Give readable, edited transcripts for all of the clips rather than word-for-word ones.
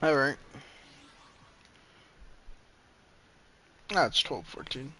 Alright. That's 12:14.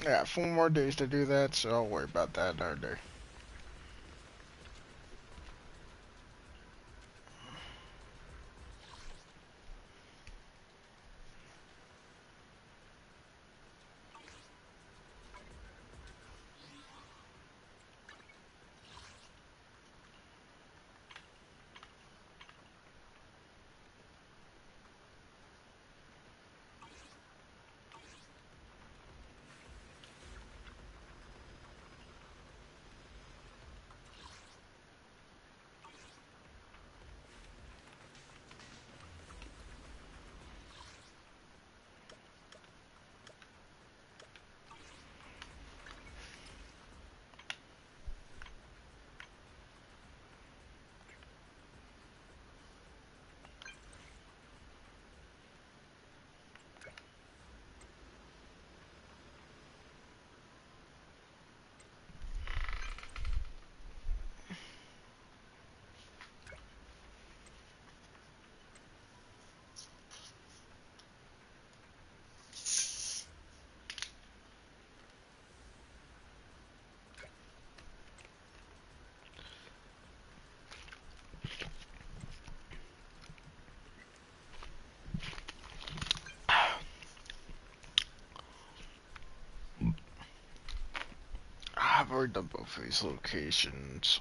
Yeah, 4 more days to do that, so I'll worry about that another day. I've already done both of these locations.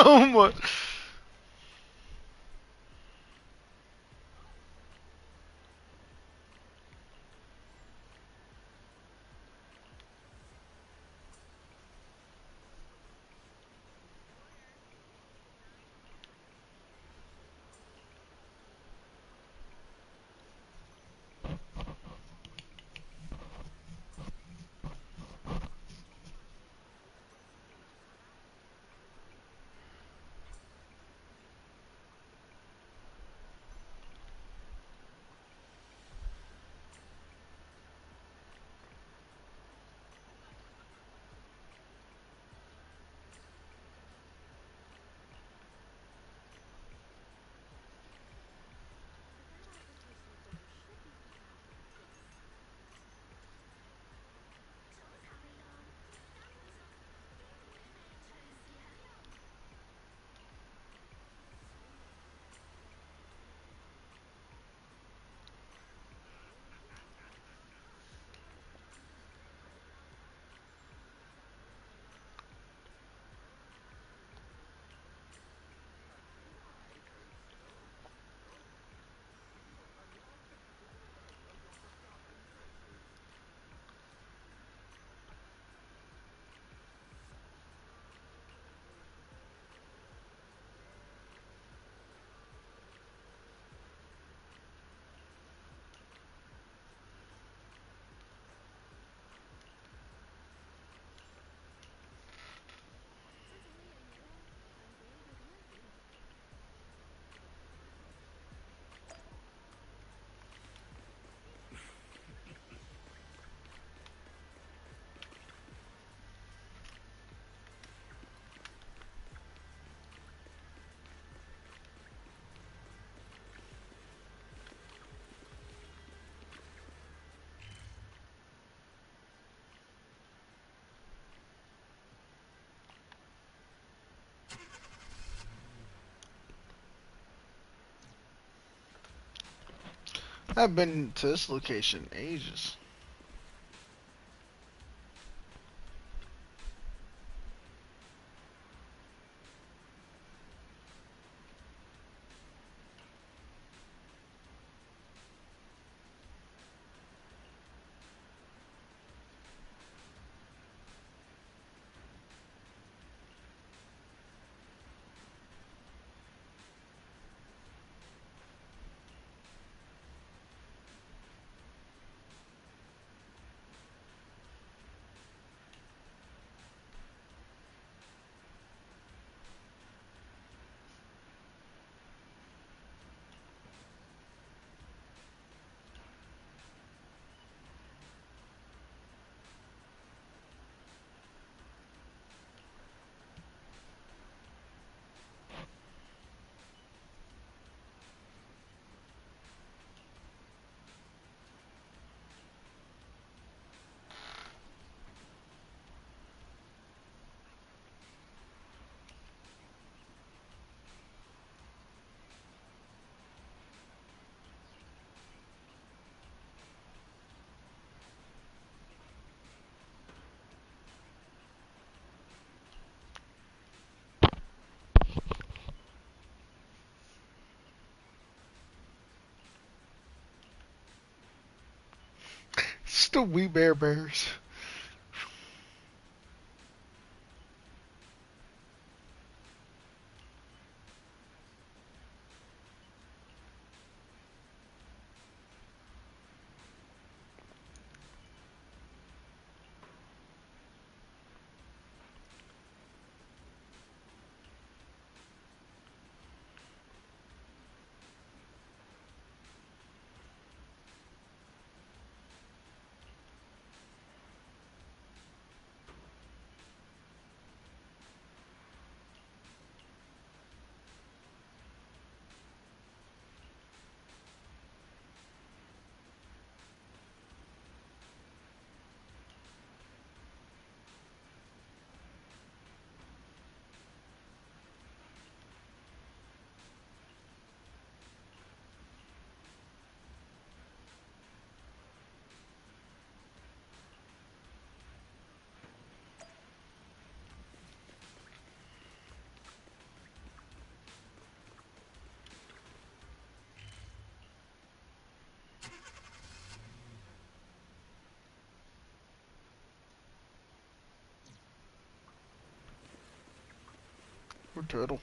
home. I've been to this location ages. It's the Wee Bear Bears. Or turtle.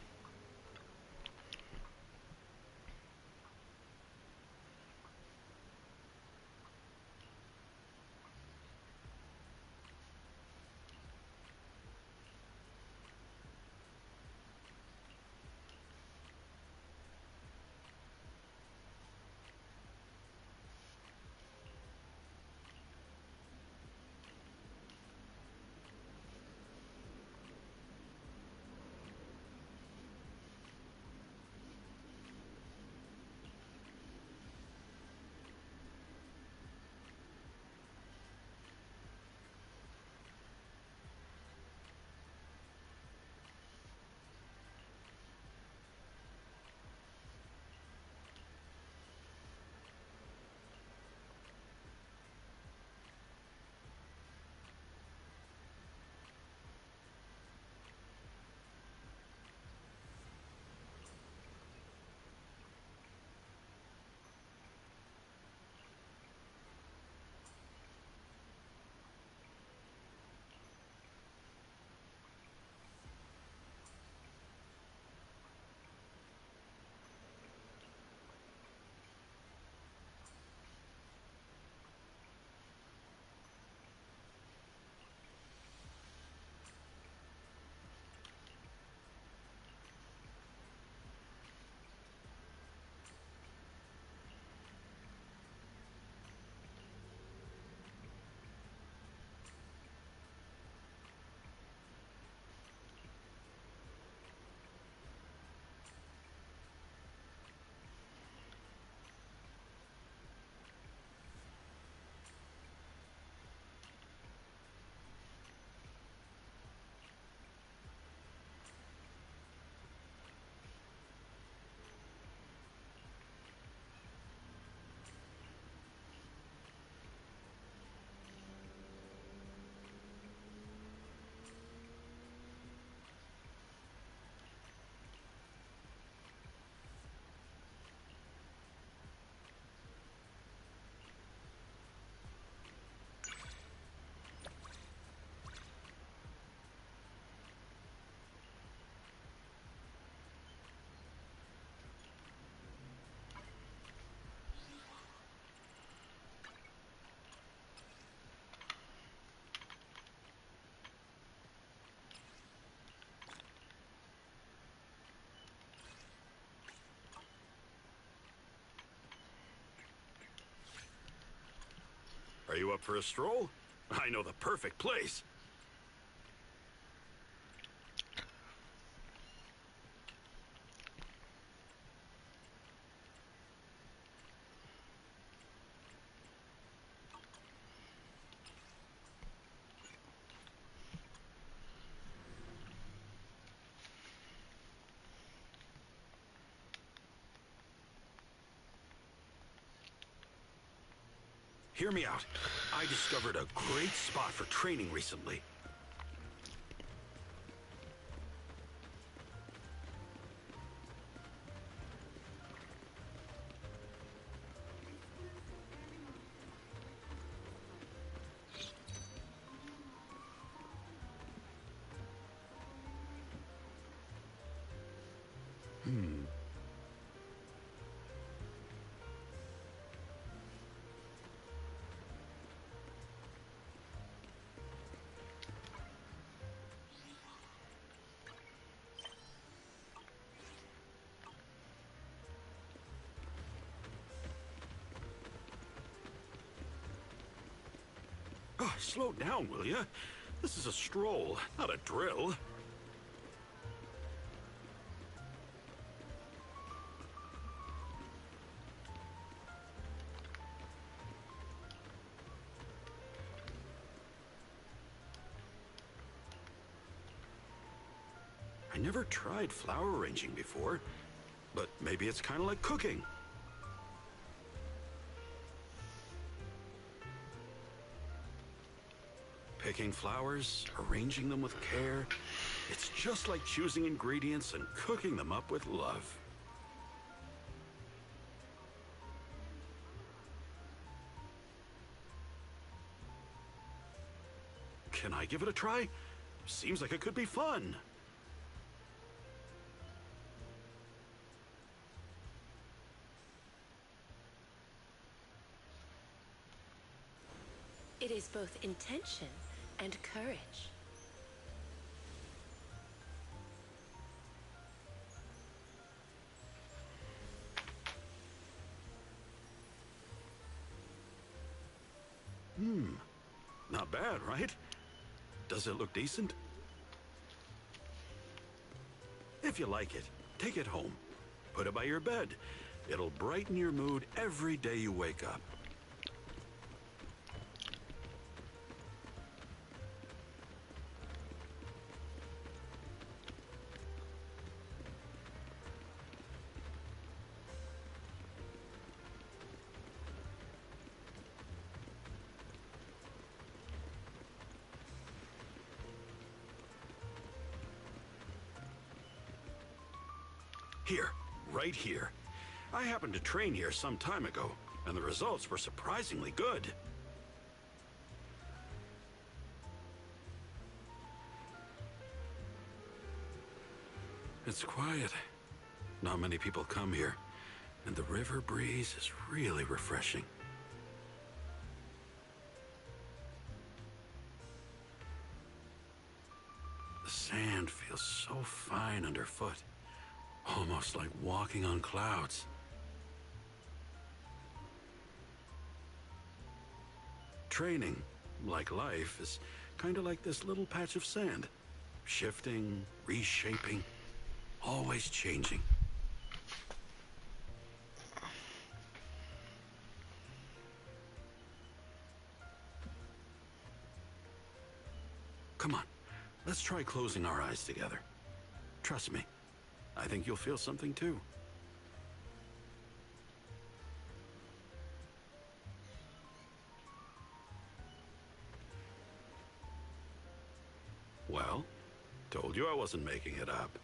Are you up for a stroll? I know the perfect place. Hear me out. I discovered a great spot for training recently. Oh, slow down, will ya? This is a stroll, not a drill. I never tried flower arranging before, but maybe it's kind of like cooking. Picking flowers, arranging them with care, it's just like choosing ingredients and cooking them up with love. Can I give it a try? Seems like it could be fun. It is both intention and courage. Not bad, right? Does it look decent? If you like it, take it home. Put it by your bed. It'll brighten your mood every day you wake up. Here, right here. I happened to train here some time ago, and the results were surprisingly good. It's quiet. Not many people come here, and the river breeze is really refreshing. The sand feels so fine underfoot. Almost like walking on clouds. Training, like life, is kind of like this little patch of sand. Shifting, reshaping, always changing. Come on, let's try closing our eyes together. Trust me. I think you'll feel something too. Well, told you I wasn't making it up.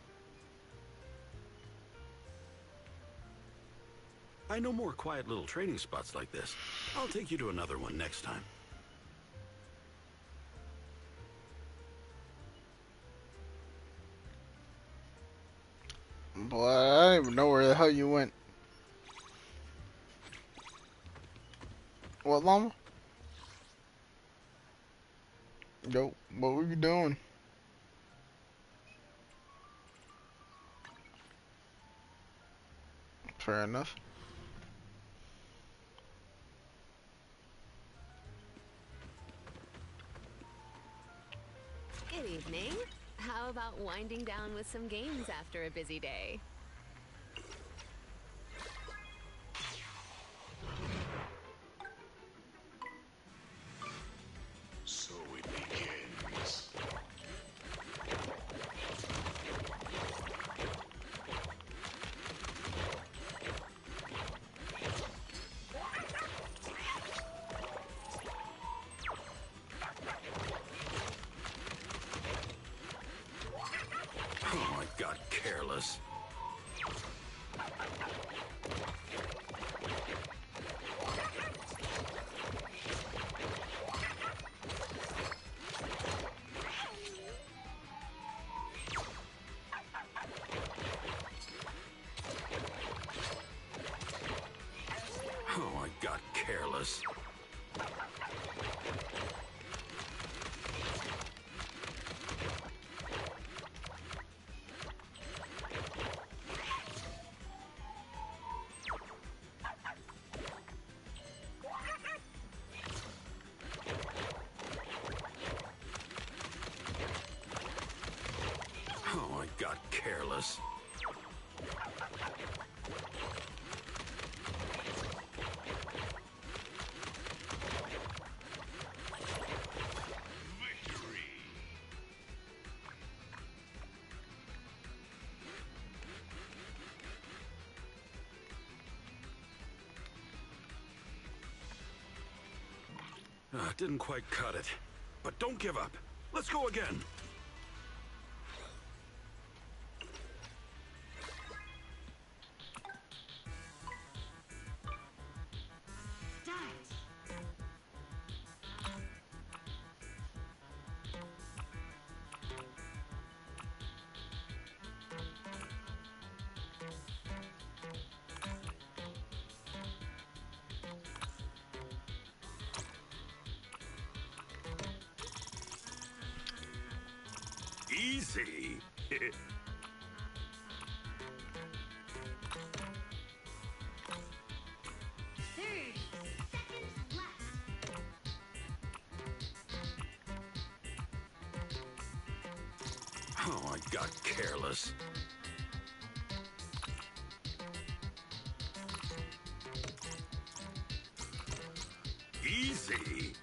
I know more quiet little training spots like this. I'll take you to another one next time. Boy, I don't even know where the hell you went. What, llama? Yo, what were you doing? Fair enough. Good evening. How about winding down with some games after a busy day? So it begins. Oh, I got careless. Oh, I got careless. Oh, I got careless. Victory. Didn't quite cut it. But don't give up. Let's go again. Easy. 30 seconds left. Oh, I got careless. Easy.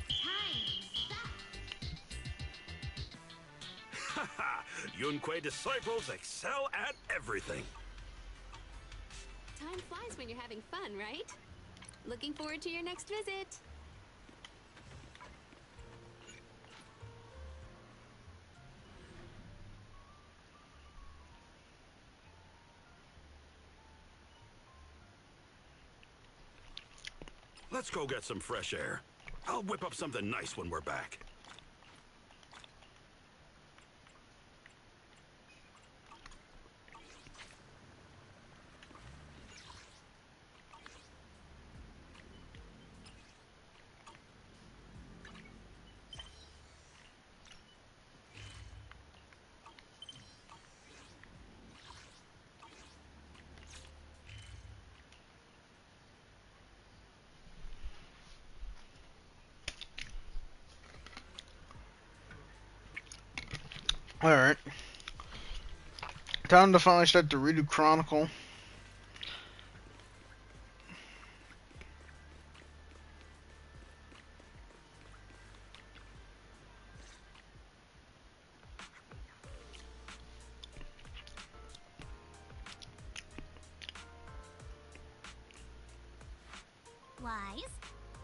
Time's up. Yunque disciples excel at everything. Time flies when you're having fun, right? Looking forward to your next visit. Let's go get some fresh air. I'll whip up something nice when we're back. Alright. Time to finally start the Ridu Chronicle. Wise?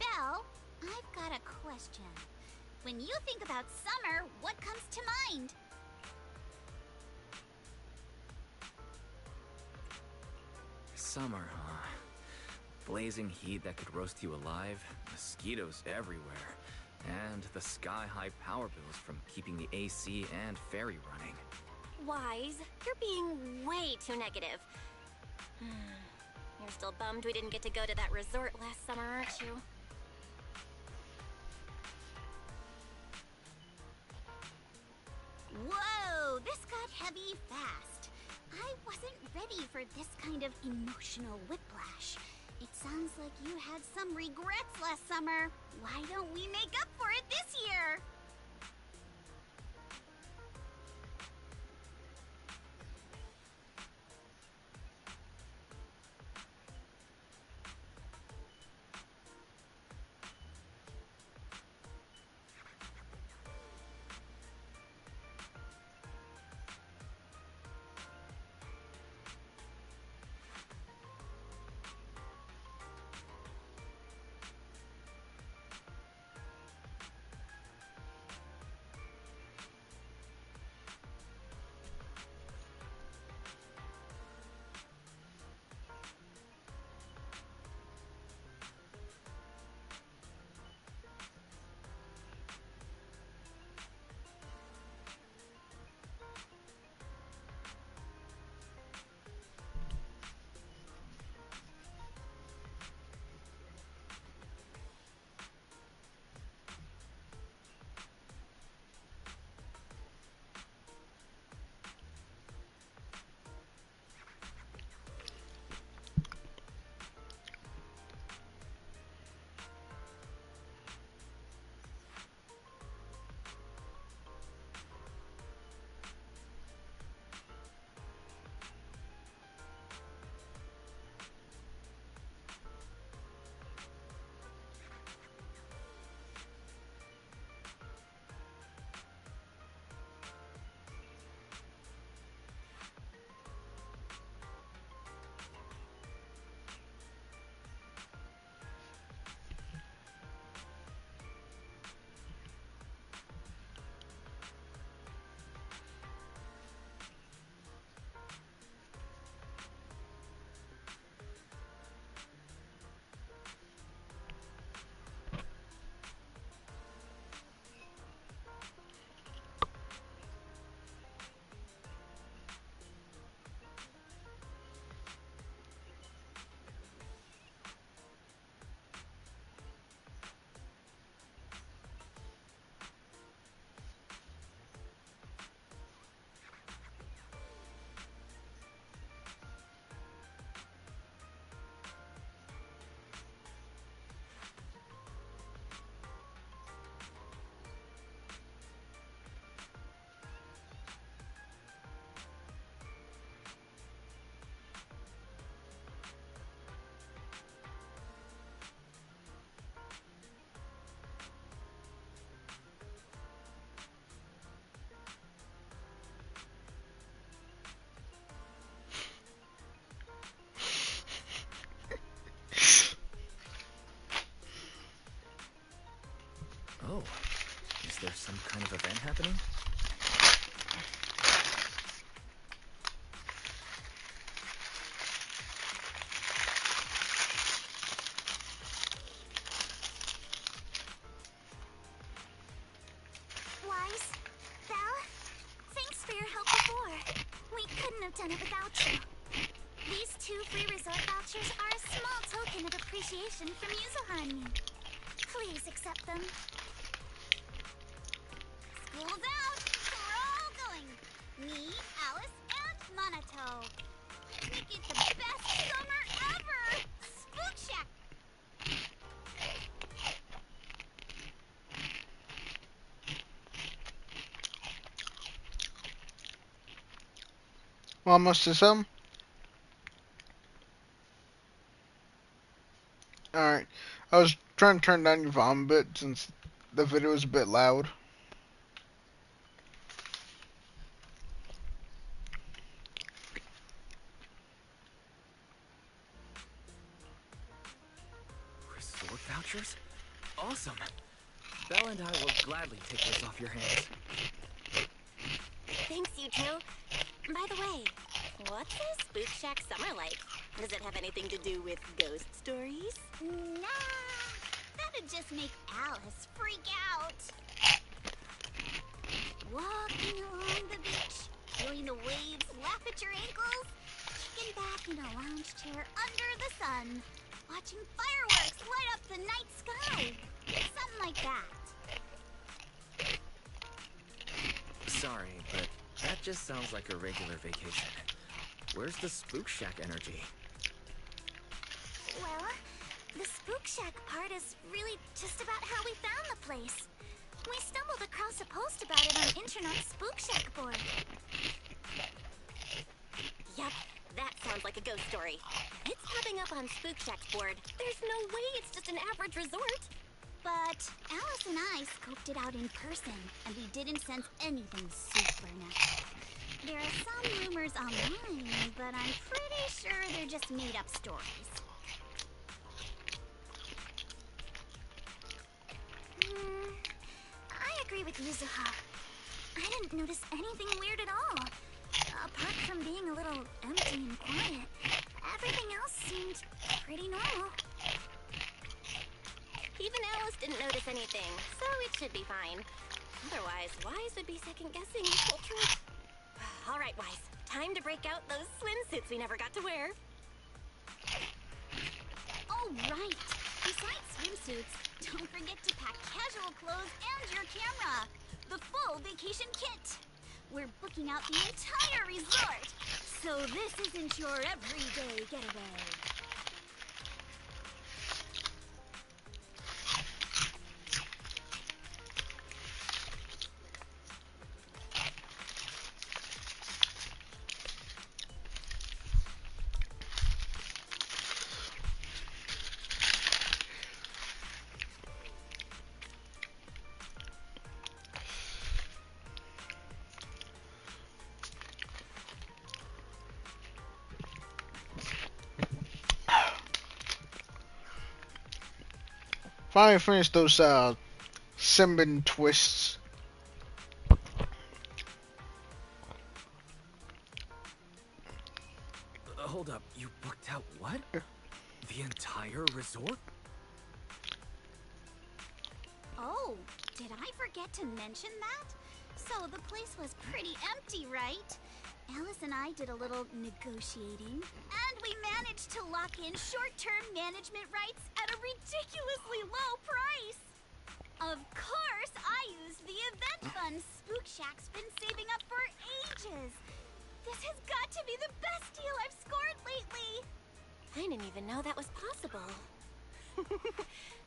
Belle, I've got a question. When you think about summer, what comes to mind? Summer, huh? Blazing heat that could roast you alive, mosquitoes everywhere, and the sky-high power bills from keeping the AC and ferry running. Wise, you're being way too negative. You're still bummed we didn't get to go to that resort last summer, aren't you? Whoa, this got heavy fast. I wasn't ready for this kind of emotional whiplash. It sounds like you had some regrets last summer. Why don't we make up for it this year? couldn't have done it without you. These 2 free resort vouchers are a small token of appreciation from Yuzuha and me. Please accept them. School's out! We're all going! Me, Alice, and Monato. Let's make it the best summer ever! Spook Shack! Almost to some. Alright. I was trying to turn down your volume a bit since the video was a bit loud. Resort vouchers? Awesome! Belle and I will gladly take this off your hands. Thanks, you two. By the way, what's a Spook Shack summer like? Does it have anything to do with ghost stories? Nah, that'd just make Alice freak out. Walking along the beach, feeling the waves lap at your ankles, kicking back in a lounge chair under the sun, watching fireworks light up the night sky. Something like that. Sorry, but that just sounds like a regular vacation. Where's the Spook Shack energy? Well, the Spook Shack part is really just about how we found the place. We stumbled across a post about it on Internet's Spook Shack board. Yep, that sounds like a ghost story. It's popping up on Spook Shack's board. There's no way it's just an average resort. But Alice and I scoped it out in person, and we didn't sense anything supernatural. There are some rumors online, but I'm pretty sure they're just made-up stories. I agree with Yuzuha. I didn't notice anything weird at all. Apart from being a little empty and quiet, everything else seemed pretty normal. Even Alice didn't notice anything, so it should be fine. Otherwise, Wise would be second-guessing this whole trip. All right, Wise. Time to break out those swimsuits we never got to wear. Oh, right. Besides swimsuits, don't forget to pack casual clothes and your camera. The full vacation kit. We're booking out the entire resort, so this isn't your everyday getaway. Finally finished those Simbin twists. Hold up, you booked out what? The entire resort? Oh, did I forget to mention that? So the place was pretty empty, right? Alice and I did a little negotiating, and we managed to lock in short-term management rights at a ridiculously low price. Of course, I used the event fund Spook Shack's been saving up for ages. This has got to be the best deal I've scored lately. I didn't even know that was possible.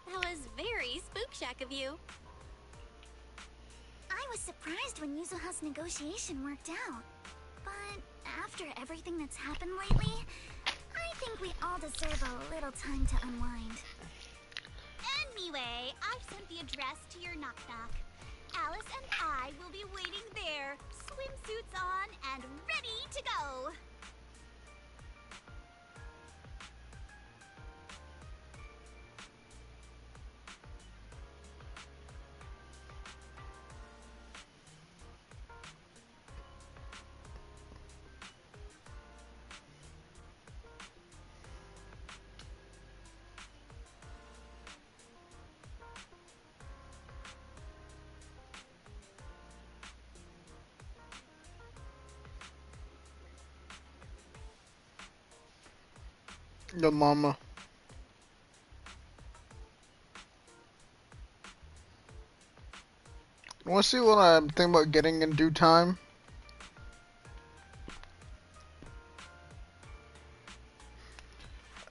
That was very Spook Shack of you. I was surprised when Yuzuha's negotiation worked out. But after everything that's happened lately, I think we all deserve a little time to unwind. Anyway, I've sent the address to your knock-knock. Alice and I will be waiting there, swimsuits on and ready to go. Your mama. Want to see what I'm thinking about getting in due time?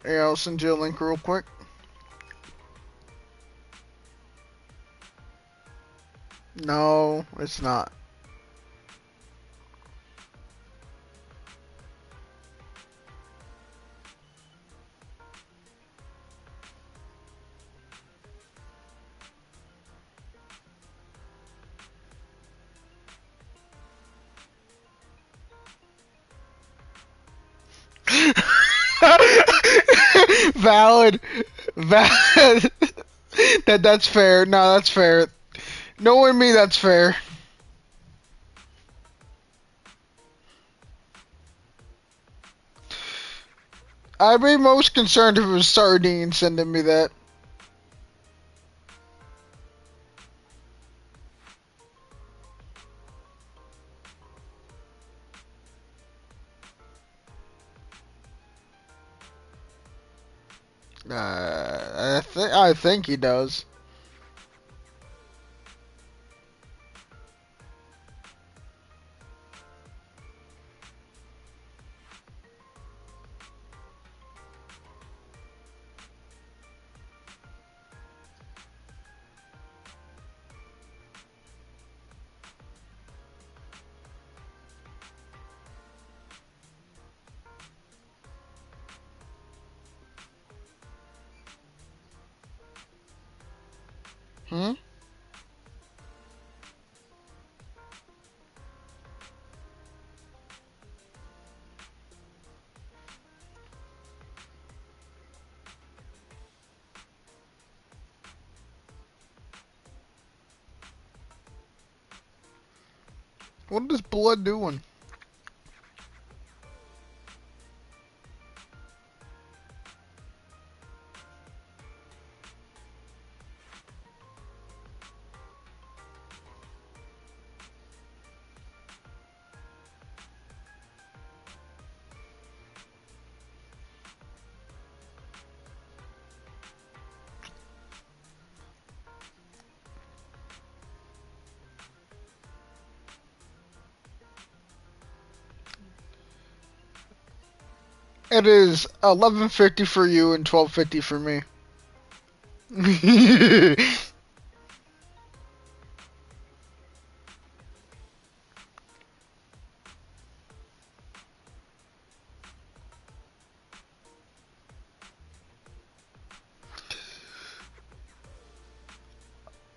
Yeah, I'll send you a link real quick. No, it's not. Valid. Valid. That's fair. No, that's fair. Knowing me, that's fair. I'd be most concerned if it was Sardine sending me that. I think he does. Hmm? What is blood doing? It is 11:50 for you and 12:50 for me.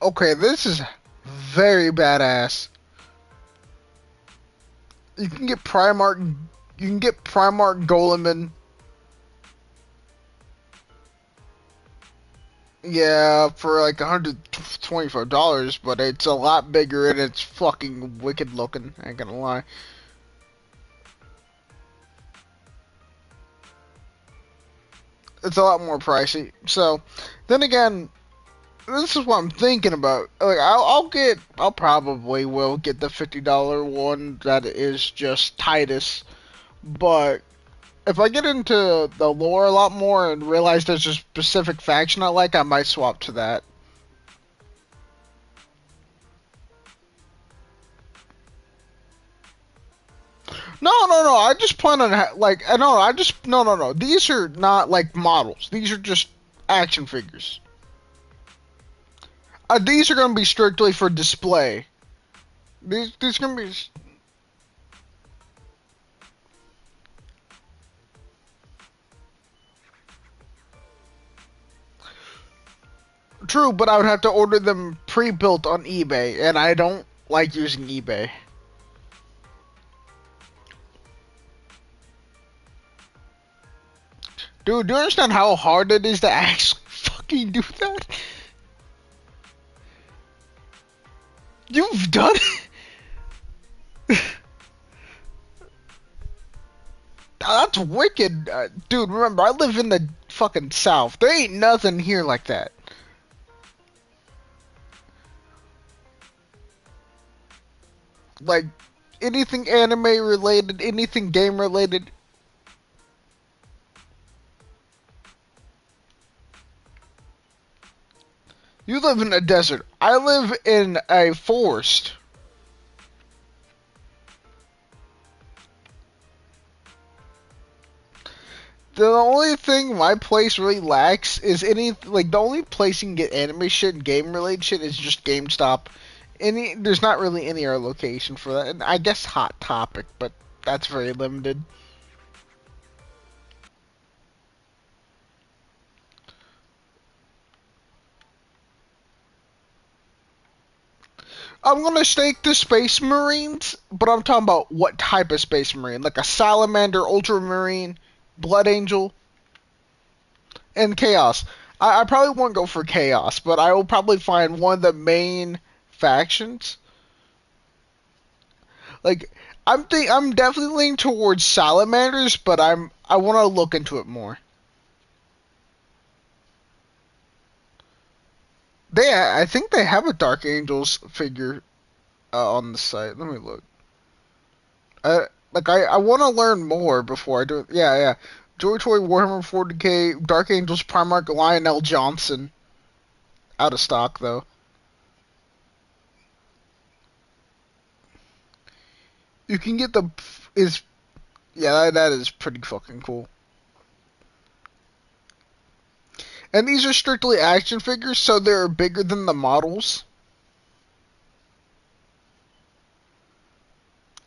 Okay, this is very badass. You can get Primarch. You can get Primarch Goleman. Yeah, for like $125, but it's a lot bigger and it's fucking wicked looking. I ain't gonna lie. It's a lot more pricey. So, then again, this is what I'm thinking about. Like, I'll probably will get the $50 one that is just Titus. But if I get into the lore a lot more and realize there's a specific faction I like, I might swap to that. No. I just plan on like no. I just no. These are not like models. These are just action figures. These are gonna be strictly for display. These gonna be true, but I would have to order them pre-built on eBay, and I don't like using eBay. Dude, do you understand how hard it is to actually fucking do that? You've done it? That's wicked. Dude, remember, I live in the fucking South. There ain't nothing here like that. Like, anything anime related, anything game related. You live in a desert. I live in a forest. The only thing my place really lacks is any like the only place you can get anime shit and game related shit is just GameStop. There's not really any other location for that, and I guess Hot Topic, but that's very limited. I'm gonna stake the Space Marines, but I'm talking about what type of Space Marine, like a Salamander, Ultramarine, Blood Angel, and Chaos. I probably won't go for Chaos, but I will probably find one of the main factions. Like I'm definitely leaning towards Salamanders, but I want to look into it more. I think they have a Dark Angels figure on the site. Let me look. I want to learn more before I do it. Yeah, yeah. Joy Toy Warhammer 40k Dark Angels Primarch Lionel Johnson. Out of stock though. You can get the is yeah, that is pretty fucking cool. And these are strictly action figures, so they're bigger than the models.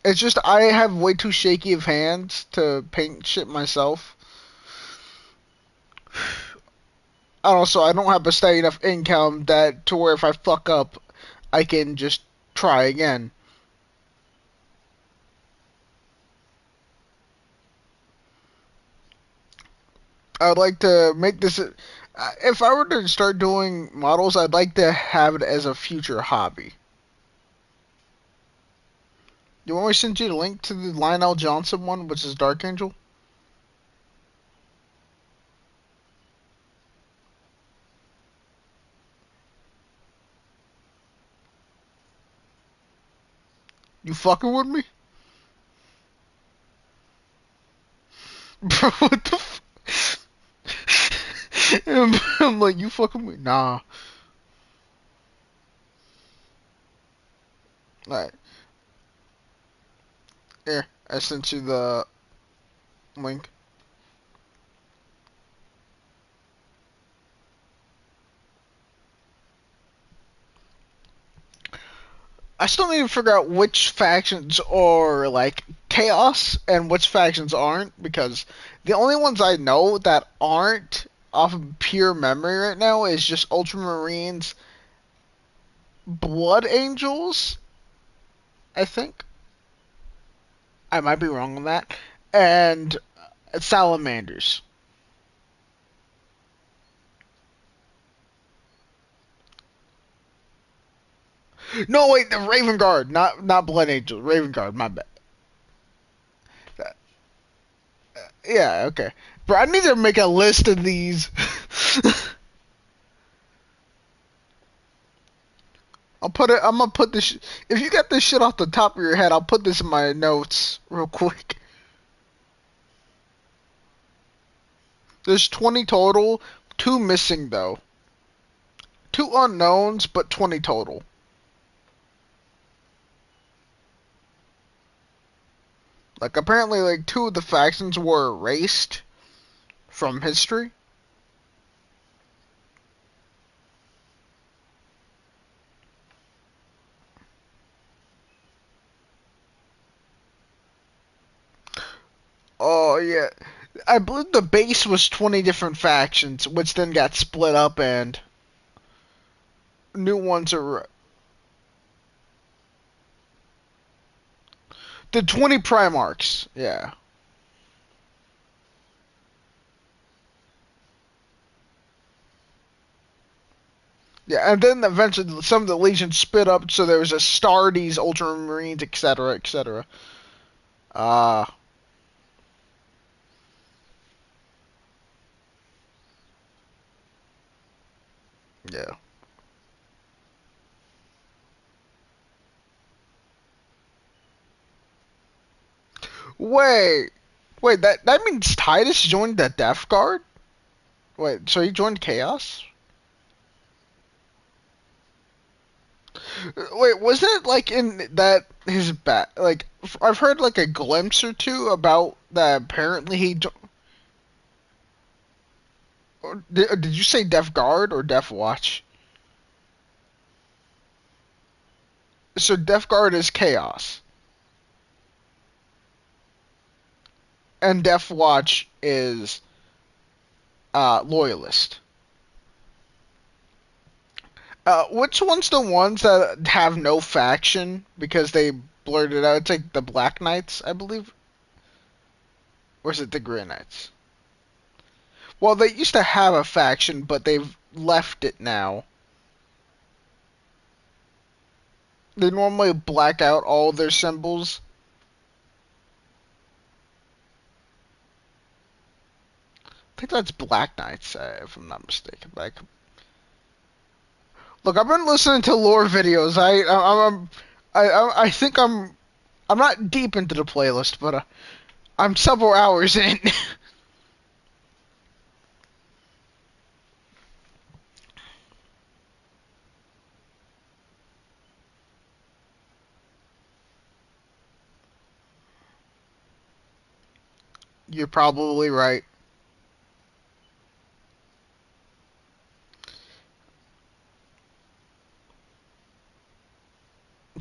It's just I have way too shaky of hands to paint shit myself. Also, I don't have a steady enough income that to where if I fuck up, I can just try again. I'd like to make this. If I were to start doing models, I'd like to have it as a future hobby. You want me to send you the link to the Lionel Johnson one, which is Dark Angel? You fucking with me? Bro, what the I'm like, you fucking with me? Nah. Alright. Here, I sent you the link. I still need to figure out which factions are like chaos and which factions aren't, because the only ones I know that aren't off of pure memory right now is just Ultramarines, Blood Angels, I think. I might be wrong on that, and Salamanders. No, wait, the Raven Guard, not Blood Angels, Raven Guard. My bad. Yeah, okay. Bro, I need to make a list of these. I'm gonna put this. If you got this shit off the top of your head, I'll put this in my notes real quick. There's 20 total. 2 missing though. 2 unknowns, but 20 total. Like apparently, like 2 of the factions were erased from history. Oh yeah, I believe the base was 20 different factions, which then got split up and new ones are the 20 Primarchs. Yeah. Yeah, and then eventually some of the legions split up, so there was a Astartes, Ultramarines, etc., etc. Ah, yeah. Wait, wait. That means Titus joined the Death Guard. Wait, so he joined Chaos? Wait, was it like in that his back? Like I've heard like a glimpse or two about that. Apparently or did you say Deaf Guard or Deaf Watch? So Deaf Guard is Chaos, and Deaf Watch is Loyalist. Which one's the ones that have no faction because they blurred it out? It's like the Black Knights, I believe, or is it the Grey Knights? Well, they used to have a faction, but they've left it now. They normally black out all their symbols. I think that's Black Knights, if I'm not mistaken. Look, I've been listening to lore videos. I think I'm not deep into the playlist, but I'm several hours in. You're probably right.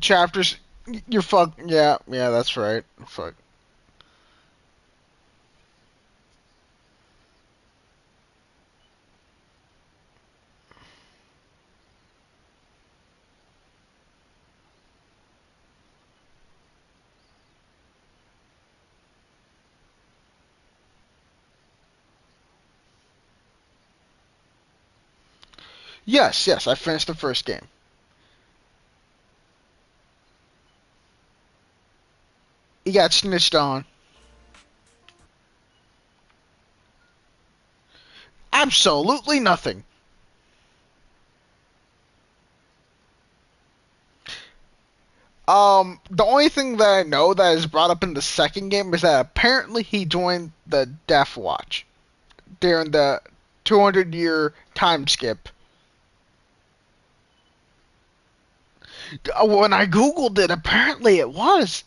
Chapters, you're fuck. Yeah, yeah, that's right. Fuck. Yes, yes, I finished the first game. He got snitched on. Absolutely nothing. The only thing that I know that is brought up in the second game is that apparently he joined the Death Watch during the 200-year time skip. When I googled it, apparently it was.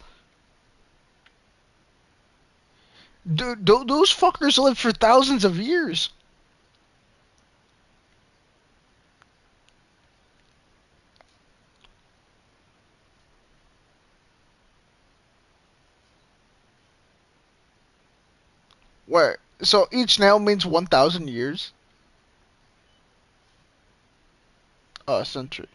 Dude, those fuckers lived for thousands of years. Where? So each nail means 1,000 years? A century.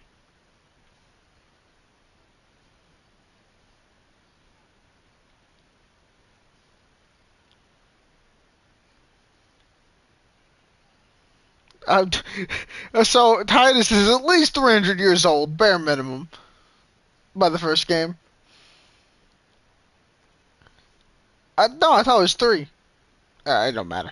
Uh, so Titus is at least 300 years old, bare minimum, by the first game. No, I thought it was 3. It don't matter.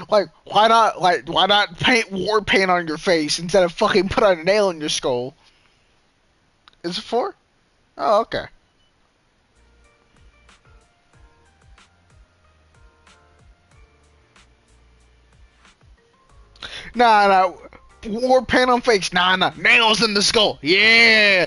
Like, why not paint war paint on your face instead of fucking put a nail in your skull? Is it 4? Oh, okay. Nah, nah. War paint on face. Nah, nah. Nails in the skull. Yeah.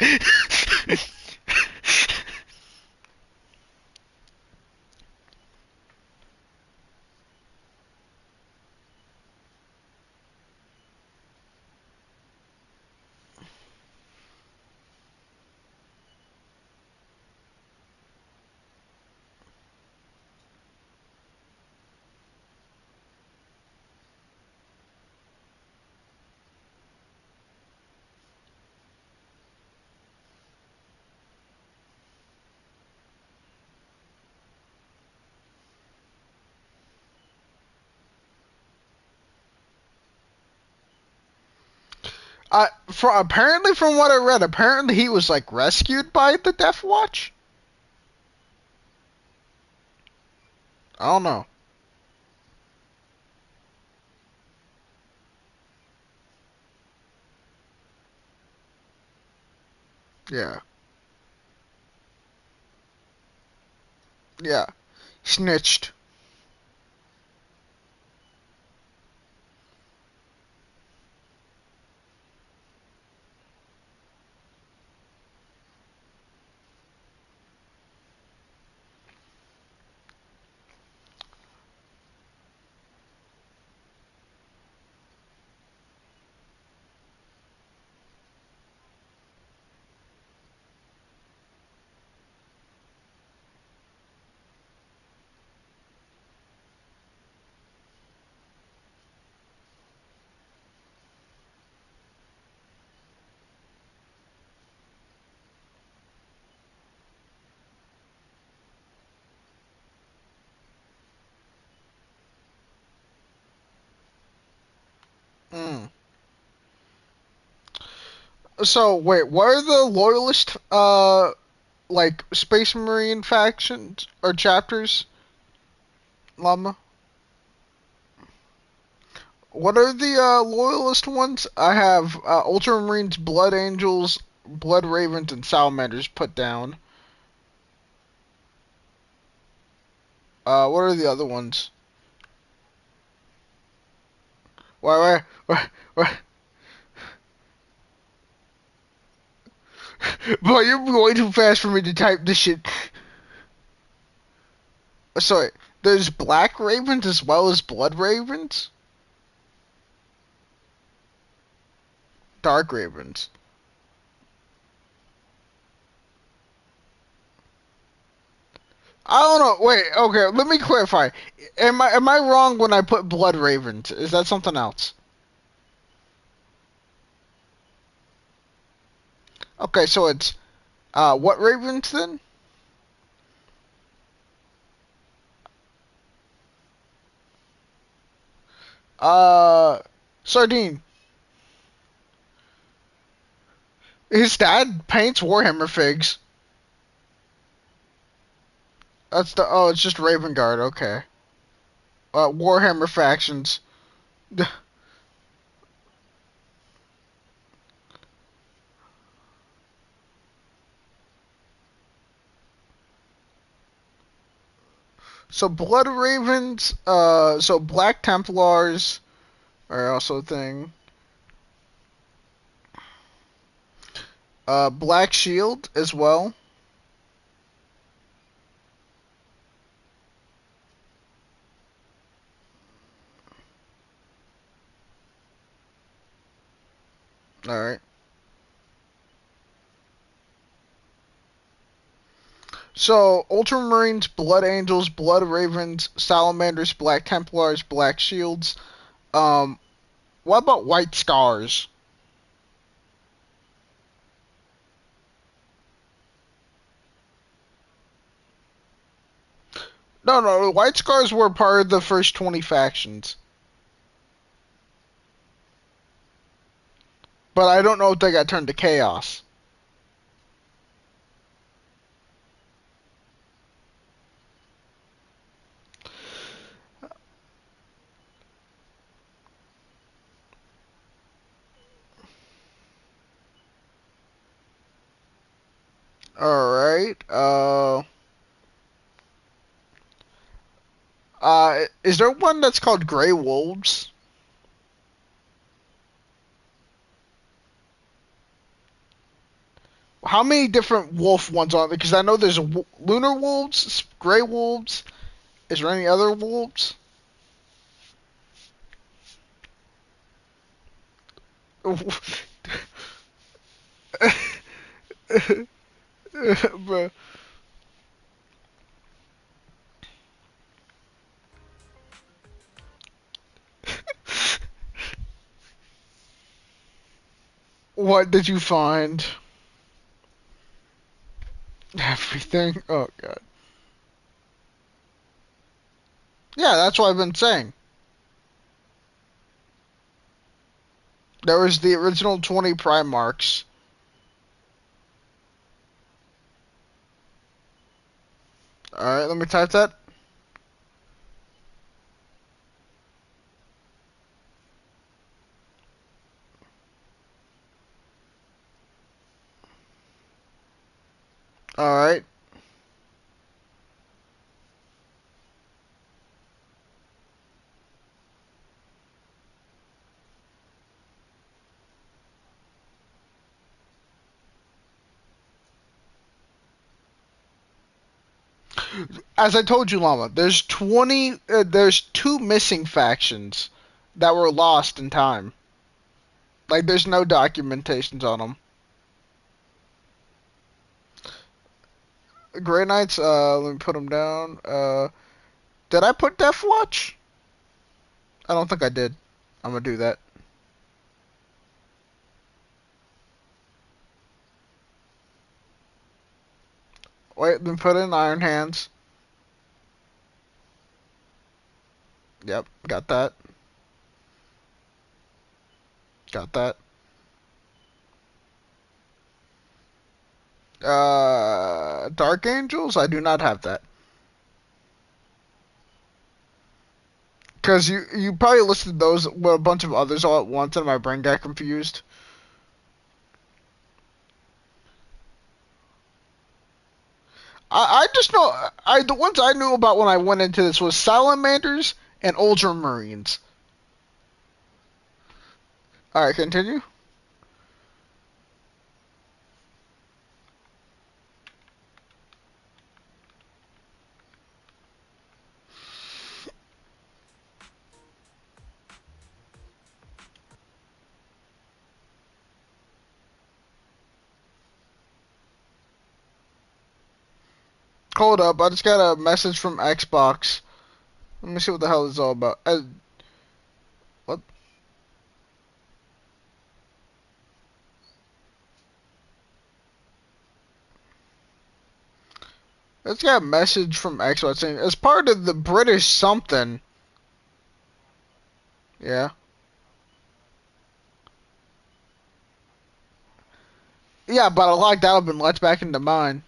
Apparently, from what I read, apparently he was like rescued by the Death Watch. I don't know. Yeah, yeah. Snitched. So wait, what are the loyalist like Space Marine factions or chapters, Llama? What are the loyalist ones? I have Ultramarines, Blood Angels, Blood Ravens, and Salamanders put down. What are the other ones? Why? Boy, you're way too fast for me to type this shit. Sorry, there's Black Ravens as well as Blood Ravens? Dark Ravens. I don't know. Wait, okay, let me clarify. Am I wrong when I put Blood Ravens? Is that something else? Okay, so it's what Ravens then? Uh Sardine. His dad paints Warhammer figs. That's the it's just Raven Guard, okay. Warhammer factions. So Blood Ravens, so Black Templars are also a thing. Black Shield as well. Alright. So Ultramarines, Blood Angels, Blood Ravens, Salamanders, Black Templars, Black Shields. Um, what about White Scars? No, the White Scars were part of the first 20 factions. But I don't know if they got turned to Chaos. Alright, is there one that's called Grey Wolves? How many different wolf ones are there? Because I know there's Lunar Wolves, Grey Wolves. Is there any other wolves? Bruh. What did you find? Everything? Oh, God. Yeah, that's what I've been saying. There was the original 20 Primarchs. Alright, let me type that. Alright. As I told you, Llama, there's 20, there's two missing factions that were lost in time. Like, there's no documentations on them. Grey Knights, let me put them down. Did I put Death Watch? I don't think I did. I'm gonna do that. Wait, then put in Iron Hands. Yep, got that. Got that. Dark Angels? I do not have that. Because you probably listed those with a bunch of others all at once and my brain got confused. I just know the ones I knew about when I went into this was Salamanders and Ultramarines. Alright, continue. Hold up, I just got a message from Xbox. Let me see what the hell this is all about. What? I just got a message from Xbox saying as part of the British something. Yeah. Yeah, but I like that have been let back into mine.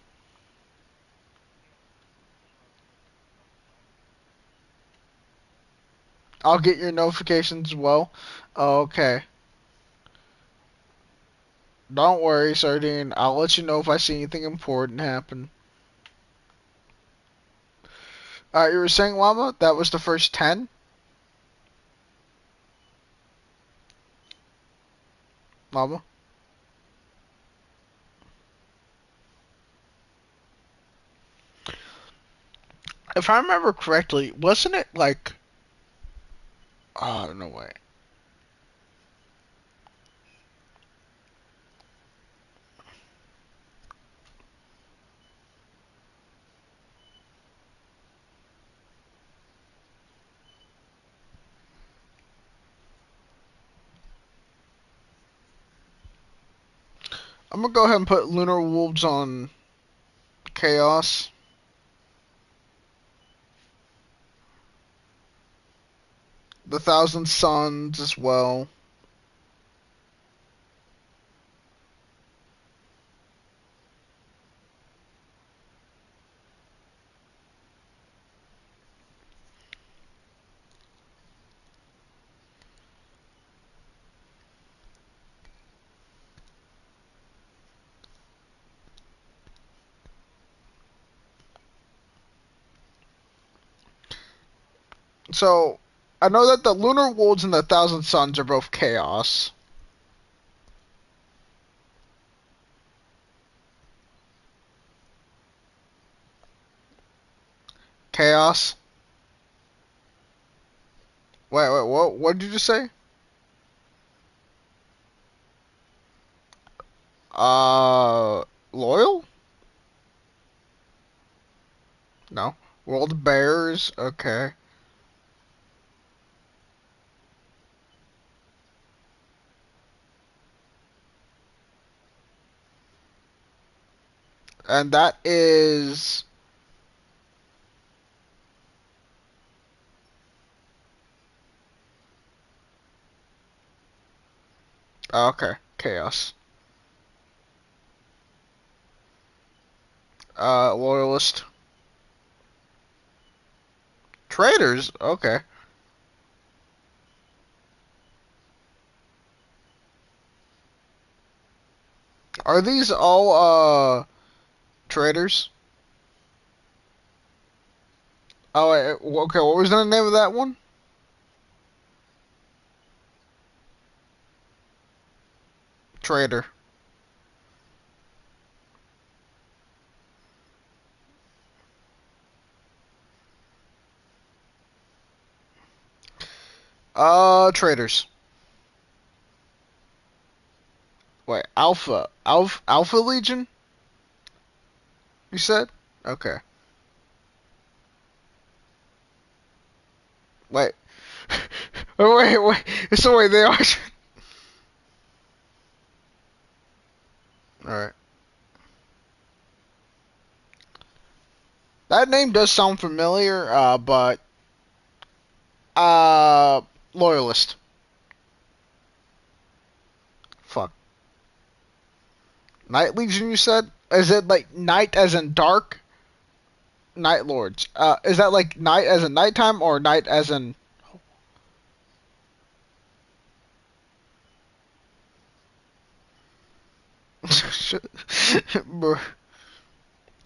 I'll get your notifications as well. Okay. Don't worry, Sardine. I'll let you know if I see anything important happen. You were saying, Llama, that was the first 10? Llama? If I remember correctly, wasn't it like... Oh, no way. I'm gonna go ahead and put Lunar Wolves on Chaos. The Thousand Suns as well. So, I know that the Lunar Wolves and the Thousand Suns are both Chaos. Chaos? Wait, what did you just say? Loyal? No. World Bears? Okay. And that is... Okay, Chaos. Loyalist. Traitors? Okay. Are these all, traitors? Oh, wait, okay, what was the name of that one? Traitor. Traitors. Wait, Alpha Legion? You said? Okay. Wait. Oh, wait. So wait, they are... Alright. That name does sound familiar, but... Uh... Loyalist. Fuck. Night Legion, you said? Is it like night as in dark? Night Lords. Is that like night as in nighttime or night as in...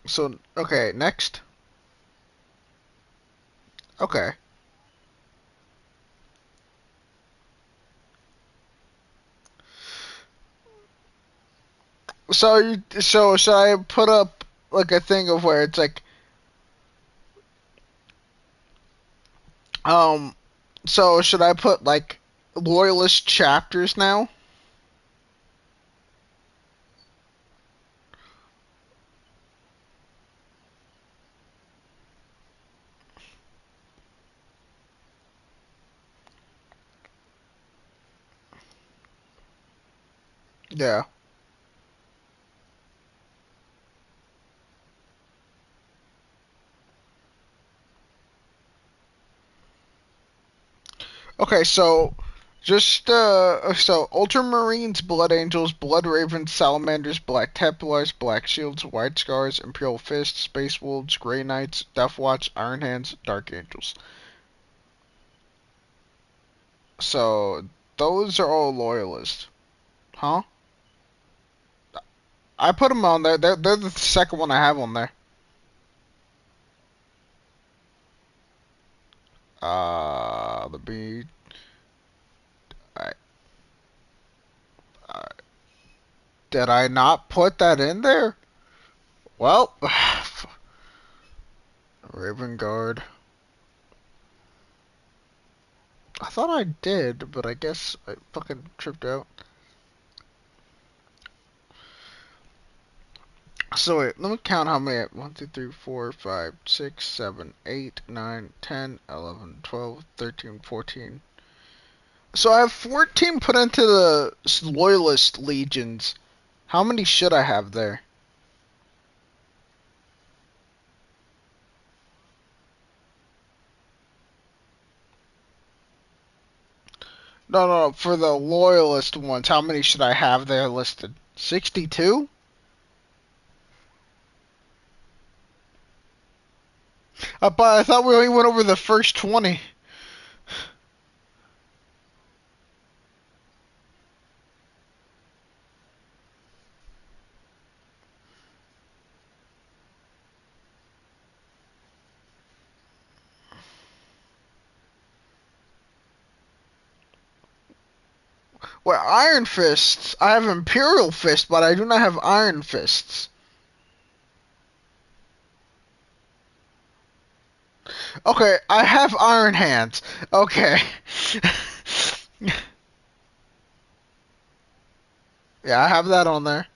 So, okay, next. Okay. So should I put up like a thing of where it's like, um, so should I put like loyalist chapters now? Yeah. Okay, so Ultramarines, Blood Angels, Blood Ravens, Salamanders, Black Templars, Black Shields, White Scars, Imperial Fists, Space Wolves, Grey Knights, Death Watch, Iron Hands, Dark Angels. So those are all loyalists, huh? I put them on there. They're the second one I have on there. The B. I, I, did I not put that in there? Well, Raven Guard. I thought I did, but I guess I fucking tripped out. So wait, let me count how many. 1, 2, 3, 4, 5, 6, 7, 8, 9, 10, 11, 12, 13, 14. So I have 14 put into the Loyalist Legions. How many should I have there? No, for the Loyalist ones, how many should I have there listed? 62? But I thought we only went over the first 20. Well, Iron Fists. I have Imperial Fist, but I do not have Iron Fists. Okay, I have Iron Hands. Okay. Yeah, I have that on there.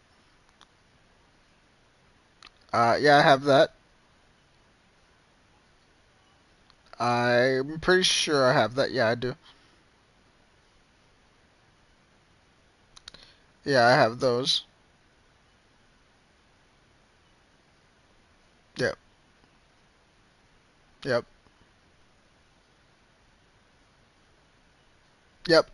Yeah, I have that. I'm pretty sure I have that. Yeah, I do. Yeah, I have those. Yep. Yep. Yep.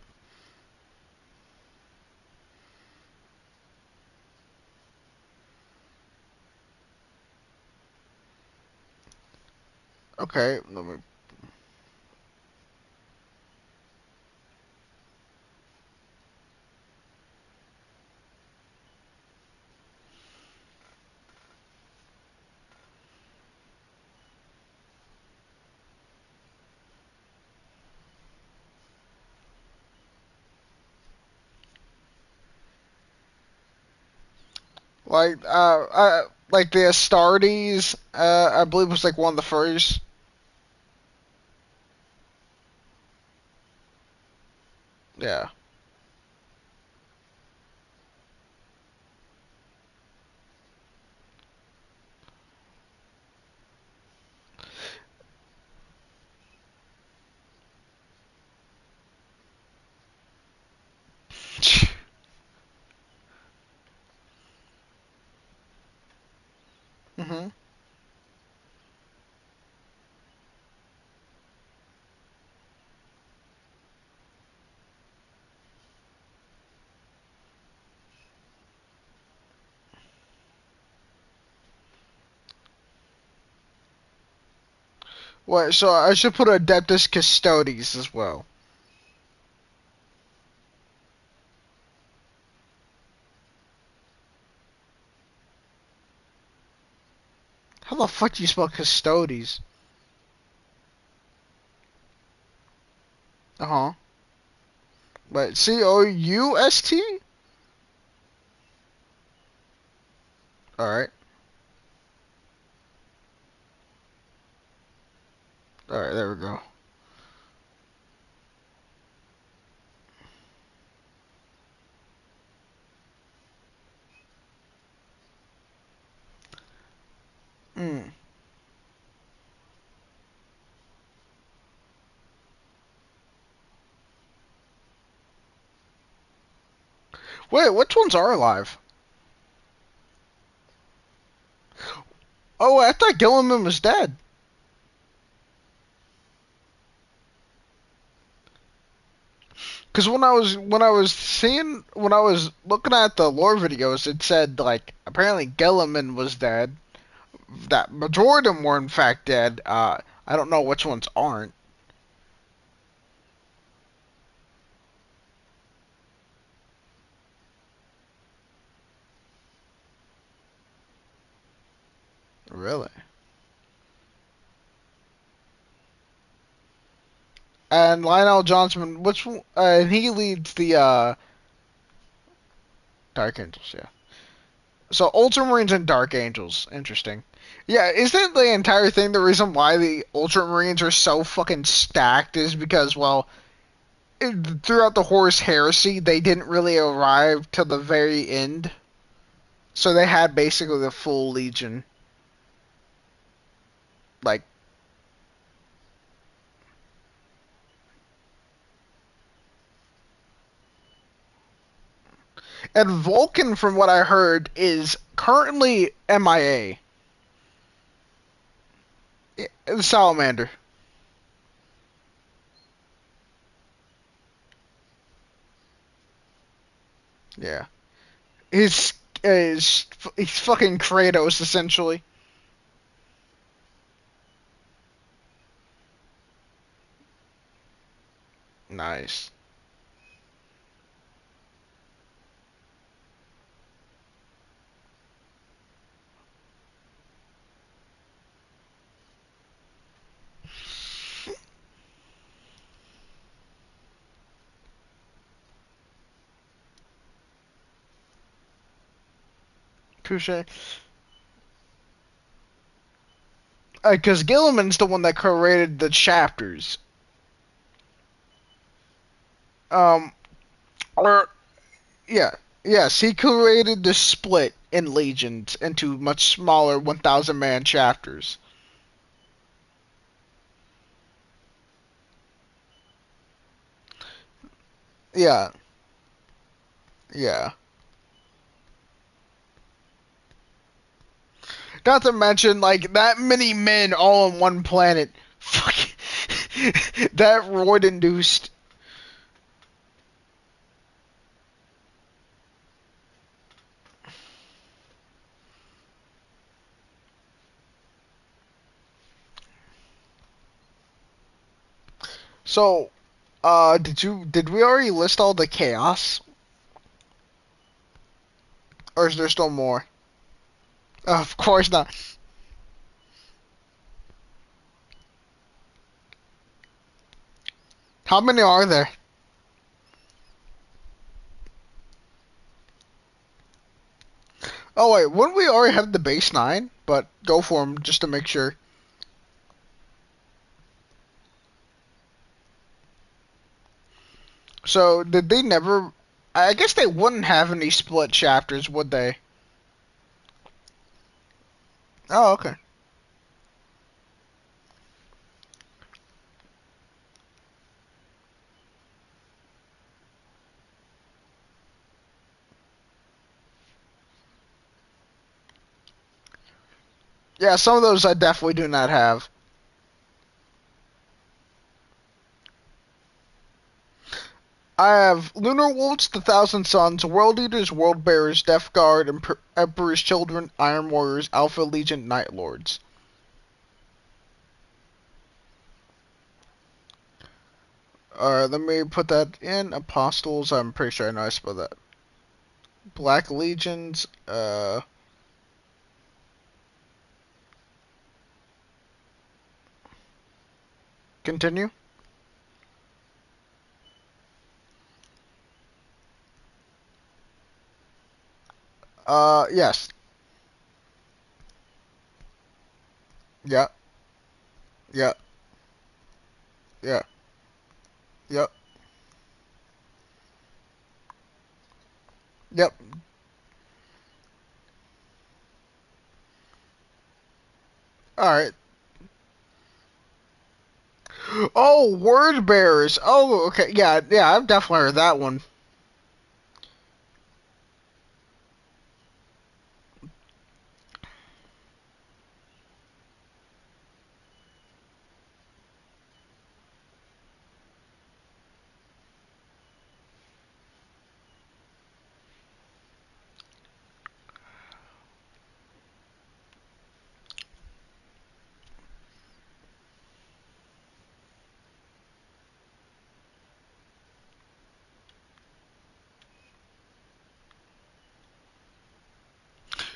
Okay, let me. Like the Astartes, I believe was like one of the first. Yeah. Mhm. What? So I should put Adeptus Custodes as well. How the fuck do you spell Custodes? Uh-huh. But Coust? Alright. Alright, there we go. Hmm. Wait, which ones are alive? Oh, I thought Gilliman was dead. Because when I was looking at the lore videos, it said like apparently Gilliman was dead. That majority of them were in fact dead. I don't know which ones aren't. Really. And Lionel Johnson, he leads the Dark Angels, yeah. So Ultramarines and Dark Angels, interesting. Yeah, isn't the entire thing the reason why the Ultramarines are so fucking stacked is because, well, throughout the Horus Heresy, they didn't really arrive till the very end. So they had basically the full Legion. Like, and Vulcan, from what I heard, is currently MIA. Salamander. Yeah. He's, he's fucking Kratos, essentially. Nice. Touche. Because Gilliman's the one that created the chapters. Um, or yeah, yes, he created the split in Legions into much smaller 1,000 man chapters. Yeah, yeah. Not to mention, like, that many men all on one planet. Fuck. That roid induced. So, did we already list all the chaos? Or is there still more? Of course not. How many are there? Oh wait, wouldn't we already have the base 9? But go for them just to make sure. So did they never? I guess they wouldn't have any split chapters, would they? Oh, okay. Yeah, some of those I definitely do not have. I have Lunar Wolves, the Thousand Sons, World Eaters, World Bearers, Death Guard, Emperor's Children, Iron Warriors, Alpha Legion, Night Lords. Alright, let me put that in. Apostles, I'm pretty sure I know I spelled that. Black Legions, continue. Yes. Yeah. Yeah. Yeah. Yep. Yep. Alright. Oh, word bearers. Oh, okay. Yeah, yeah, I've definitely heard that one.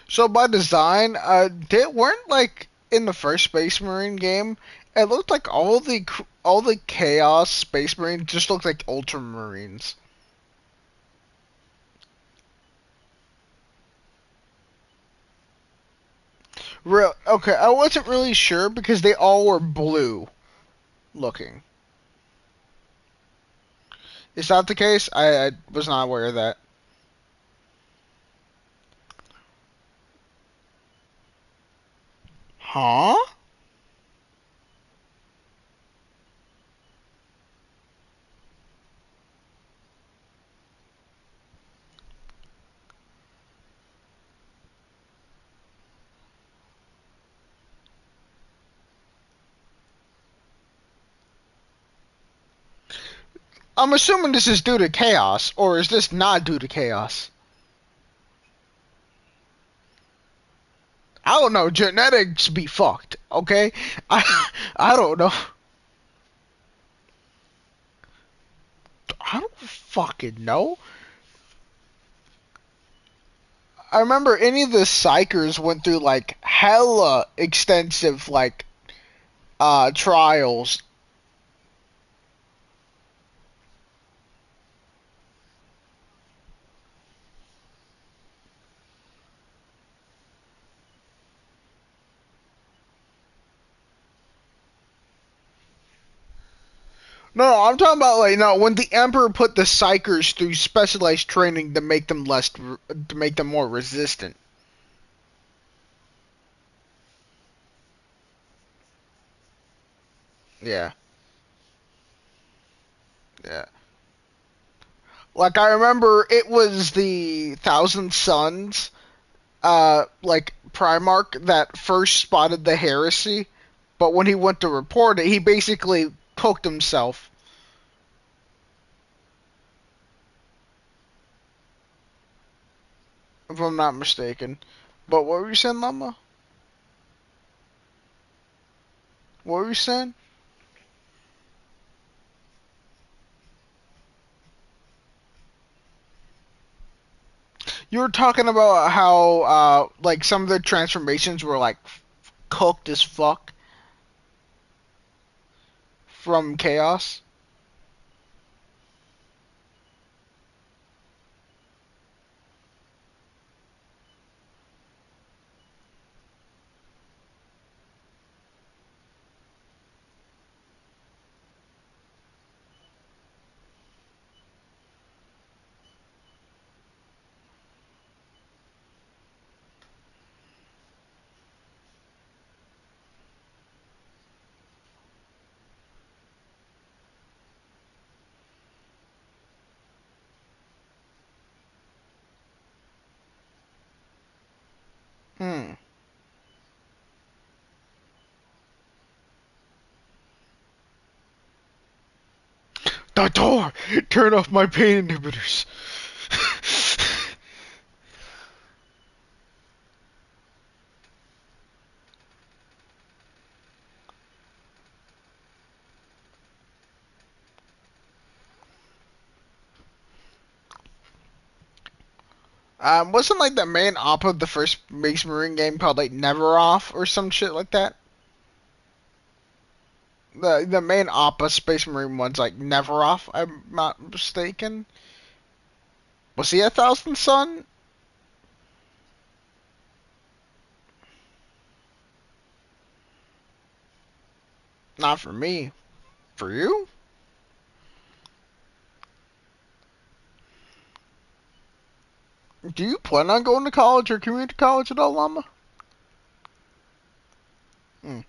So by design, they weren't like in the first Space Marine game. It looked like all the Chaos Space Marines just looked like Ultramarines. Real okay, I wasn't really sure because they all were blue looking. Is that the case? I was not aware of that. Huh? I'm assuming this is due to Chaos, or is this not due to Chaos? I don't know. Genetics be fucked. Okay, I don't know. I don't fucking know. I remember any of the psychers went through like hella extensive like trials. No, I'm talking about like no when the Emperor put the psychers through specialized training to make them to make them more resistant. Yeah, yeah. Like I remember it was the Thousand Sons, like Primarch that first spotted the heresy, but when he went to report it, he basically cooked himself. If I'm not mistaken. But what were you saying, Llama? What were you saying? You were talking about how like some of the transformations were like cooked as fuck from Chaos. Hmm. The door! Turn off my pain inhibitors. Wasn't like the main op of the first Space Marine game called like Never Off or some shit like that? The main op of Space Marine one's like Never Off. I'm not mistaken. Was he a Thousand Sun? Not for me. For you? Do you plan on going to college or community college at all, Llama? Hmm.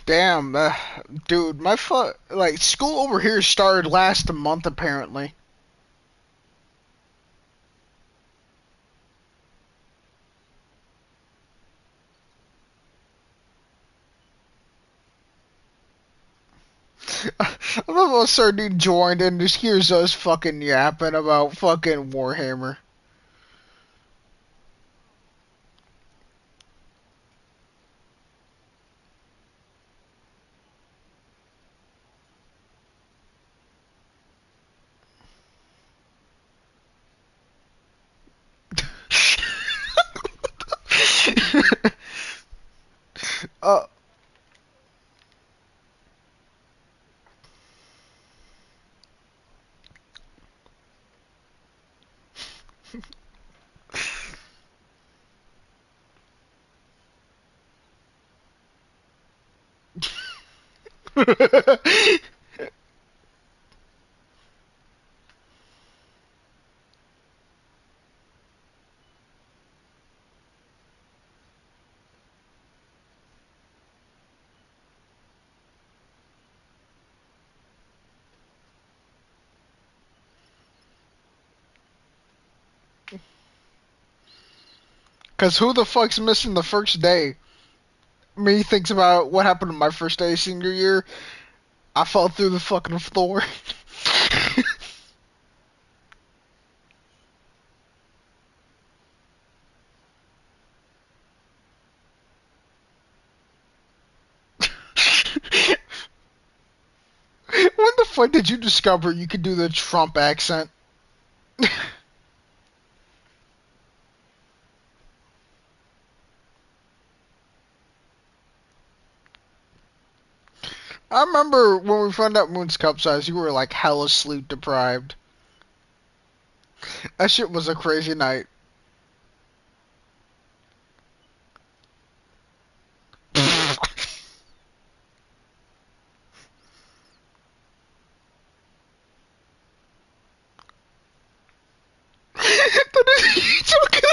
Damn, dude, like school over here started last month apparently. I love how Sardine joined and just hears us fucking yapping about fucking Warhammer. uh, Cause who the fuck's missing the first day? Me thinks about what happened on my first day of senior year. I fell through the fucking floor. When the fuck did you discover you could do the Trump accent? I remember when we found out Moon's cup size, you were like hella sleep deprived. That shit was a crazy night. That is so good.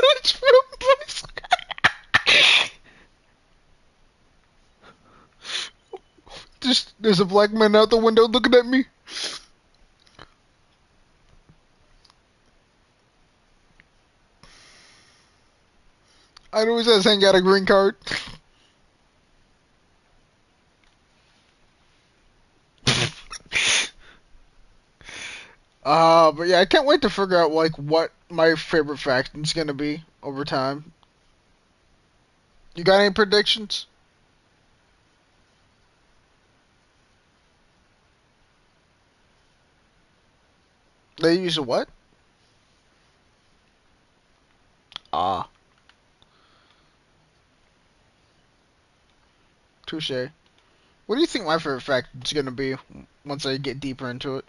Just there's a black man out the window looking at me. I know he says ain't got a green card. But yeah, I can't wait to figure out like what my favorite faction's gonna be over time. You got any predictions? They use a what? Ah, touche. What do you think my favorite faction's gonna be once I get deeper into it?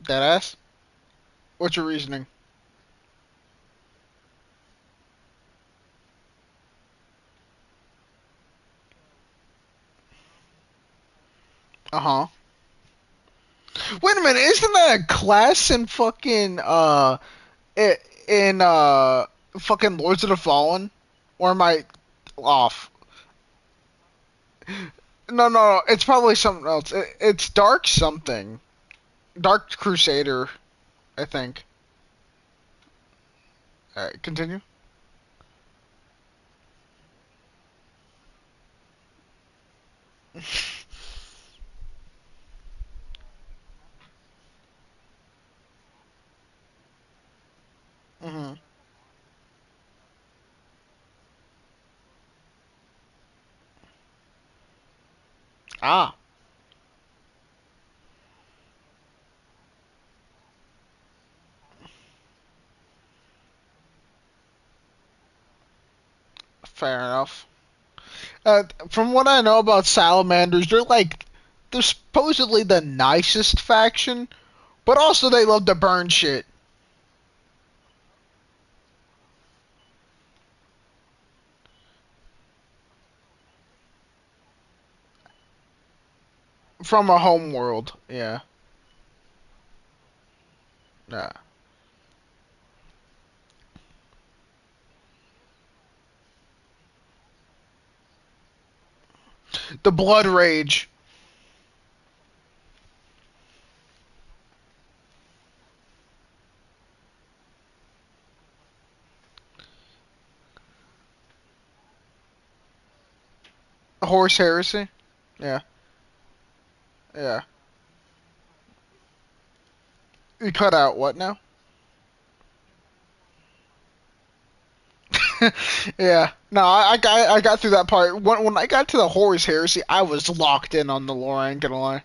That ass? What's your reasoning? Uh huh. Wait a minute, isn't that a class in fucking in fucking Lords of the Fallen? Or am I off? No, it's probably something else. It's Dark something. Dark Crusader, I think. Alright, continue. Hmm. Ah, fair enough. From what I know about salamanders, they're supposedly the nicest faction, but also they love to burn shit. From a home world, yeah. Yeah. The blood rage. Horse heresy. Yeah. Yeah. You cut out what now? Yeah. No, I got through that part. When I got to the Horus Heresy, I was locked in on the lore, I ain't gonna lie.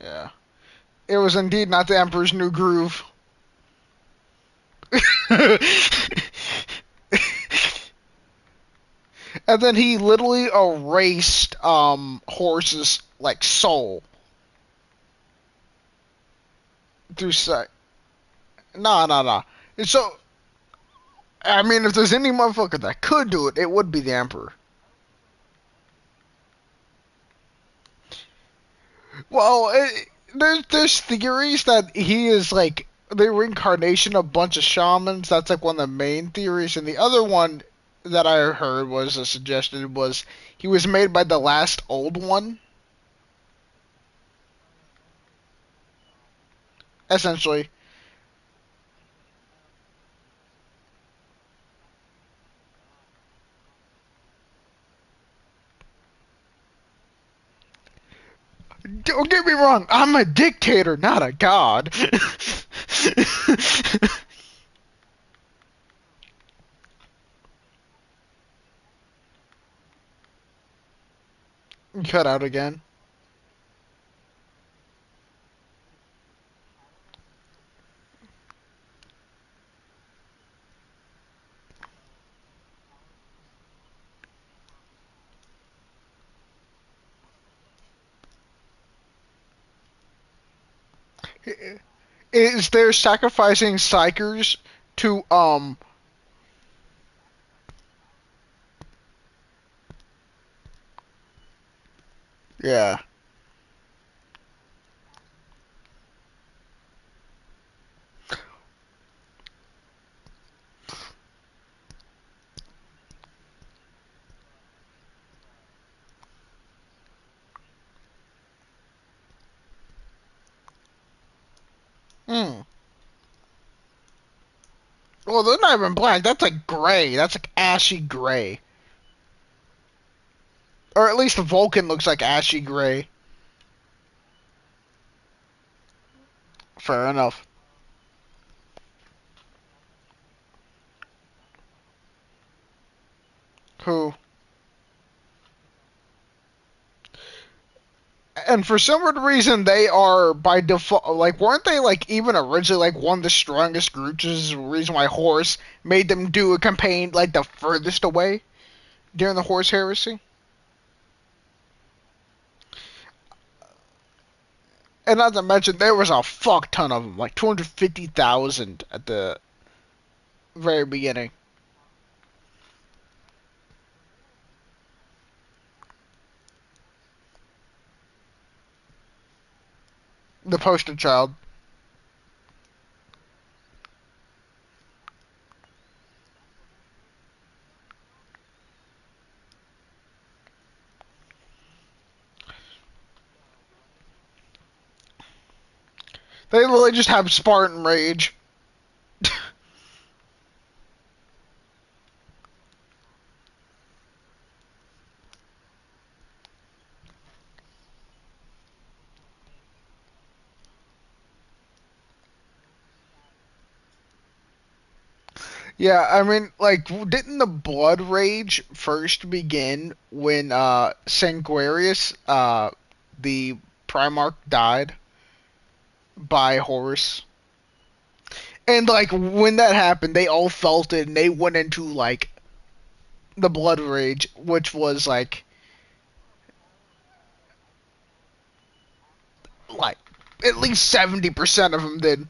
Yeah. It was indeed not the Emperor's New Groove. And then he literally erased Horus's like soul through sight. Nah, nah, nah. And so I mean, if there's any motherfucker that could do it, it would be the Emperor. Well, there's theories that he is like the reincarnation of a bunch of shamans. That's like one of the main theories, and the other one that I heard was a suggestion was he was made by the last old one, essentially. Don't get me wrong, I'm a dictator, not a god. Cut out again. Is there sacrificing psychers to yeah. Hmm. Well, they're not even black. That's like gray. That's like ashy gray. Or at least the Vulcan looks like ashy gray. Fair enough. Who? And for some weird reason, they are by default. Like, weren't they like even originally like one of the strongest groups? Which is the reason why Horus made them do a campaign like the furthest away during the Horus Heresy. And not to mention, there was a fuck ton of them, like 250,000 at the very beginning. The poster child. They literally just have Spartan rage. Yeah, I mean, like, didn't the Blood Rage first begin when Sanguarius, the Primarch, died by Horus? And like when that happened, they all felt it, and they went into like the Blood Rage, which was like at least 70% of them did.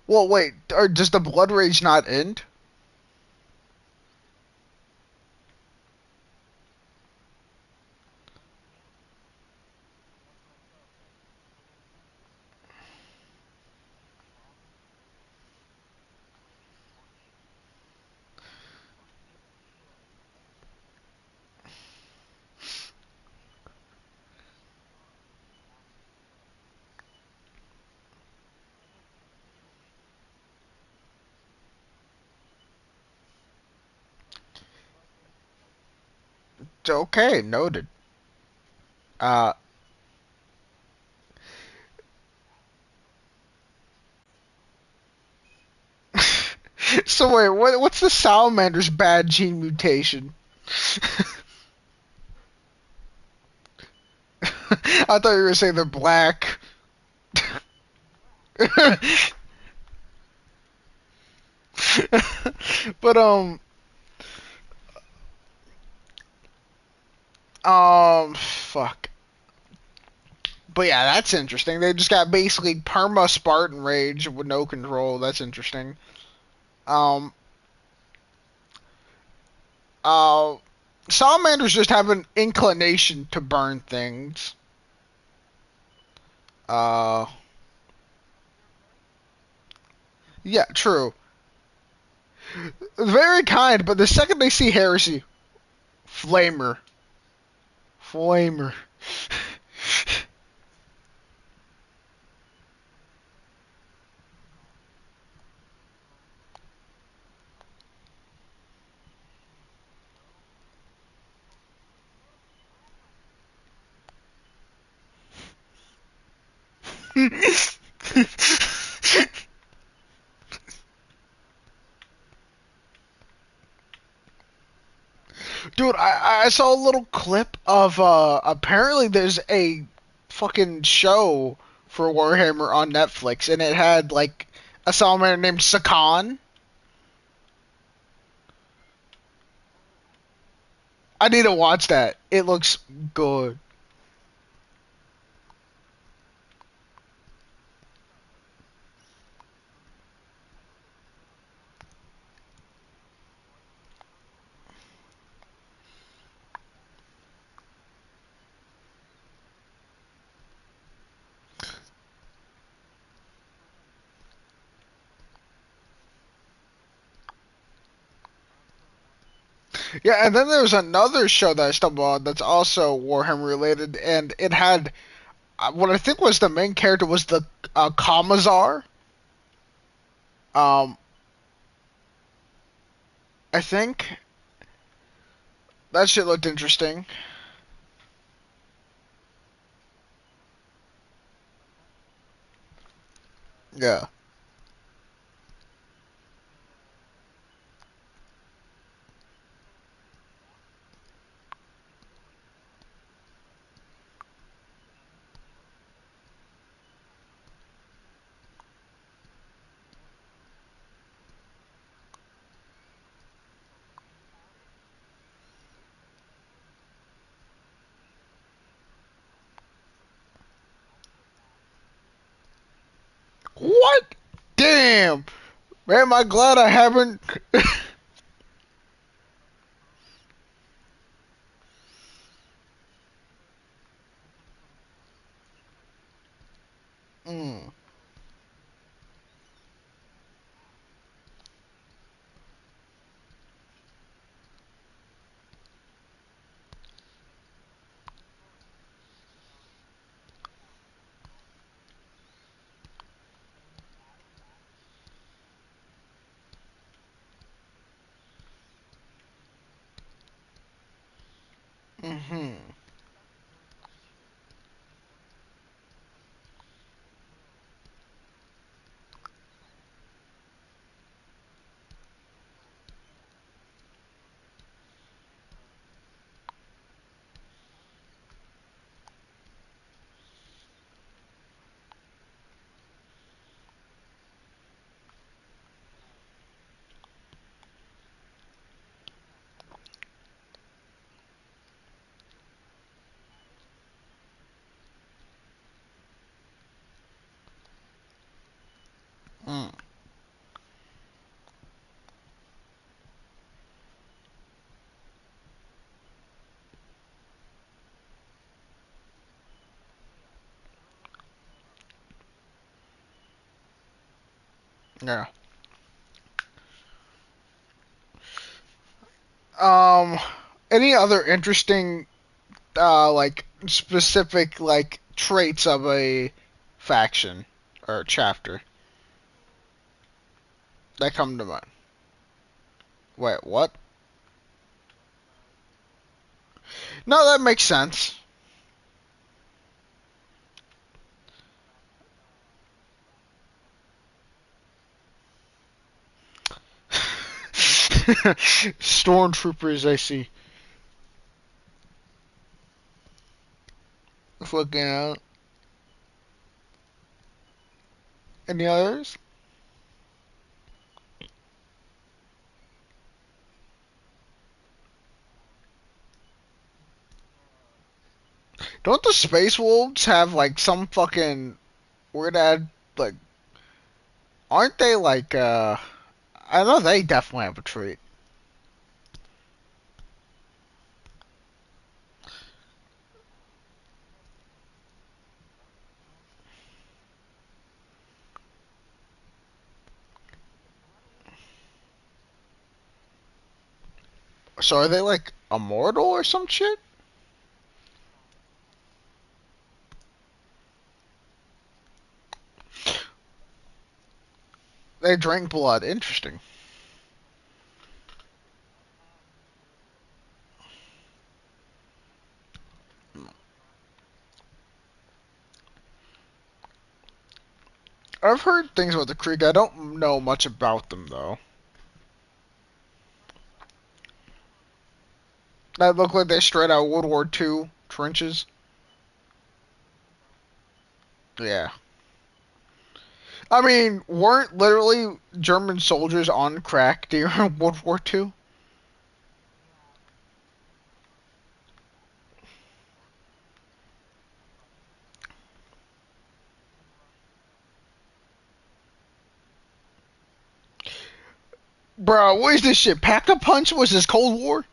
Well, wait, or does the Blood Rage not end? Okay, noted. Uh, so wait, what's the Salamander's bad gene mutation? I thought you were gonna say they're black. But fuck. But yeah, that's interesting. They just got basically perma Spartan rage with no control. That's interesting. Um, uh, Salamanders just have an inclination to burn things. Uh, yeah, true. Very kind, but the second they see heresy, flamer, flamer. Dude, I saw a little clip of apparently there's a fucking show for Warhammer on Netflix, and it had like a salamander named Sakan. I need to watch that. It looks good. Yeah, and then there's another show that I stumbled on that's also Warhammer related, and it had what I think was the main character was the Kamazar. Um, I think that shit looked interesting. Yeah. What? Damn. Man, am I glad I haven't. mm. Hmm. Yeah. Um, any other interesting, like specific like traits of a faction or chapter that come to mind? Wait, what? No, that makes sense. Stormtroopers, I see. Looking out. Any others? Don't the Space Wolves have like some fucking weird ad like? Aren't they like? I know they definitely have a trait. So are they like immortal or some shit? They drink blood. Interesting. I've heard things about the Krieg. I don't know much about them though. That look like they straight out World War II trenches. Yeah. I mean, weren't literally German soldiers on crack during World War II? Bro, what is this shit? Pack-a-Punch was this Cold War?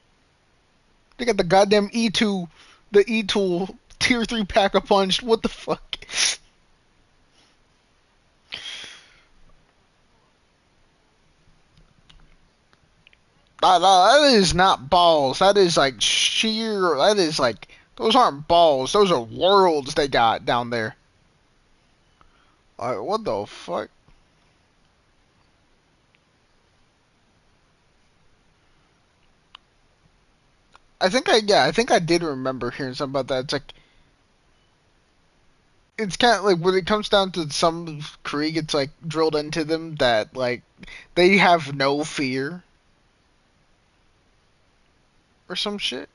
They got the goddamn E2, the E-Tool Tier 3 Pack-a-Punch. What the fuck? That is not balls. That is like sheer. That is like. Those aren't balls. Those are worlds they got down there. What the fuck? I think I did remember hearing something about that. It's like it's kind of like when it comes down to some Krieg, it's like drilled into them that like they have no fear or some shit.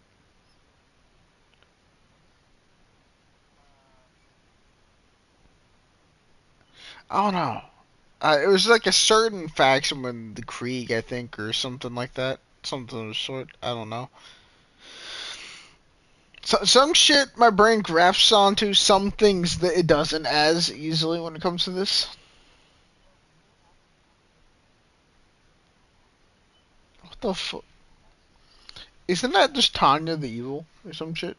I don't know. It was like a certain faction when the Krieg, I think, or something like that. Something of the sort. I don't know. Some shit my brain grasps onto. Some things that it doesn't as easily when it comes to this. What the fuck? Isn't that just Tanya the Evil or some shit?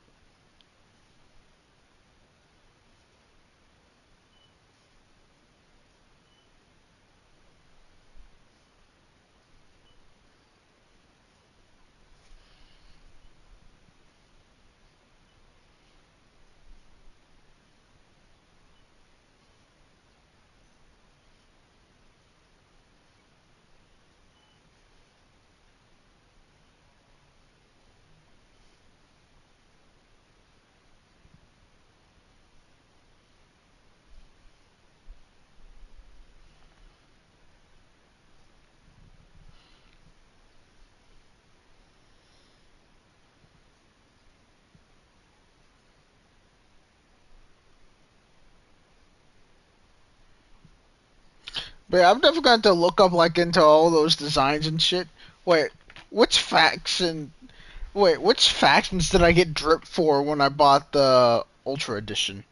But yeah, I've never got to look up like into all those designs and shit. Wait, which faction? Wait, which factions did I get drip for when I bought the Ultra Edition?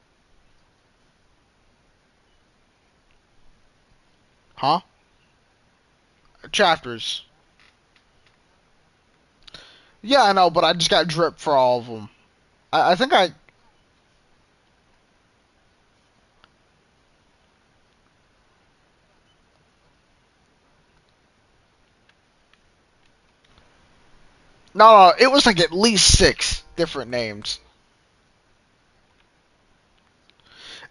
Huh? Chapters. Yeah, I know, but I just got drip for all of them. I think I. No, it was like at least 6 different names.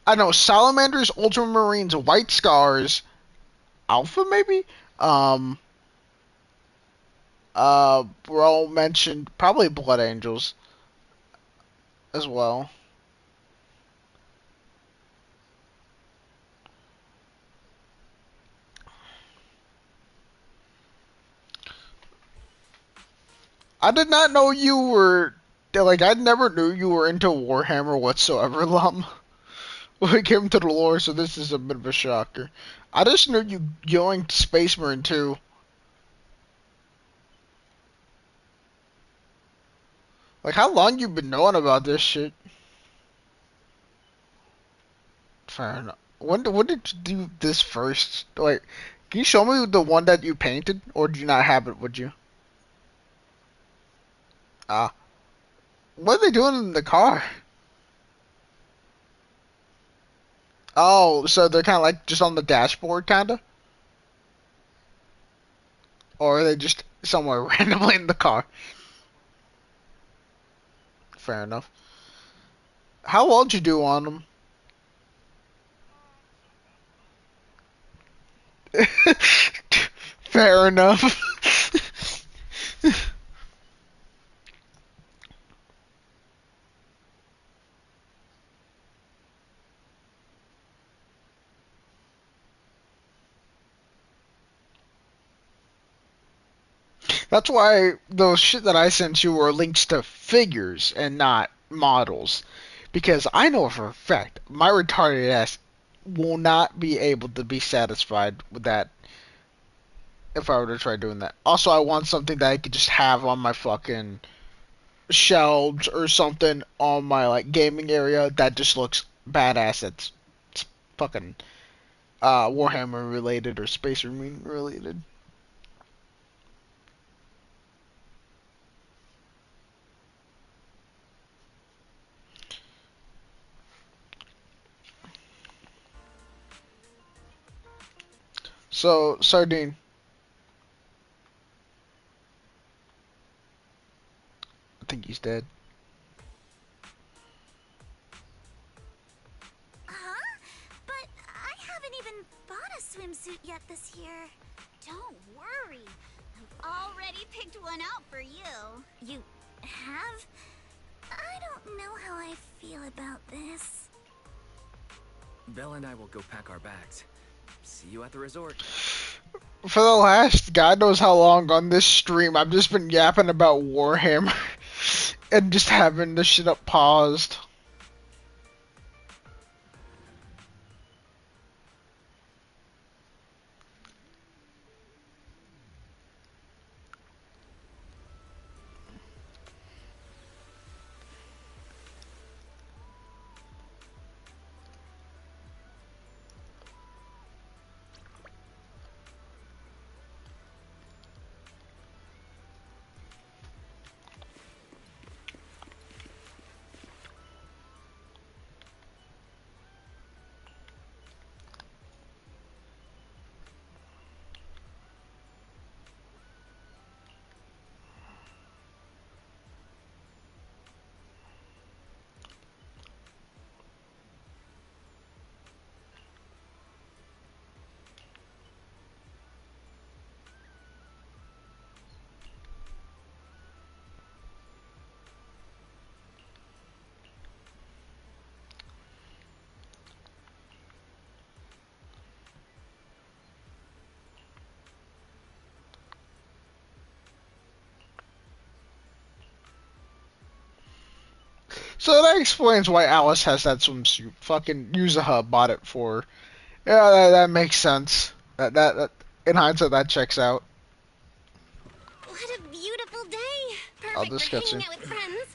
I know Salamanders, Ultramarines, White Scars, Alpha maybe. Um, were all mentioned. Probably Blood Angels as well. I did not know you were like I never knew you were into Warhammer whatsoever, Lum. When it came to the lore, so this is a bit of a shocker. I just knew you joined Space Marine too. Like how long you been knowing about this shit? Fair enough. When did you do this first? Like, can you show me the one that you painted, or do you not have it? Would you? Ah, what are they doing in the car? Oh, so they're kind of like just on the dashboard, kinda, or are they just somewhere randomly in the car? Fair enough. How well did you do on them? Fair enough. That's why those shit that I sent you were links to figures and not models. Because I know for a fact my retarded ass will not be able to be satisfied with that if I were to try doing that. Also, I want something that I could just have on my fucking shelves or something on my like gaming area that just looks badass. It's fucking Warhammer related or Space Marine related. So, Sardine, I think he's dead. Huh? But I haven't even bought a swimsuit yet this year. Don't worry. I've already picked one out for you. You have? I don't know how I feel about this. Belle and I will go pack our bags. See you at the resort. For the last God knows how long on this stream, I've just been yapping about Warhammer and just having this shit up paused. So that explains why Alice has that swimsuit. Fucking Yuzaha bought it for her. Yeah, that makes sense. That in hindsight that checks out. What a beautiful day. I'll Perfect just for get hanging you. out with friends.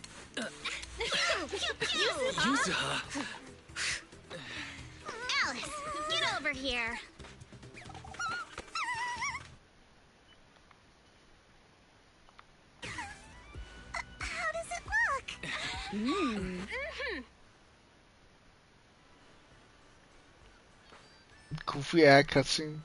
Yuzuha! Alice, get over here. How does it look? Goofy ad cutscene.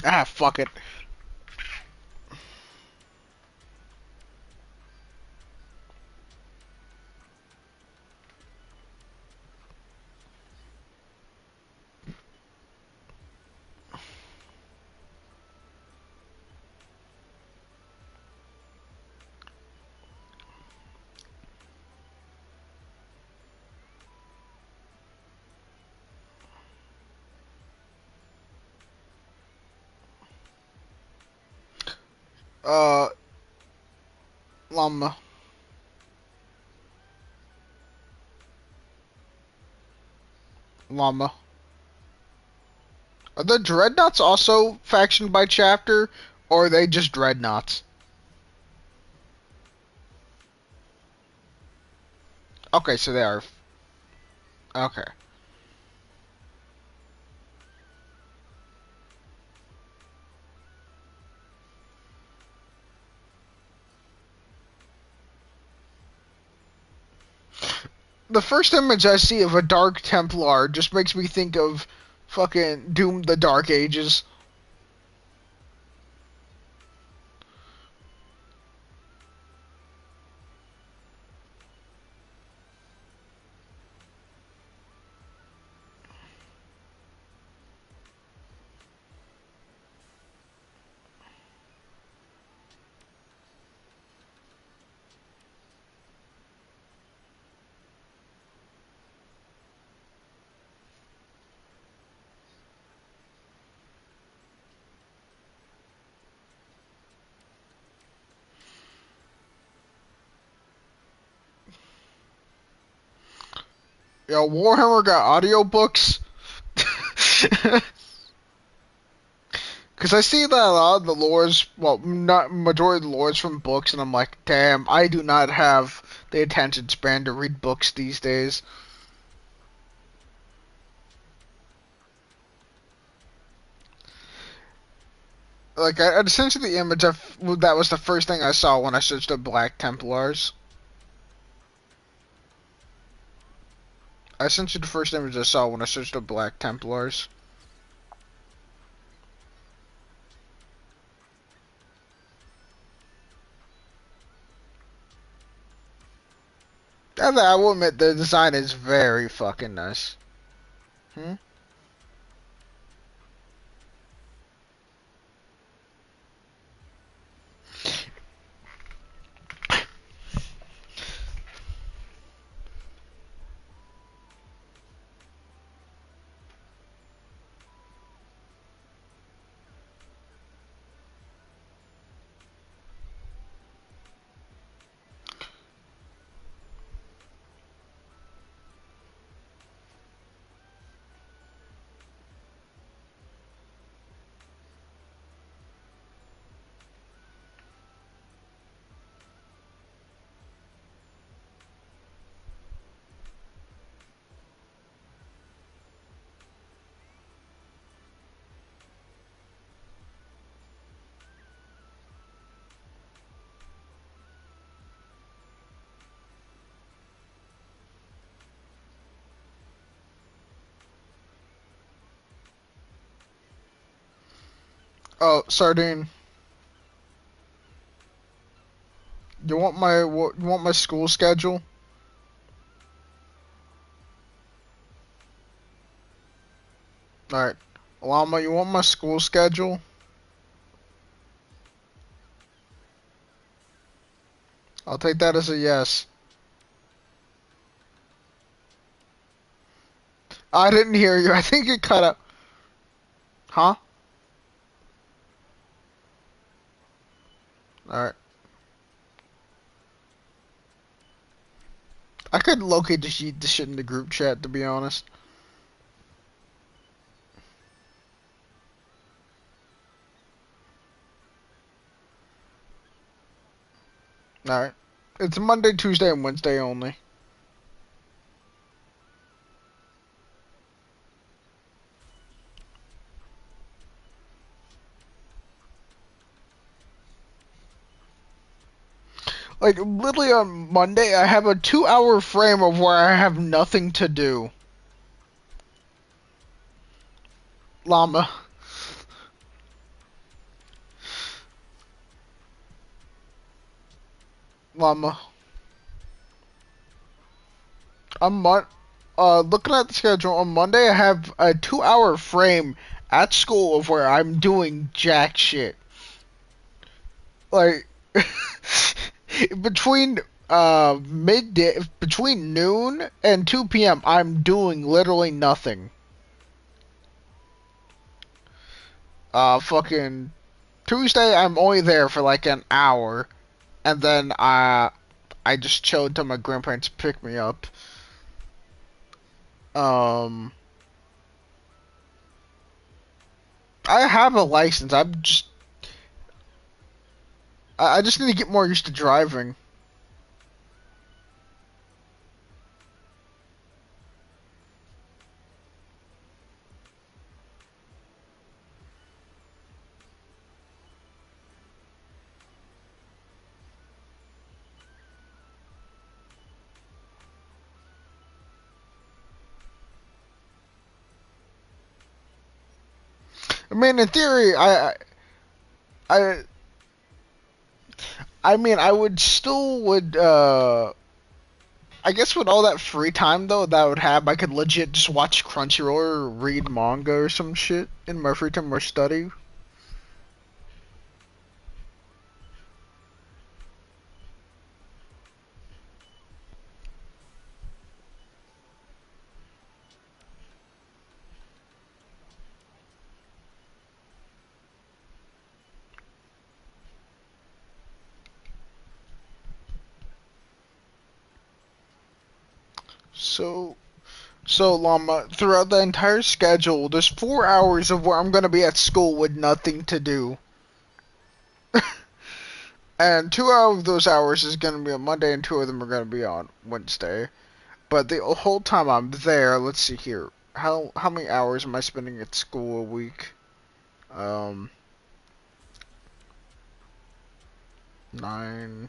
Ah, fuck it. Uh, llama. Llama. Are the dreadnoughts also factioned by chapter, or are they just dreadnoughts? Okay, so they are. Okay. The first image I see of a Dark Templar just makes me think of fucking Doom the Dark Ages. Yo, Warhammer got audiobooks. Because I see that a lot of the lores, well, not majority of the lores from books, and I'm like, damn, I do not have the attention span to read books these days. Like, I sent you the image of that was the first thing I saw when I searched up Black Templars. I sent you the first image I saw when I searched up Black Templars. And I will admit, the design is very fucking nice. Hmm? Oh, Sardine. You want my school schedule? Alright. Llama, you want my school schedule? I'll take that as a yes. I didn't hear you. I think it cut out. Huh? Alright. I could locate the shit in the group chat, to be honest. Alright. It's Monday, Tuesday, and Wednesday only. Like, literally on Monday, I have a 2-hour frame of where I have nothing to do. Llama. Llama. Looking at the schedule, on Monday I have a 2-hour frame at school of where I'm doing jack shit. Like, between midday, between noon and 2 p.m., I'm doing literally nothing. Fucking Tuesday, I'm only there for like an hour, and then I just chill until my grandparents pick me up. Um, I have a license. I just need to get more used to driving. I mean, in theory, I, I mean, I would still would, I guess with all that free time though that I would have, I could legit just watch Crunchyroll or read manga or some shit in my free time or study. So, so Llama, throughout the entire schedule, there's 4 hours of where I'm gonna be at school with nothing to do. And 2 of those hours is gonna be on Monday, and two of them are gonna be on Wednesday. But the whole time I'm there, let's see here. How many hours am I spending at school a week? Um, 9,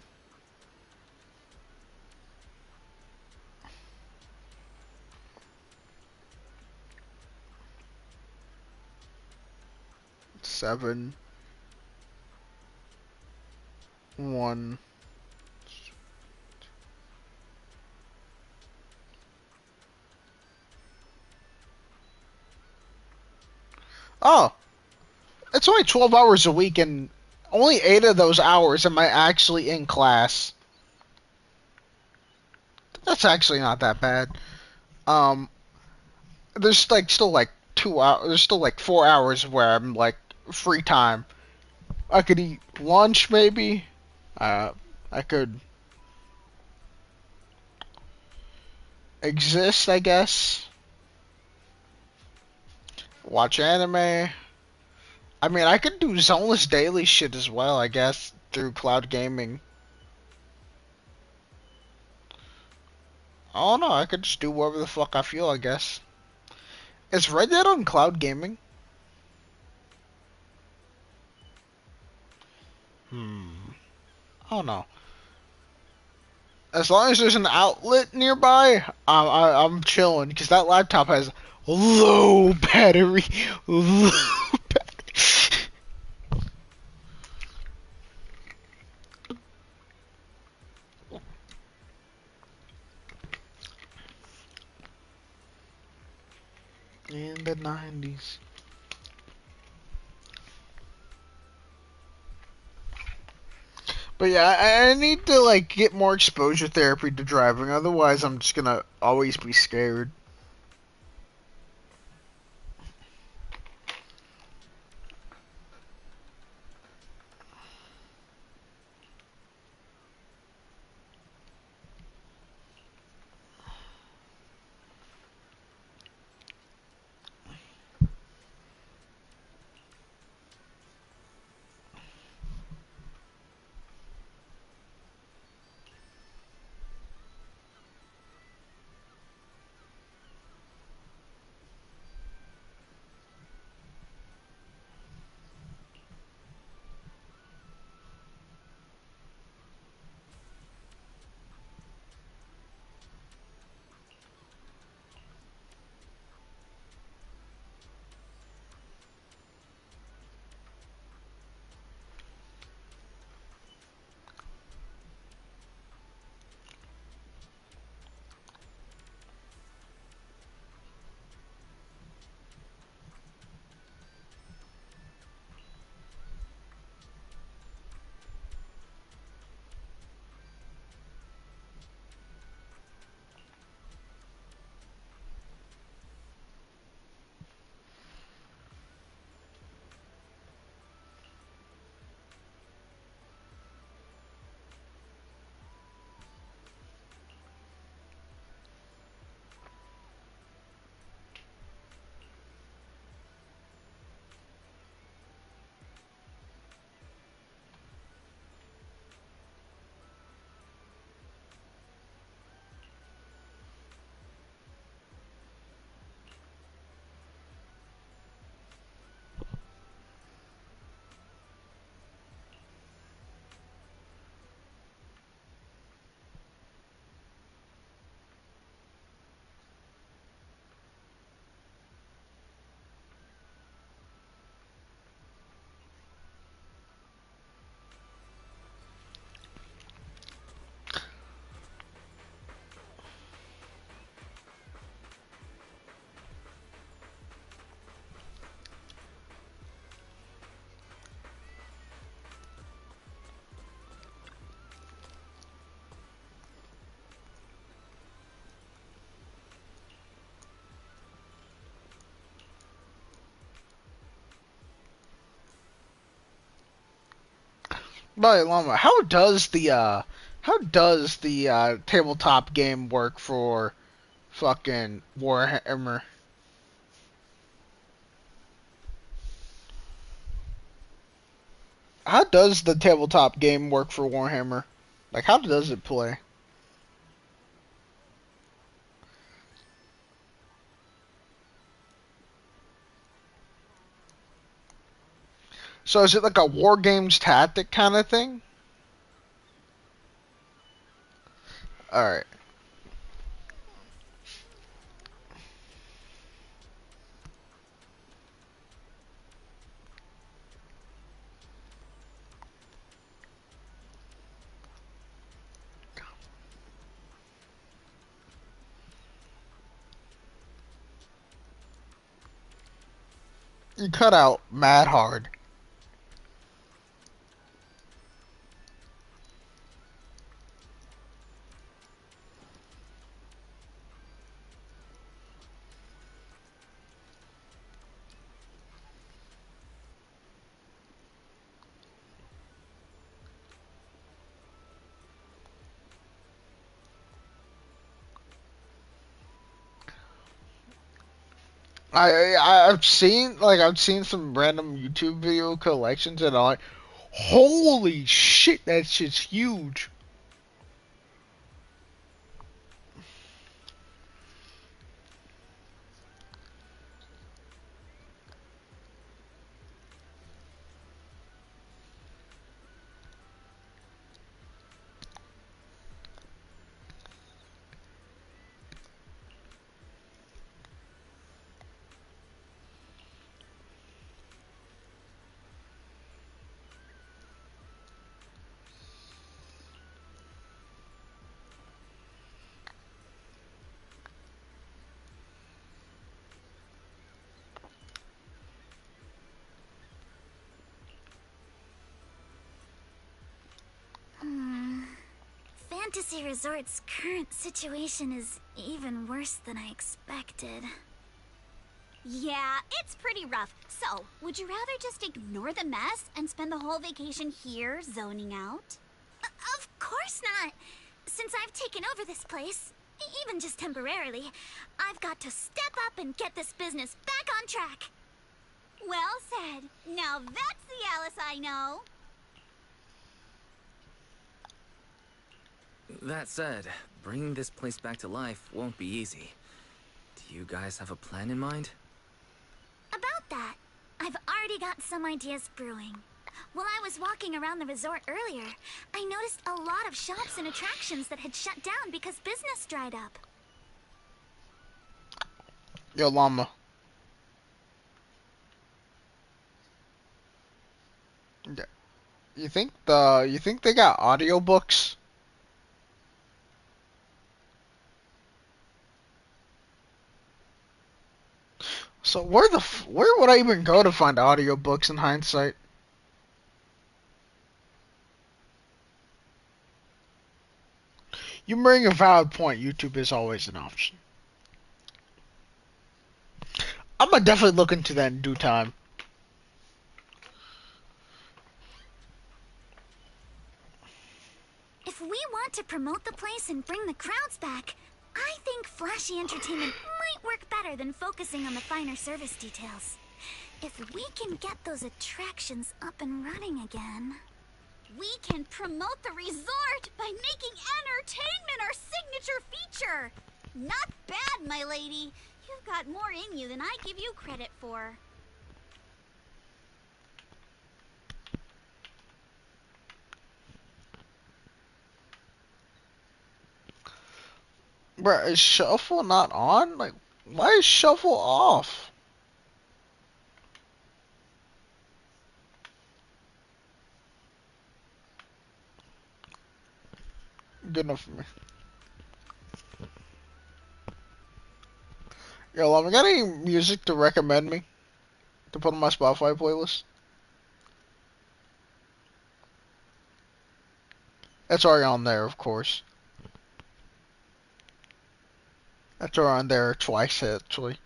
7, 1. Oh, it's only 12 hours a week, and only 8 of those hours am I actually in class. That's actually not that bad. Um, there's like still like 2 hours. There's still like 4 hours where I'm like free time. I could eat lunch maybe. Uh, I could exist, I guess. Watch anime. I mean, I could do Zenless daily shit as well, I guess, through cloud gaming. I don't know. I could just do whatever the fuck I feel, I guess. Is Red Dead on cloud gaming? I don't know. As long as there's an outlet nearby, I'm chilling because that laptop has low battery. Low battery. In the 90s. But yeah, I need to like get more exposure therapy to driving. Otherwise, I'm just gonna always be scared. But Llama, how does the tabletop game work for fucking Warhammer? How does the tabletop game work for Warhammer? Like, how does it play? So is it like a war games tactic kind of thing? All right. You cut out mad hard. I've seen some random YouTube video collections and I'm like, holy shit, that shit's huge. Fantasy Resort's current situation is even worse than I expected. Yeah, it's pretty rough. So, would you rather just ignore the mess and spend the whole vacation here zoning out? Of course not! Since I've taken over this place, even just temporarily, I've got to step up and get this business back on track. Well said. Now that's the Alice I know. That said, bringing this place back to life won't be easy. Do you guys have a plan in mind? About that, I've already got some ideas brewing. While I was walking around the resort earlier, I noticed a lot of shops and attractions that had shut down because business dried up. Yo, Llama. Yeah. You think they got audiobooks? So where would I even go to find audiobooks in hindsight? You bring a valid point. YouTube is always an option. I'm gonna definitely look into that in due time. If we want to promote the place and bring the crowds back, I think flashy entertainment might work better than focusing on the finer service details. If we can get those attractions up and running again... We can promote the resort by making entertainment our signature feature! Not bad, my lady. You've got more in you than I give you credit for. Bruh, is shuffle not on? Like, why is shuffle off? Good enough for me. Yo, Llama, got any music to recommend me to put on my Spotify playlist? That's already on there, of course. That's already on there twice, actually.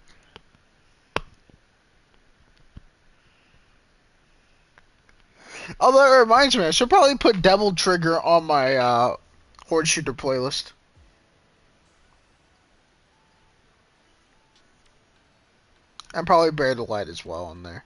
Although it reminds me, I should probably put Devil Trigger on my Horde Shooter playlist. And probably Bear the Light as well in there.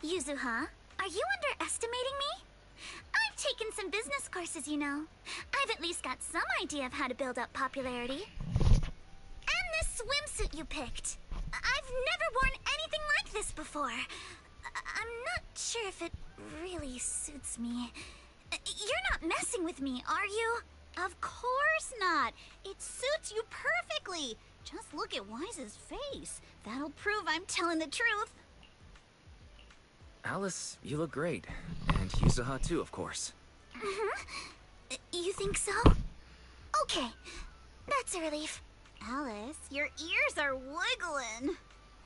Yuzuha, are you underestimating me? I've taken some business courses, you know. I've at least got some idea of how to build up popularity. And this swimsuit you picked. I've never worn anything like this before. I'm not sure if it really suits me. You're not messing with me, are you? Of course not. It suits you perfectly. Just look at Wise's face. That'll prove I'm telling the truth. Alice, you look great. And Yuzuha too, of course. You think so? Okay, that's a relief. Alice, your ears are wiggling.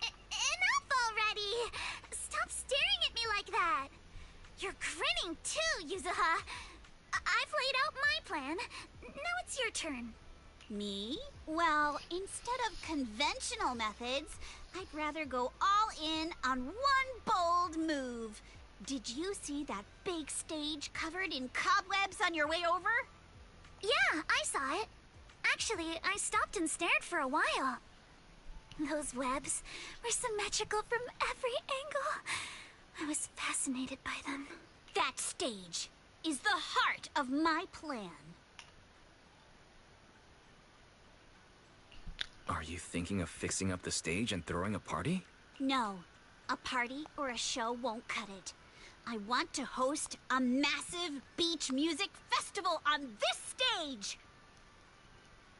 Enough already! Stop staring at me like that. You're grinning too, Yuzuha. I've laid out my plan. Now it's your turn. Me? Well, instead of conventional methods, I'd rather go all in on one bold move. Did you see that big stage covered in cobwebs on your way over? Yeah, I saw it. Actually, I stopped and stared for a while. Those webs were symmetrical from every angle. I was fascinated by them. That stage is the heart of my plan. Are you thinking of fixing up the stage and throwing a party? No, a party or a show won't cut it. I want to host a massive beach music festival on this stage.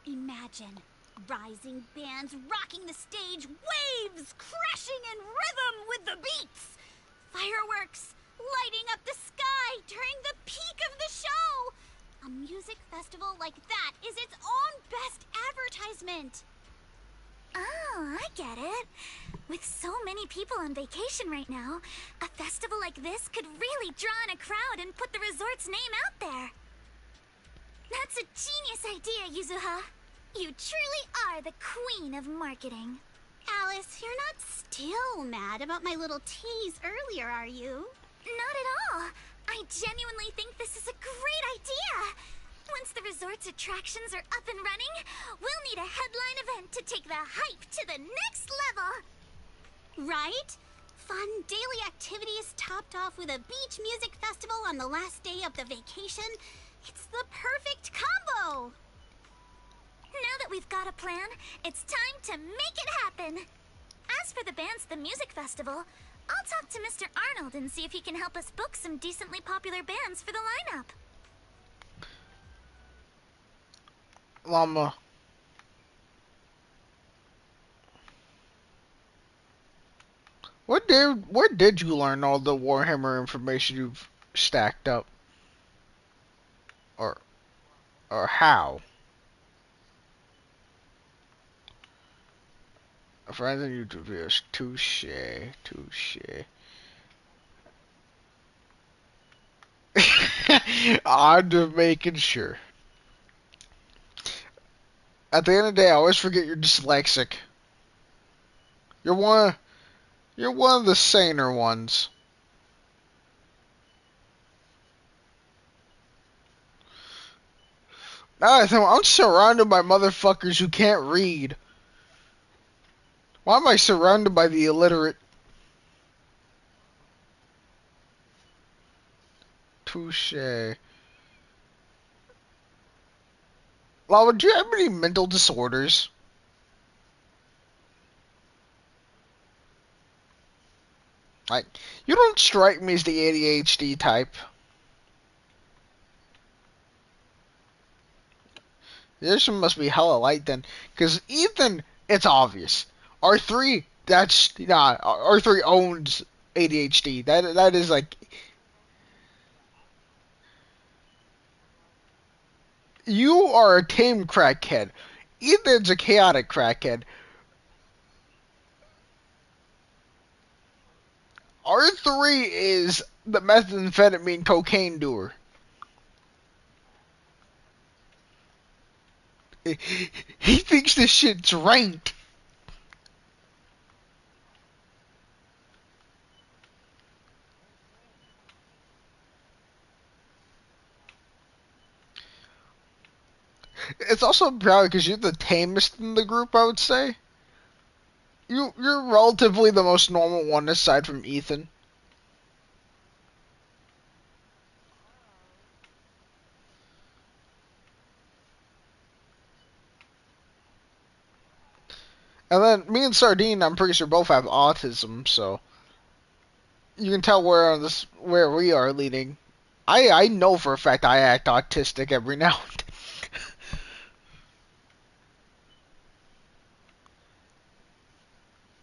Imagine rising bands rocking the stage, waves crashing in rhythm with the beats, fireworks lighting up the sky during the peak of the show. A music festival like that is its own best advertisement. Oh, I get it. With so many people on vacation right now, a festival like this could really draw in a crowd and put the resort's name out there. That's a genius idea, Yuzuha. You truly are the queen of marketing. Alice, you're not still mad about my little tease earlier, are you? Not at all. I genuinely think this is a great idea. Once the resort's attractions are up and running, we'll need a headline event to take the hype to the next level. Right? Fun daily activities topped off with a beach music festival on the last day of the vacation. It's the perfect combo. Now that we've got a plan, it's time to make it happen. As for the bands at the music festival, I'll talk to Mr. Arnold and see if he can help us book some decently popular bands for the lineup. Llama. Where did you learn all the Warhammer information you've stacked up? Or how? Friends on YouTube videos. Touche. I'm just making sure. At the end of the day, I always forget you're dyslexic. You're one You're one of the saner ones. I'm surrounded by motherfuckers who can't read. Why am I surrounded by the illiterate? Touche. Lava, do you have any mental disorders? Like, you don't strike me as the ADHD type. This one must be hella light then. Because Ethan, it's obvious. R3, that's, nah, R3 owns ADHD. That is like, you are a tame crackhead. Ethan's a chaotic crackhead. R3 is the methamphetamine cocaine doer. He thinks this shit's ranked. It's also probably because you're the tamest in the group, I would say. You're relatively the most normal one aside from Ethan. And then me and Sardine, I'm pretty sure both have autism, so you can tell where we are leading. I know for a fact I act autistic every now and then.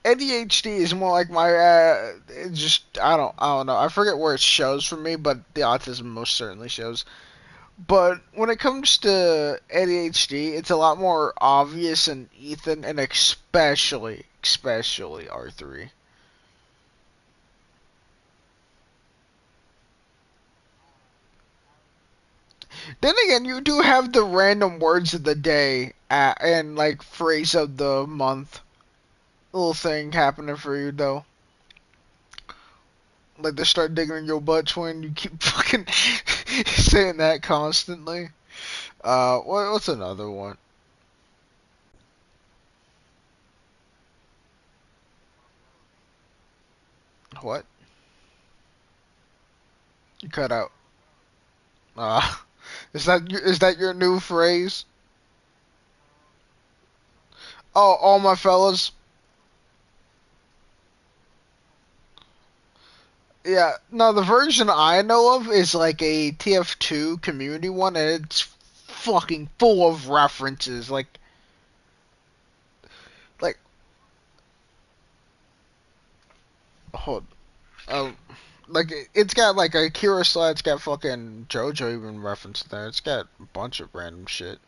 ADHD is more like my it's just I don't know. I forget where it shows for me, but the autism most certainly shows. But when it comes to ADHD, it's a lot more obvious in Ethan and especially R3. Then again, you do have the random words of the day and like phrase of the month little thing happening for you though. Like they start digging in your butt when you keep fucking saying that constantly. What's another one? What? You cut out. Uh, is that your new phrase? Oh, all my fellas. Yeah, no, the version I know of is like a TF2 community one, and it's fucking full of references. Like, hold, um, like it's got like a Kira slide, it's got fucking JoJo even referenced there. It's got a bunch of random shit.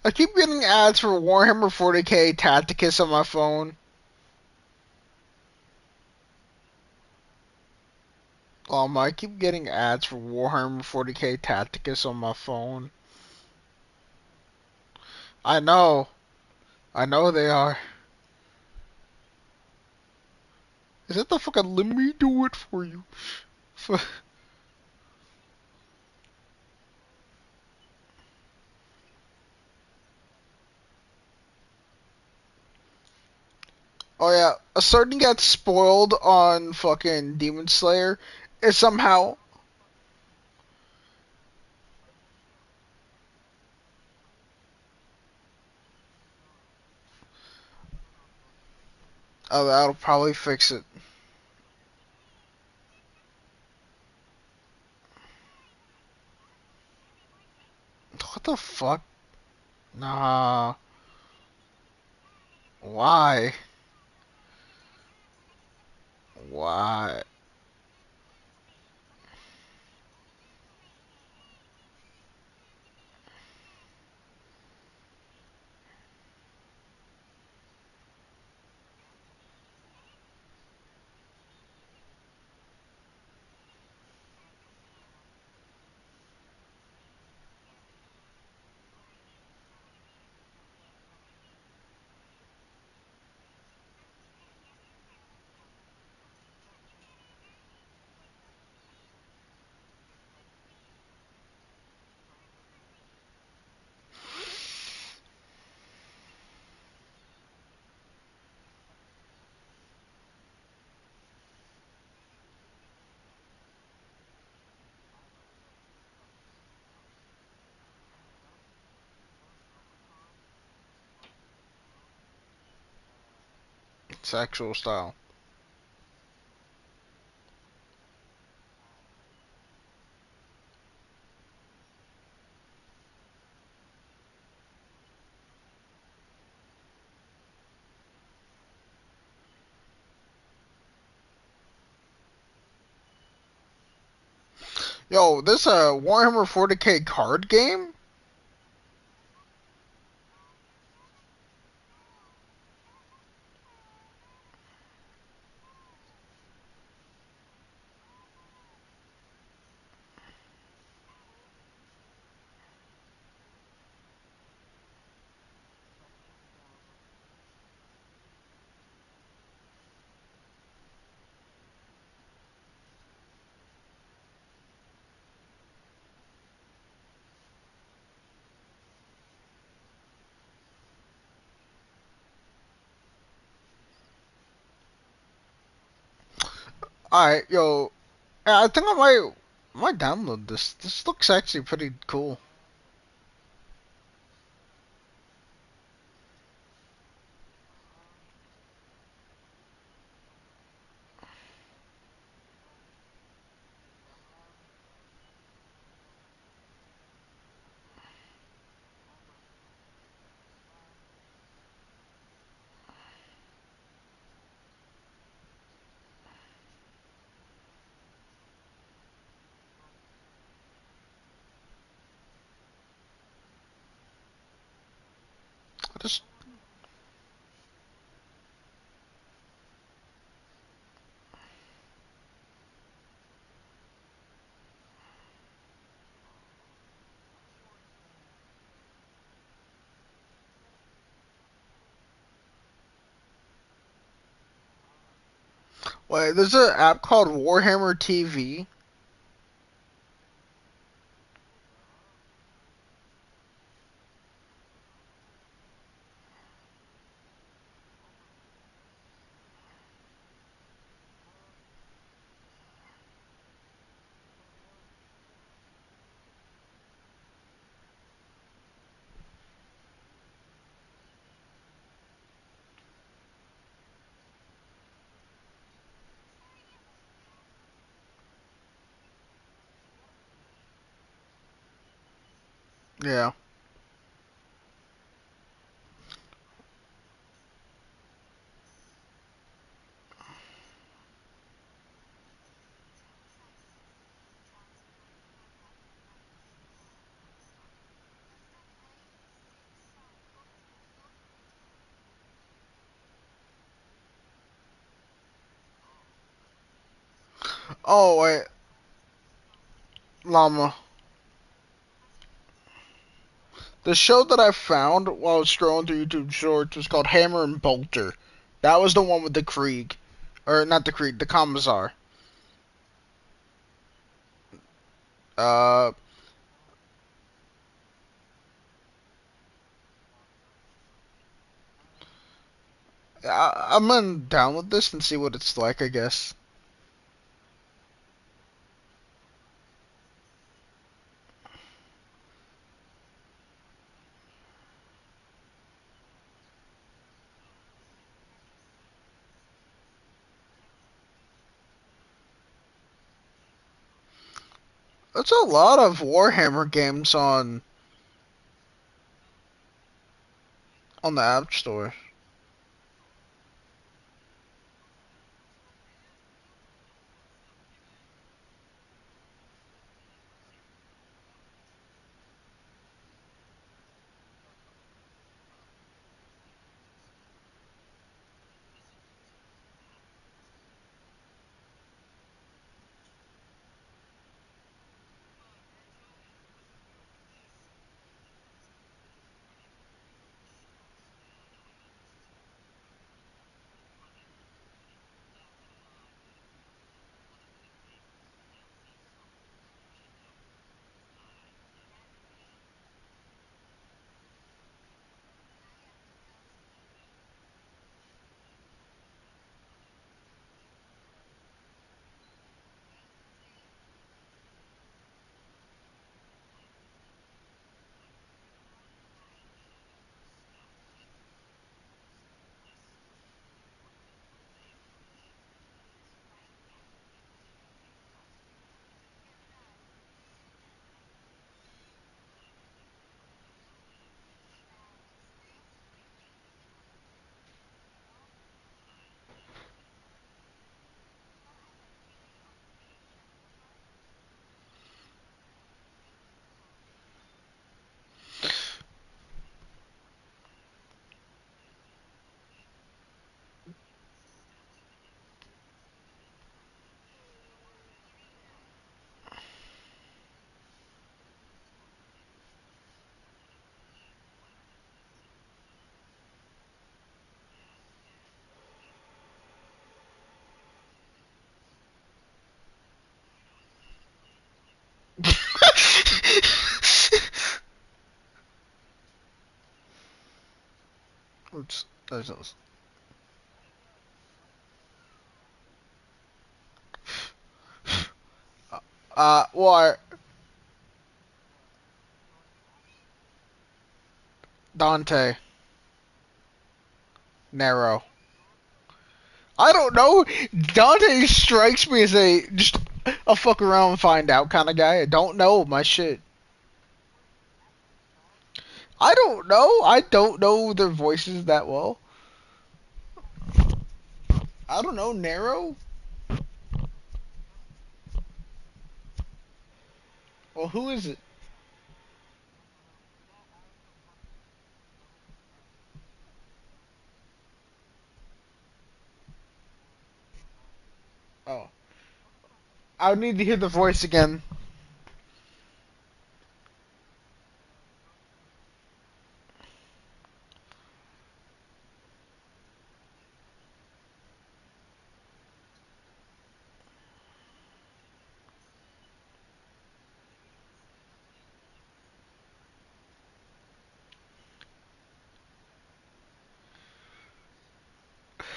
I keep getting ads for Warhammer 40k Tacticus on my phone. I keep getting ads for Warhammer 40k Tacticus on my phone. I know. I know they are. Is it the fucking let me do it for you? Oh yeah, a certain got spoiled on fucking Demon Slayer. Is somehow oh that'll probably fix it. What the fuck? Nah. Why? Why? actual style. Yo, this Warhammer 40K card game? Alright, yo, I think I might download this. This looks actually pretty cool. Just wait, there's an app called Warhammer TV. Yeah. Oh wait, Llama. The show that I found while I was scrolling through YouTube Shorts was called Hammer and Bolter. That was the one with the Krieg, or not the Krieg, the Commissar. Uh, I'm gonna download this and see what it's like. I guess that's a lot of Warhammer games on the App Store. Oops. There's. What? Dante. Nero. I don't know. Dante strikes me as just a fuck around and find out kind of guy. I don't know my shit. I don't know. I don't know their voices that well. I don't know. Nero? Well, who is it? Oh. I would need to hear the voice again.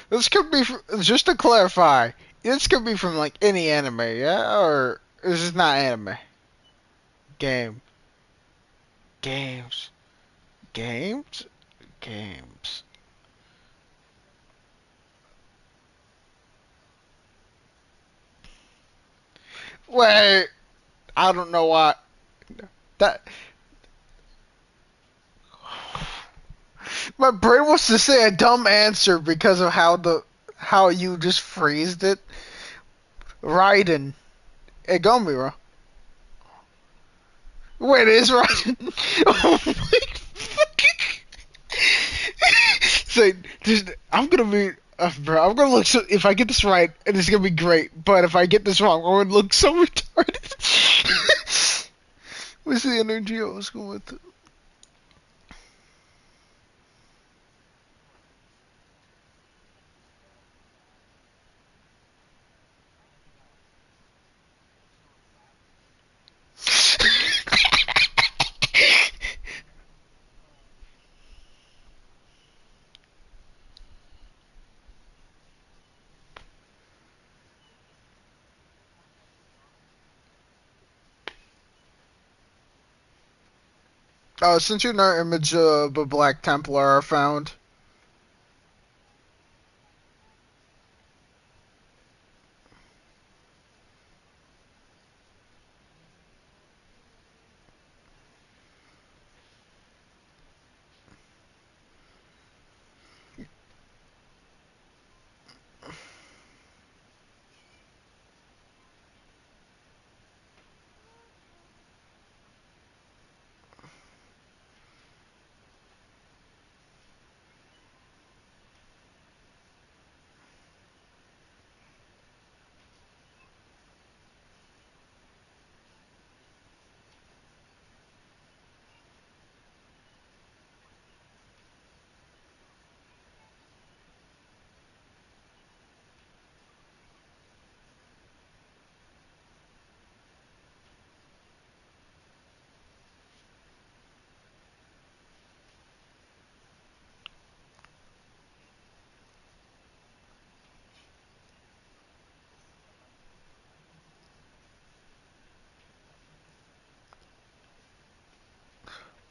This could be, just to clarify, this could be from like any anime, yeah? Or is this not anime? Game. Games. Games? Games. Wait, I don't know why. That my brain wants to say a dumb answer because of how you just phrased it. Raiden. It gonna be wrong. Wait, it is Raiden. Oh my fucking. So, I'm gonna be. Bro, I'm gonna look so. If I get this right, it's gonna be great. But if I get this wrong, I'm gonna look so retarded. What's the energy I was going with? Since you're not image of a Black Templar are found.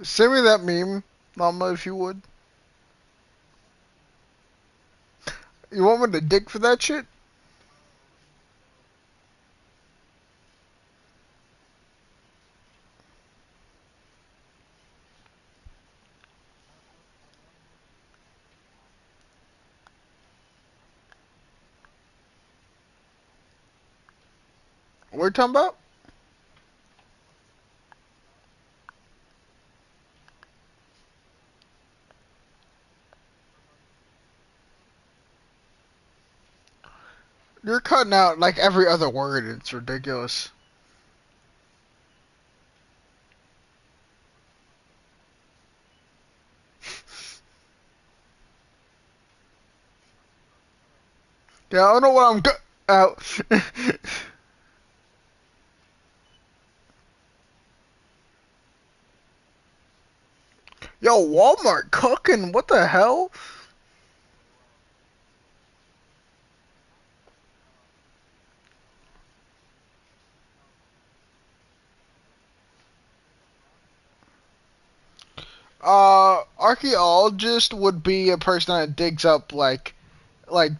Send me that meme, Mama, if you would. You want me to dig for that shit? What are you talking about? You're cutting out like every other word. It's ridiculous. Yeah, I don't know what I'm out. Yo, Walmart cooking. What the hell? Archaeologist would be a person that digs up like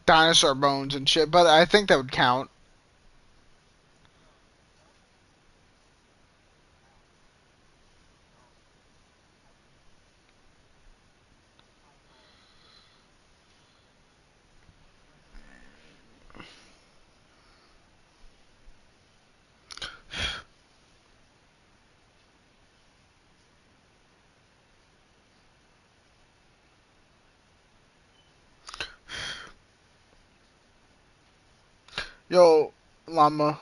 dinosaur bones and shit, but I think that would count. Yo, llama.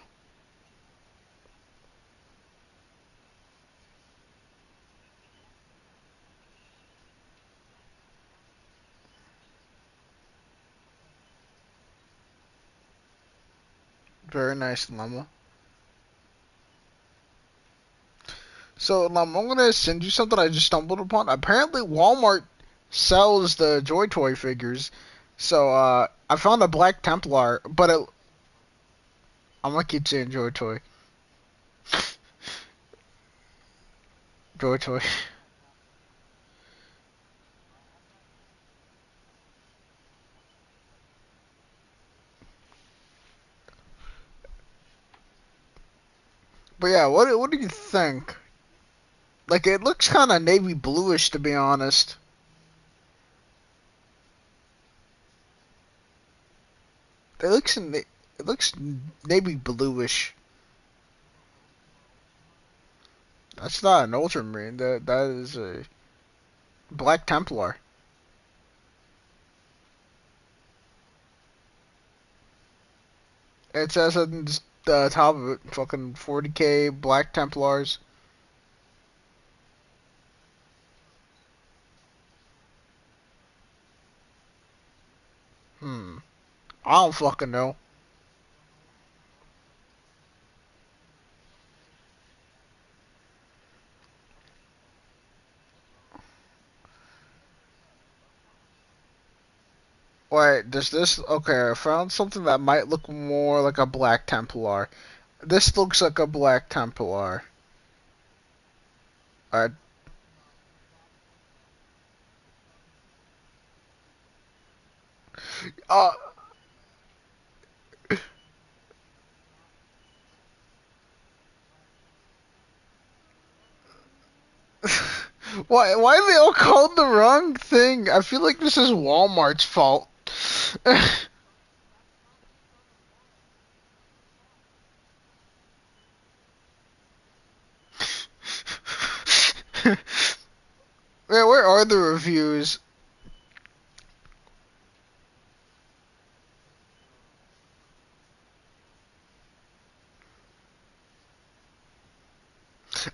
Very nice, llama. So, llama, I'm gonna send you something I just stumbled upon. Apparently, Walmart sells the Joy Toy figures. So, I found a Black Templar, but I'm gonna keep saying Joy Toy. Joy Toy. But yeah, what do you think? Like, it looks kind of navy bluish, to be honest. It looks navy bluish. That's not an Ultramarine. That is a Black Templar. It says on the top of it, fucking 40K Black Templars. Hmm. I don't fucking know. Wait, does this... Okay, I found something that might look more like a Black Templar. This looks like a Black Templar. Uh, uh, why are they all called the wrong thing? I feel like this is Walmart's fault. Man, where are the reviews?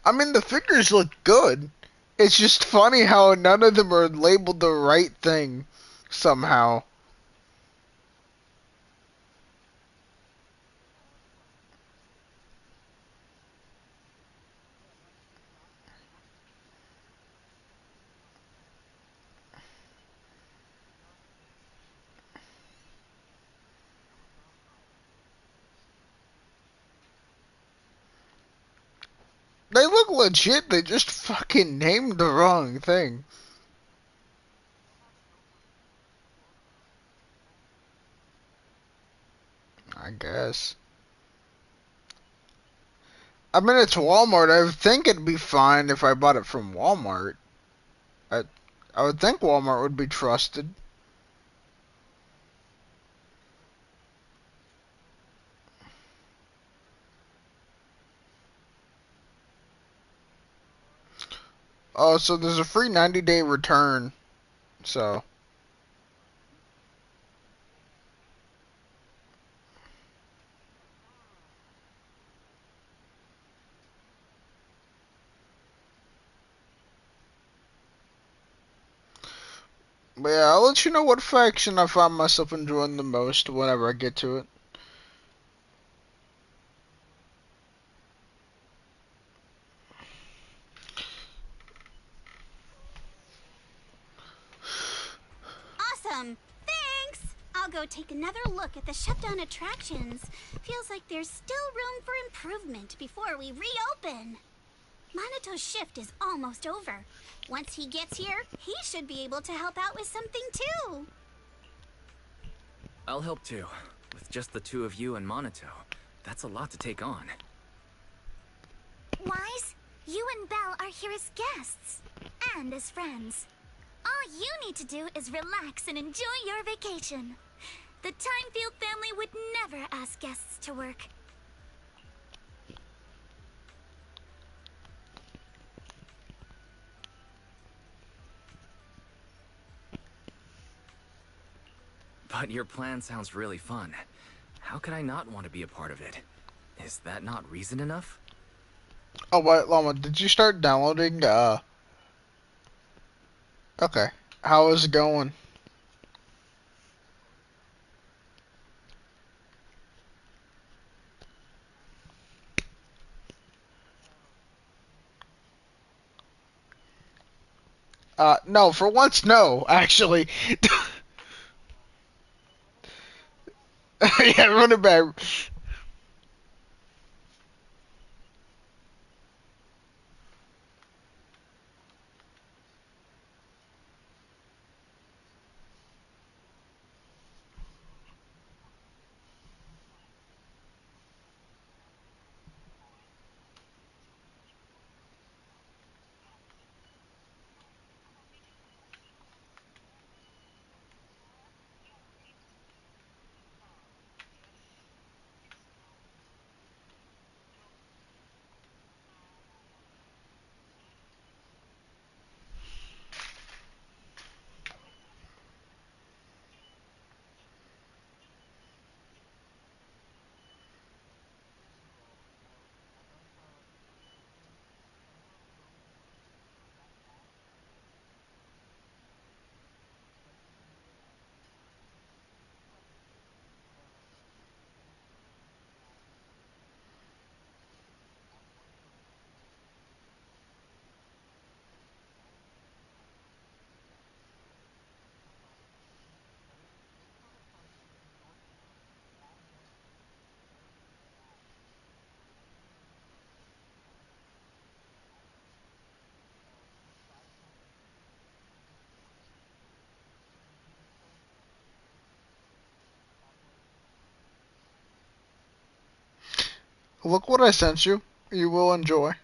I mean, the figures look good. It's just funny how none of them are labeled the right thing somehow. They look legit, they just fucking named the wrong thing. I guess. I mean, it's Walmart. I think it'd be fine if I bought it from Walmart. I, I would think Walmart would be trusted. Oh, so there's a free 90-day return. So, but yeah, I'll let you know what faction I find myself enjoying the most whenever I get to it. Awesome! Thanks! I'll go take another look at the shutdown attractions. Feels like there's still room for improvement before we reopen. Manato's shift is almost over. Once he gets here, he should be able to help out with something too. I'll help too. With just the two of you and Monato, that's a lot to take on. Wise, you and Belle are here as guests. And as friends. All you need to do is relax and enjoy your vacation. The Timefield family would never ask guests to work. But your plan sounds really fun. How could I not want to be a part of it? Is that not reason enough? Oh, wait, Llama, did you start downloading, Okay. How is it going? No, for once, no, actually. Yeah, run it back. Look what I sent you. You will enjoy.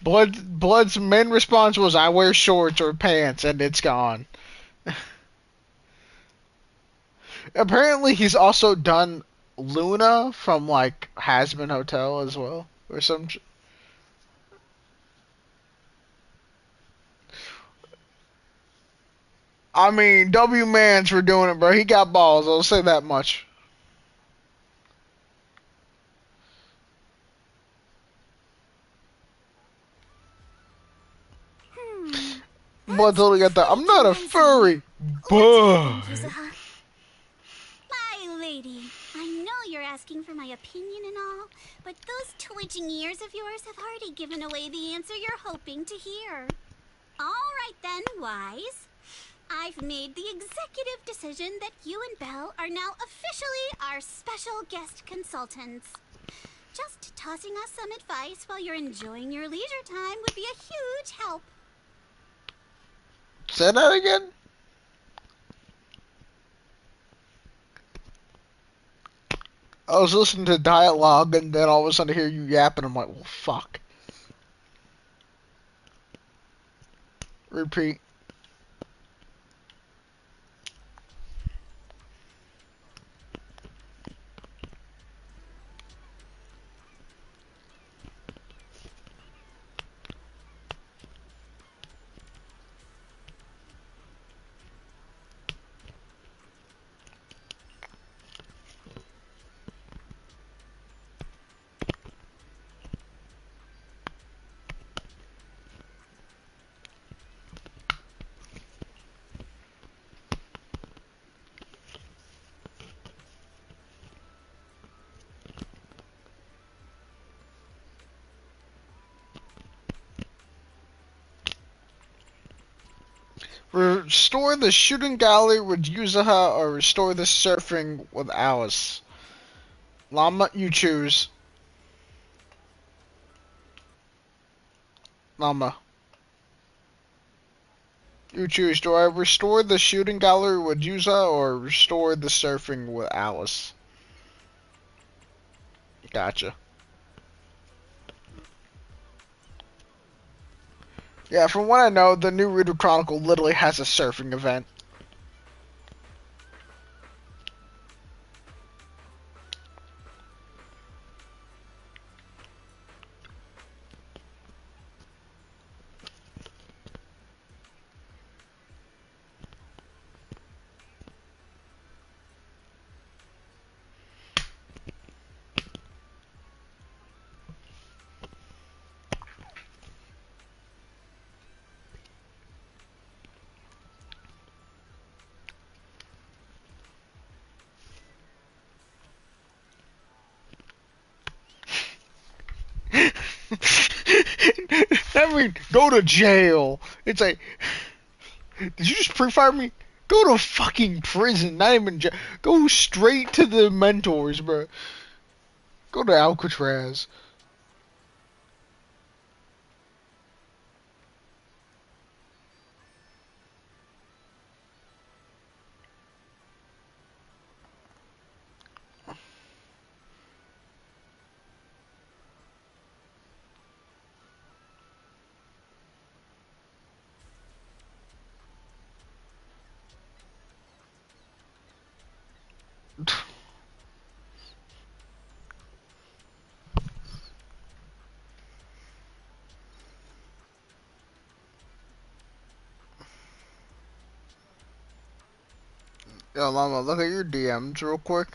Blood's main response was, "I wear shorts or pants," and it's gone. Apparently, he's also done Luna from like Hasman Hotel as well, or some. I mean, W Man's for doing it, bro. He got balls. I'll say that much. Blood totally got that. I'm not a furry, but. My lady, I know you're asking for my opinion and all, but those twitching ears of yours have already given away the answer you're hoping to hear. All right then, Wise. I've made the executive decision that you and Belle are now officially our special guest consultants. Just tossing us some advice while you're enjoying your leisure time would be a huge help. Say that again? I was listening to dialogue and then all of a sudden I hear you yapping. I'm like, well, fuck. Repeat. Restore the shooting gallery with Yuzaha or restore the surfing with Alice. Llama, you choose. Llama. You choose. Do I restore the shooting gallery with Yuza or restore the surfing with Alice? Gotcha. Yeah, from what I know, the new Ridu Chronicle literally has a surfing event. I mean, go to jail. It's like, did you just pre-fire me? Go to fucking prison, not even jail. Go straight to the mentors, bro. Go to Alcatraz. Yo, Llama, look at your DMs real quick.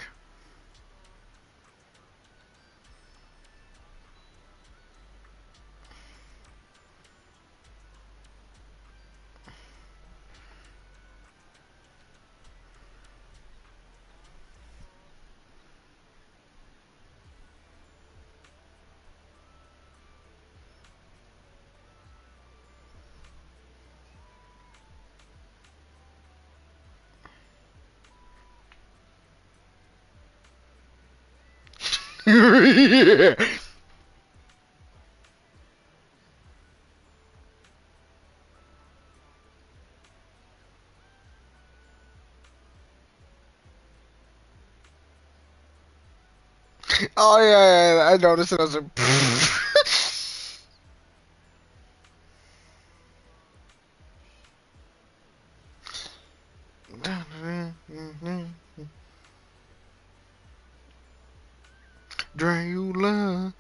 Yeah. Oh yeah, I noticed it. I was like, Dracula.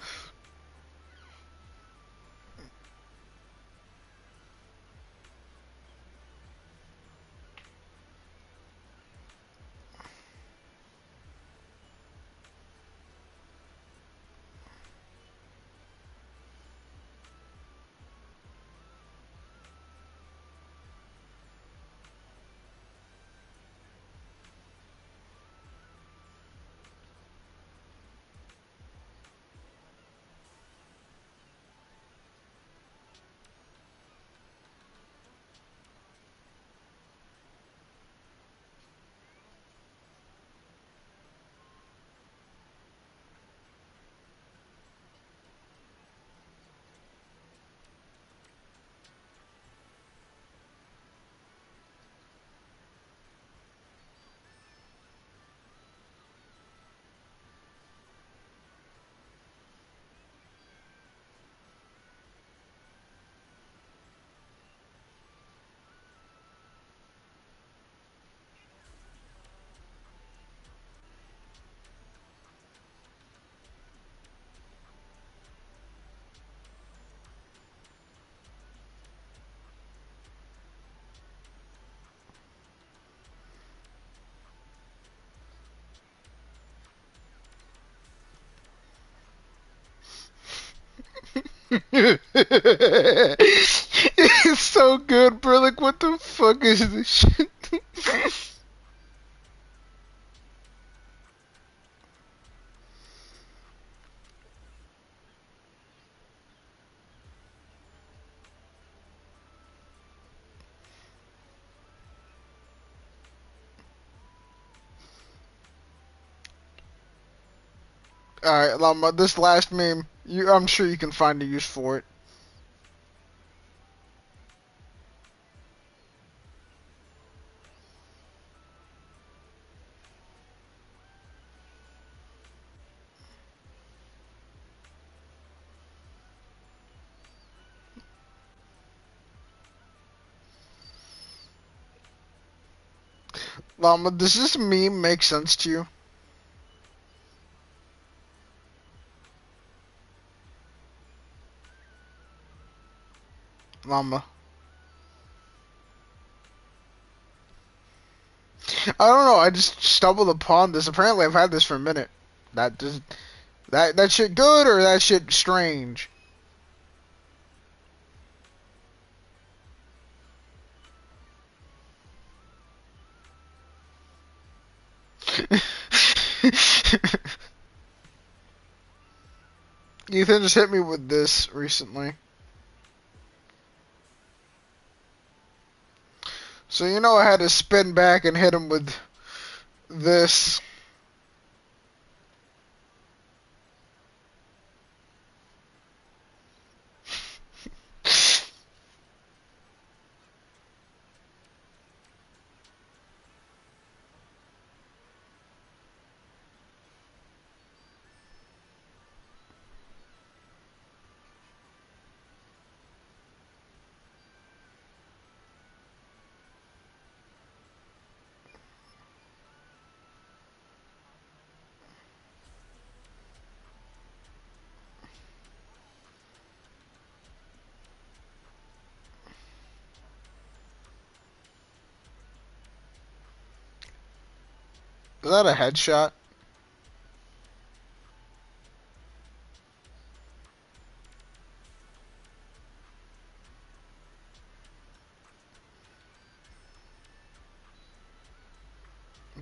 It's so good, bro. Like, what the fuck is this shit? Alright, Llama, this last meme, I'm sure you can find a use for it. Llama, does this meme make sense to you? Llama. I don't know, I just stumbled upon this. Apparently I've had this for a minute. That does that shit good or that shit strange? Ethan just hit me with this recently. So you know I had to spin back and hit him with this. Is that a headshot?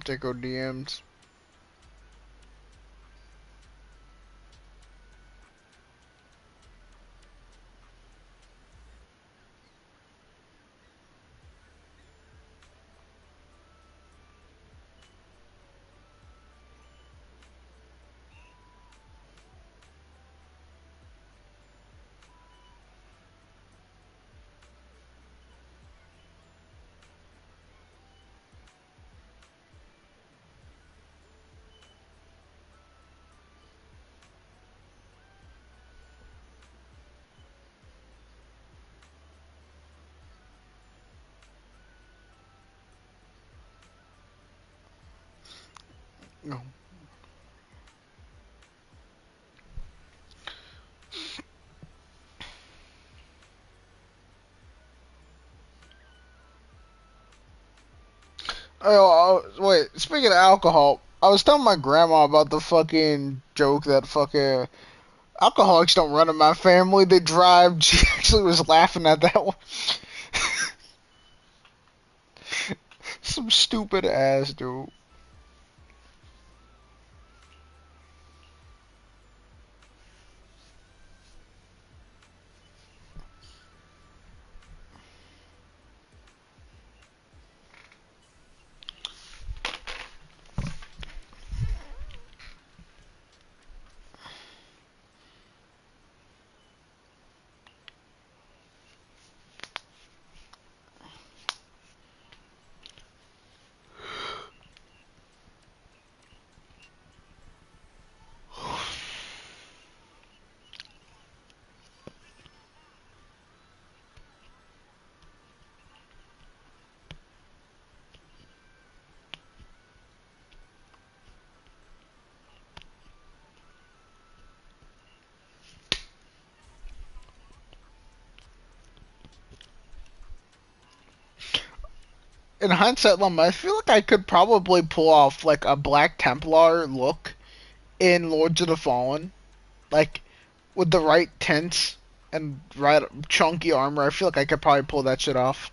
Take our DMs. No. Wait, speaking of alcohol, I was telling my grandma about the fucking joke that fucking alcoholics don't run in my family, they drive. She actually was laughing at that one. Some stupid ass dude. In hindsight, I feel like I could probably pull off like a Black Templar look in Lords of the Fallen, like with the right tints and right chunky armor. I feel like I could probably pull that shit off.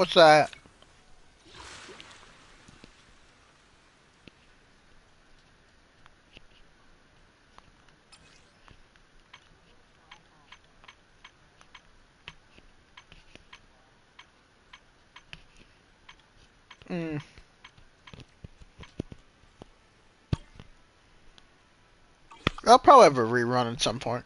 What's that? Hmm. I'll probably have a rerun at some point.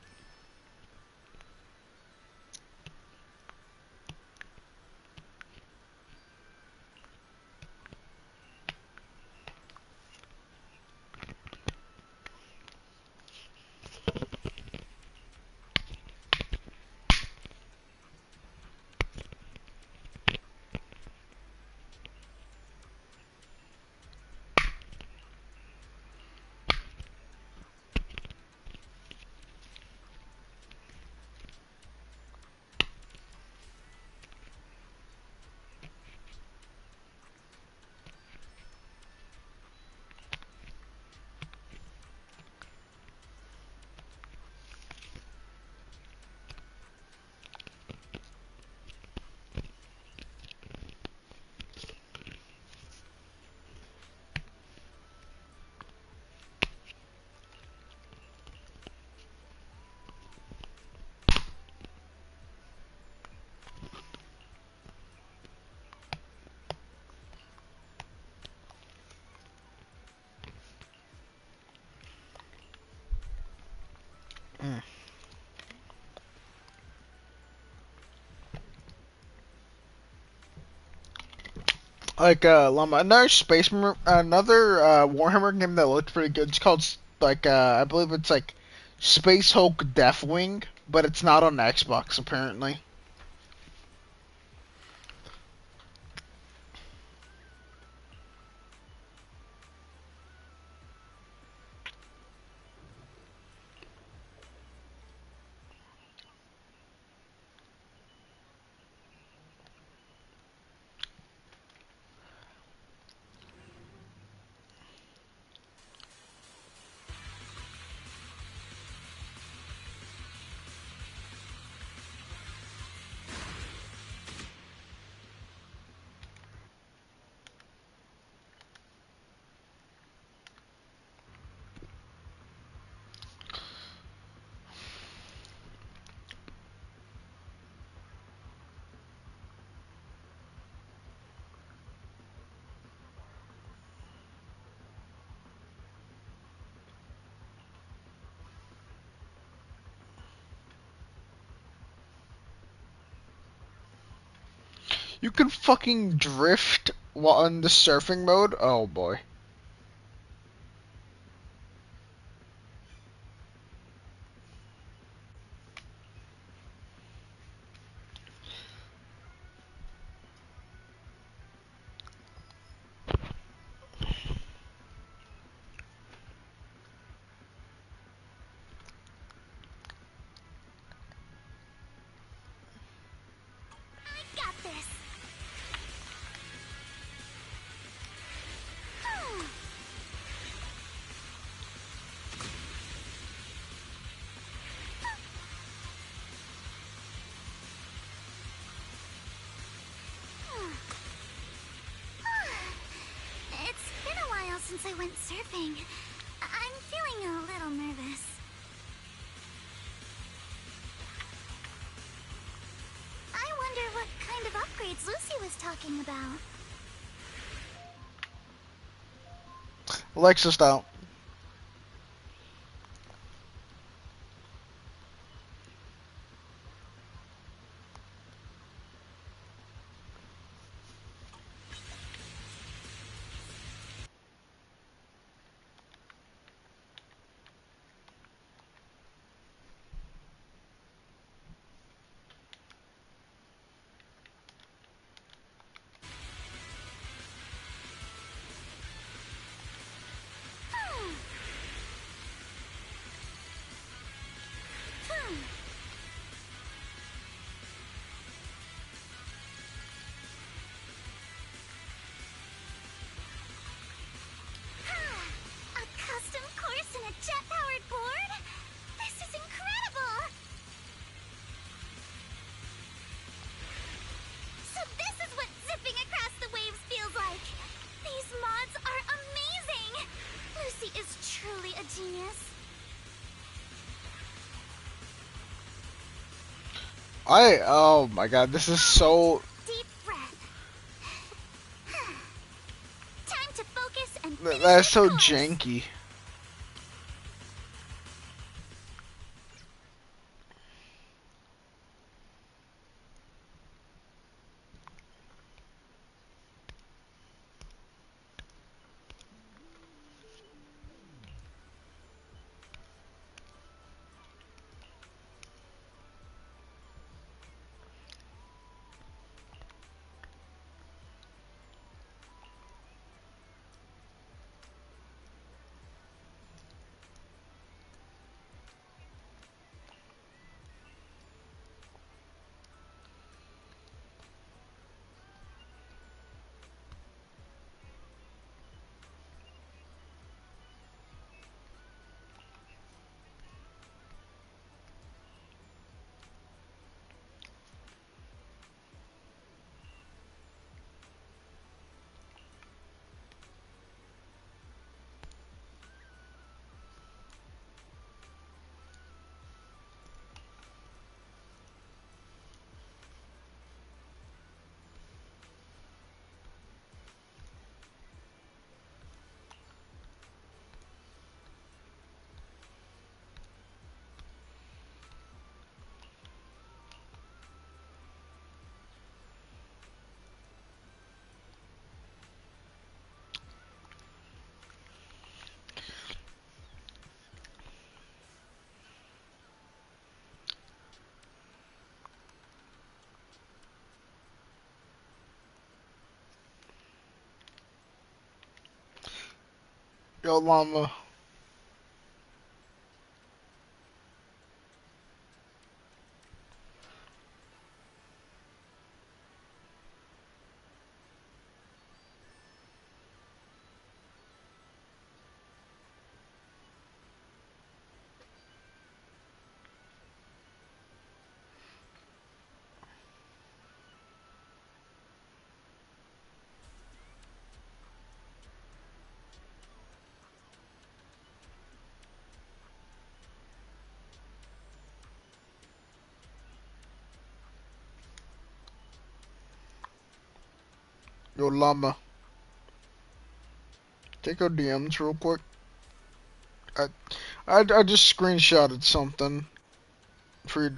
Hmm. Like Llama, another Warhammer game that looked pretty good. It's called I believe it's like Space Hulk Deathwing, but it's not on Xbox apparently. You can fucking drift while in the surfing mode. Oh boy. I got this. It's been a while since I went surfing. I'm feeling a little nervous. I wonder what kind of upgrades Lucy was talking about. Alexis out. Oh my god, this is so. Deep breath. Time to focus and finish That's this so course. janky. Yo, llama. Yo, llama. Take our DMs real quick. I, I just screenshotted something for you.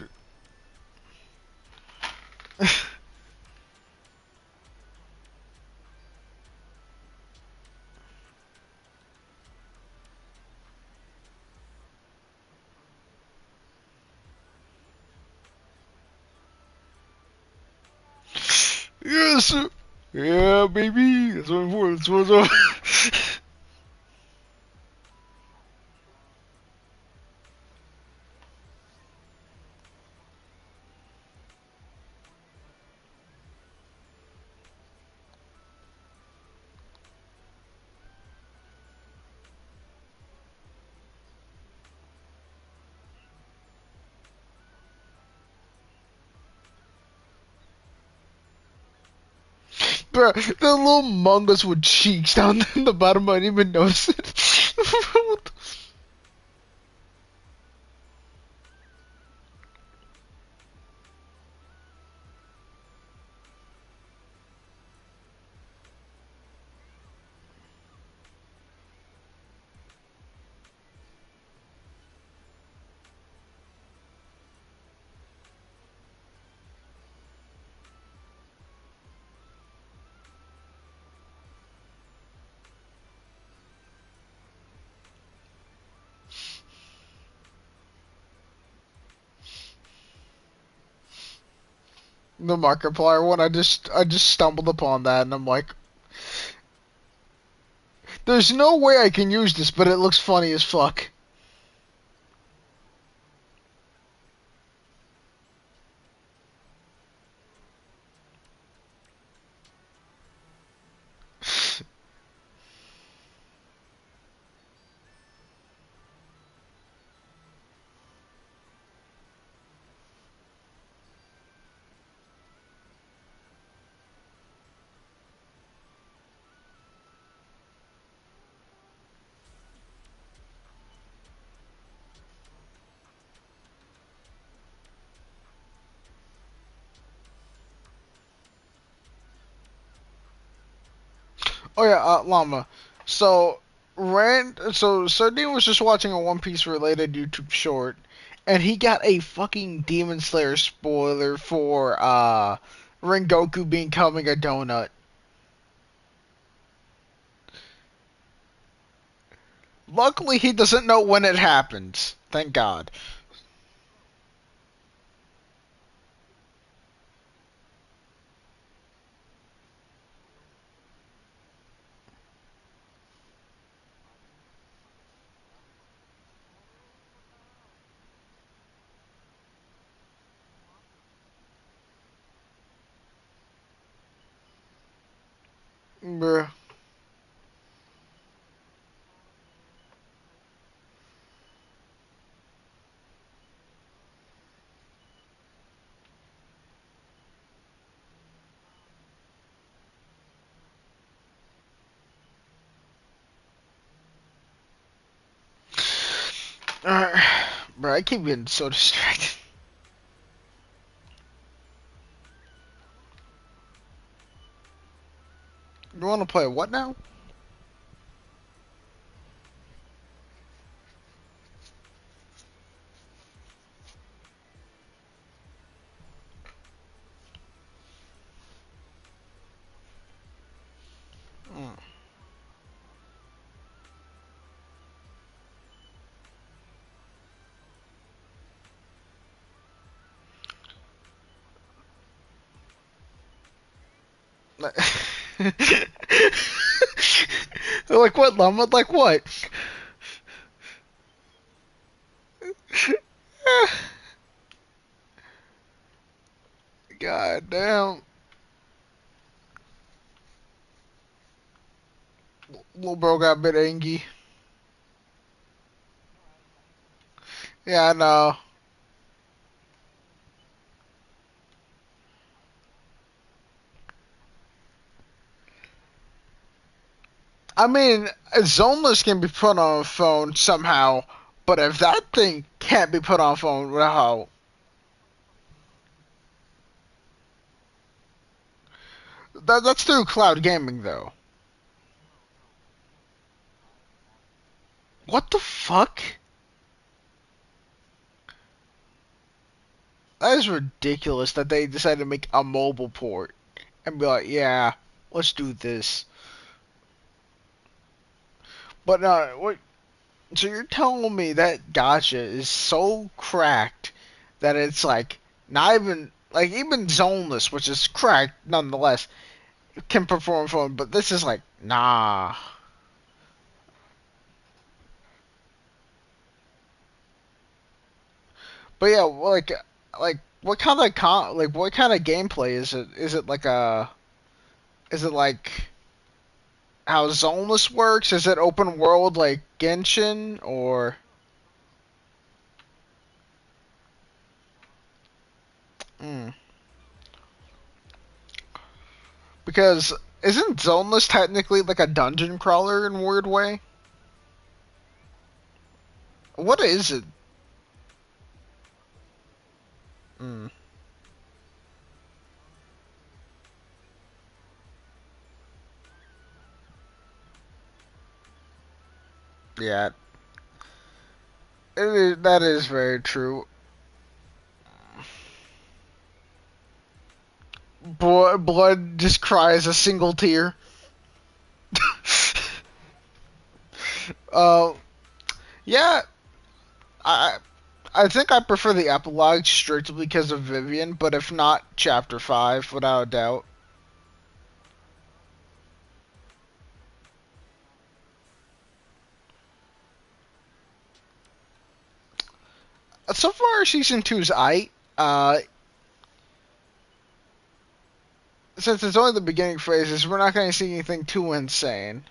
Yes. Yeah, baby. That's what I'm for. That's what's up. Bro, the little mungus with cheeks down in the bottom. I didn't even notice it. What the- The Markiplier one. I just stumbled upon that, and I'm like, there's no way I can use this, but it looks funny as fuck. Oh yeah, Llama. So, Sardine was just watching a One Piece related YouTube short, and he got a fucking Demon Slayer spoiler for Rengoku becoming a donut. Luckily, he doesn't know when it happens. Thank God. Bruh. Alright. Bro, I keep getting so distracted. You want to play what now? Mm. Like what, Llama? Like what? God damn. Little bro got a bit angry. Yeah, I know. I mean, Zoneless can be put on a phone somehow, but if that thing can't be put on a phone, how? That's through cloud gaming, though. What the fuck? That is ridiculous that they decided to make a mobile port and be like, yeah, let's do this. But what? So you're telling me that gotcha is so cracked that it's like not even like even zoneless, which is cracked nonetheless, can perform phone, but this is like nah. But yeah, like what kind of what kind of gameplay is it? Is it like how zoneless works? Is it open world like Genshin or? Mm. Because isn't zoneless technically like a dungeon crawler in a weird way? What is it? Mm. Yeah, that is very true. Blood just cries a single tear. uh, yeah, I I think I prefer the epilogue strictly because of Vivian, but if not, Chapter 5, without a doubt. So far, Season 2's aight. Since it's only the beginning phases, we're not going to see anything too insane.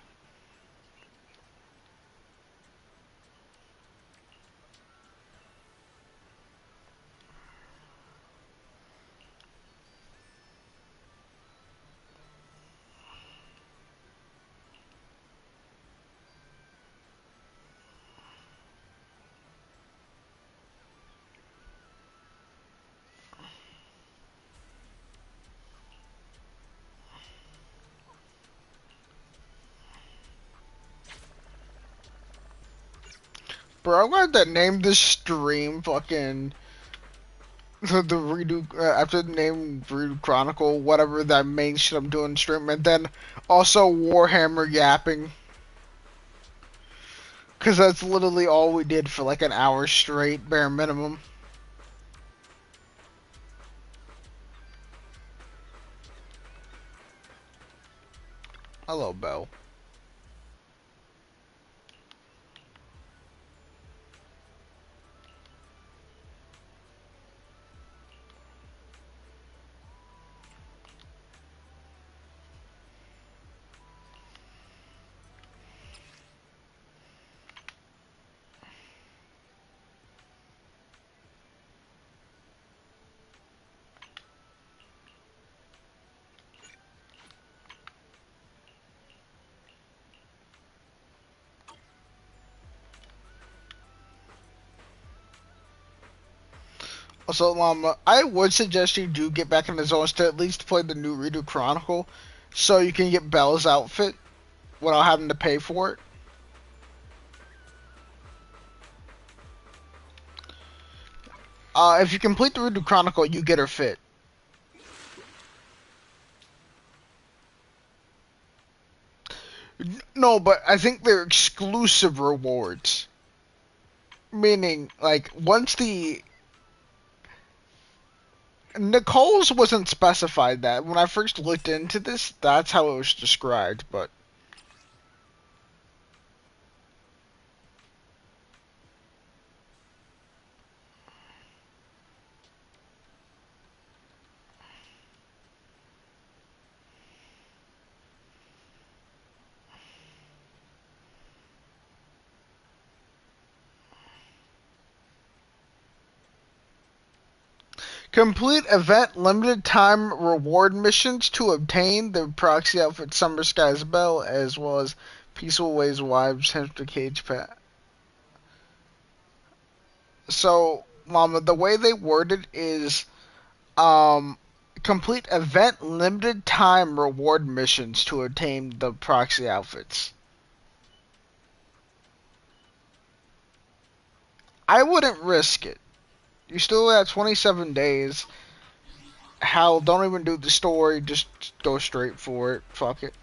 Bro, I'm going to name this stream fucking the Redo after the name Redo Chronicle, whatever that main shit I'm doing stream, and then also Warhammer Yapping. Cause that's literally all we did for like an hour straight, bare minimum. Hello, Belle. Also, Llama, I would suggest you do get back in the zones to at least play the new Redo Chronicle, so you can get Belle's outfit without having to pay for it. If you complete the Redo Chronicle, you get her fit. No, but I think they're exclusive rewards. Meaning, like, once the... Nicole's wasn't specified that. When I first looked into this, that's how it was described, but... Complete event limited time reward missions to obtain the proxy outfit Summer Sky's Belle, as well as Peaceful Ways Wives Hamster Cage Pet. So, Mama, the way they word it is, complete event limited time reward missions to obtain the proxy outfits. I wouldn't risk it. You still have 27 days. Hell, don't even do the story. Just go straight for it. Fuck it.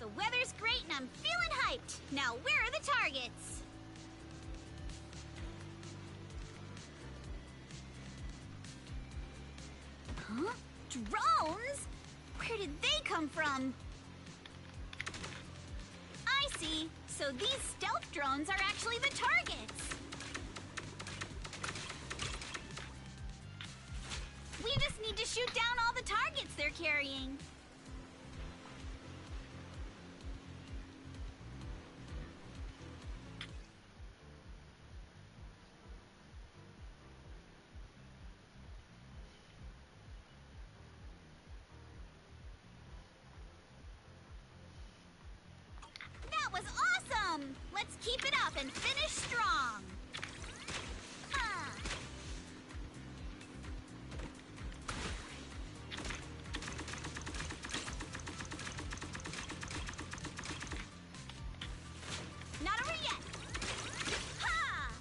The weather's great and I'm feeling hyped. Now, where are the targets? Huh? Drones? Where did they come from? I see. So these stealth drones are actually the targets. We just need to shoot down all the targets they're carrying. That was awesome! Let's keep it up and finish strong. Ah. Not over yet. Ha!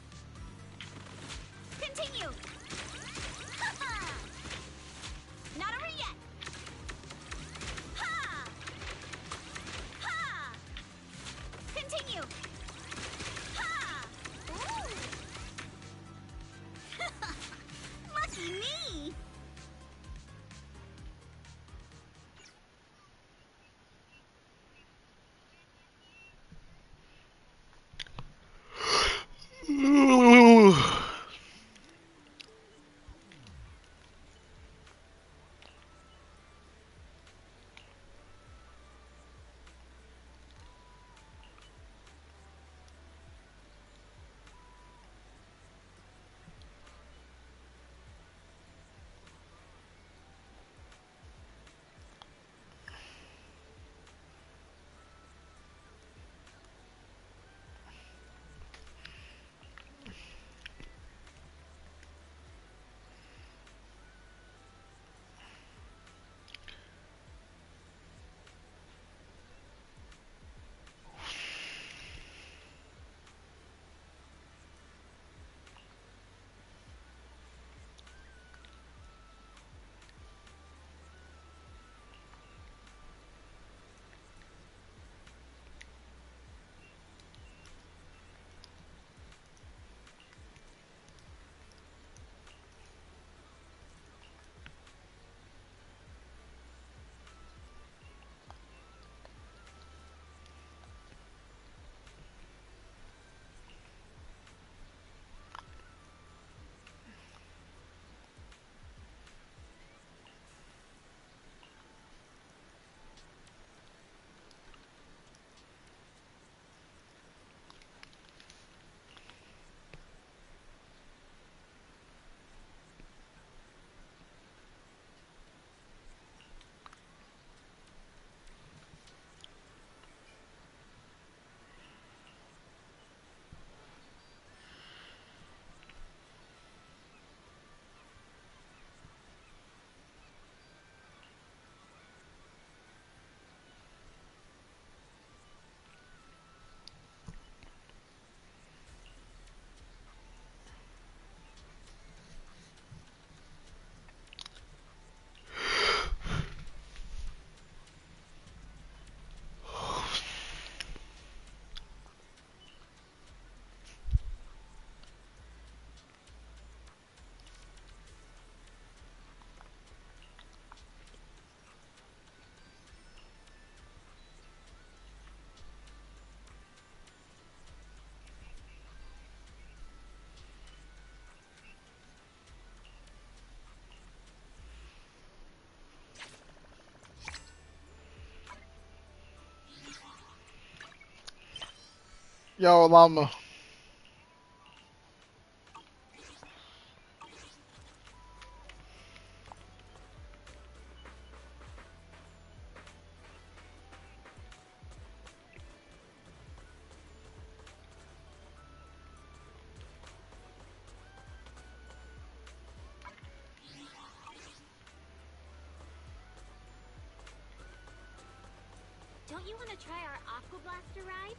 Continue. Ha ha! Not over yet. Ha! Ha! Continue. Ha! Ooh. Lucky me. Yo, llama. Don't you want to try our Aqua Blaster ride?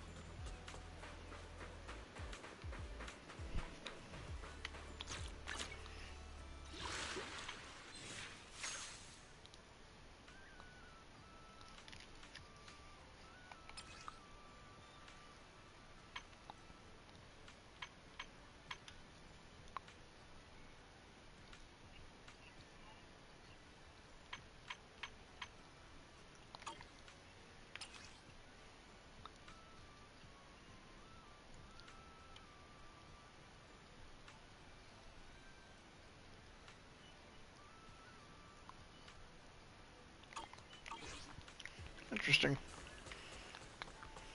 interesting.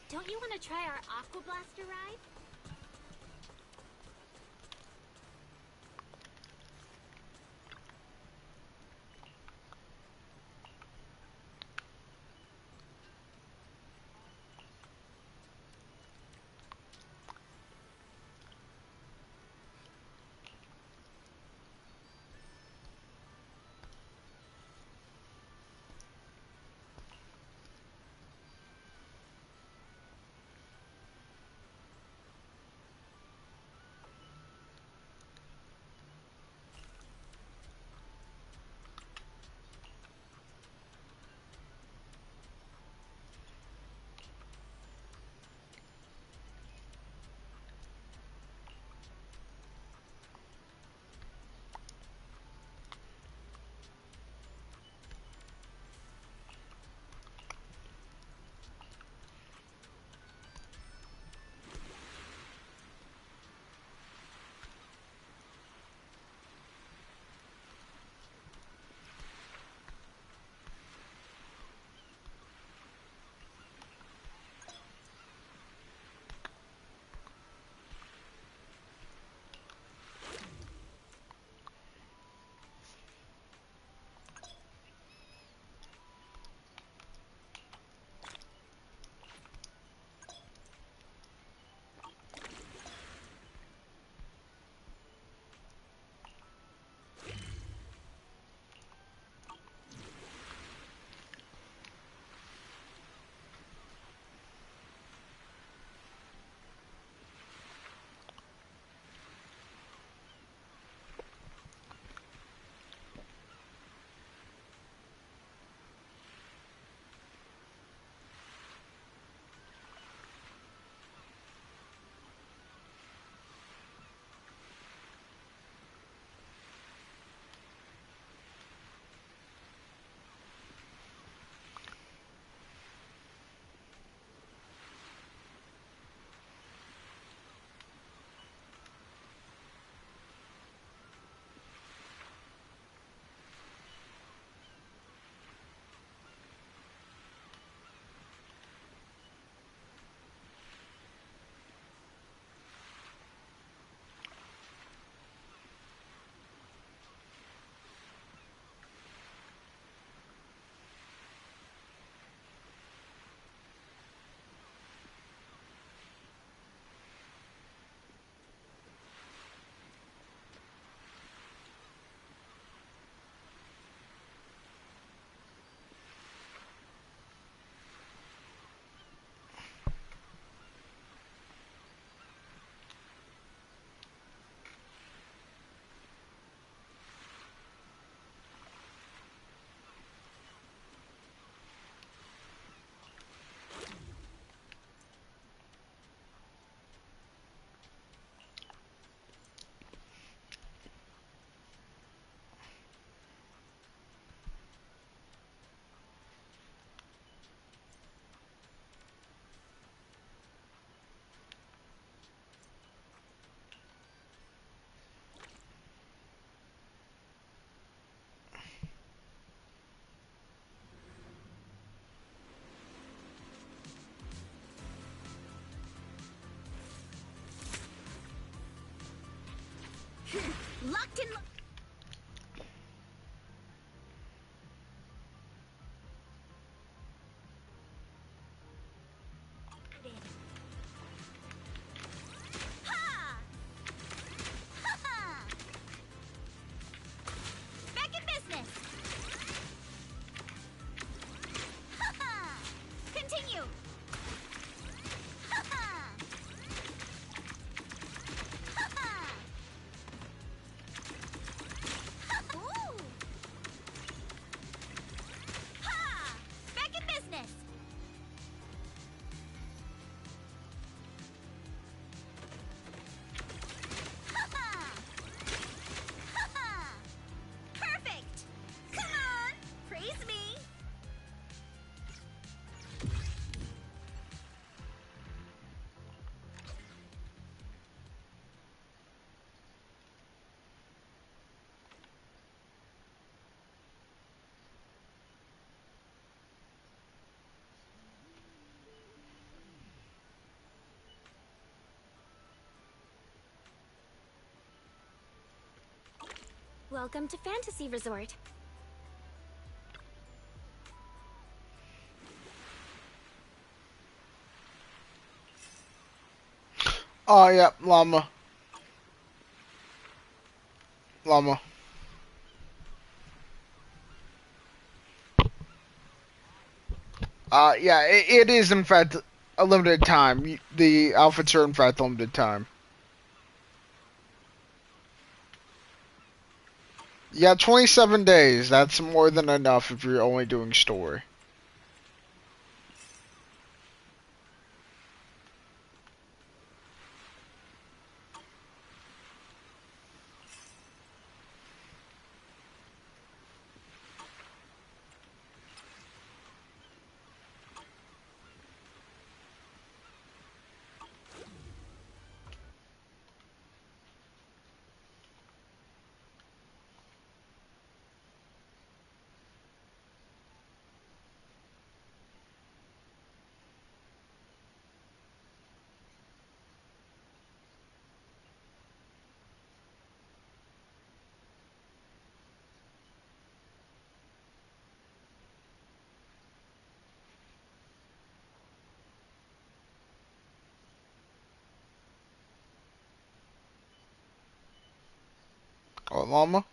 Don't you want to try our Aqua Blaster ride? Locked in. Ha! Ha ha! Back in business! Ha ha! Continue! Ha ha! Ha ha! Welcome to Fantasy Resort. Oh yeah, llama. Llama. Yeah, it is in fact a limited time. The outfits are in fact limited time. Yeah, 27 days. That's more than enough if you're only doing story. Oh, llama.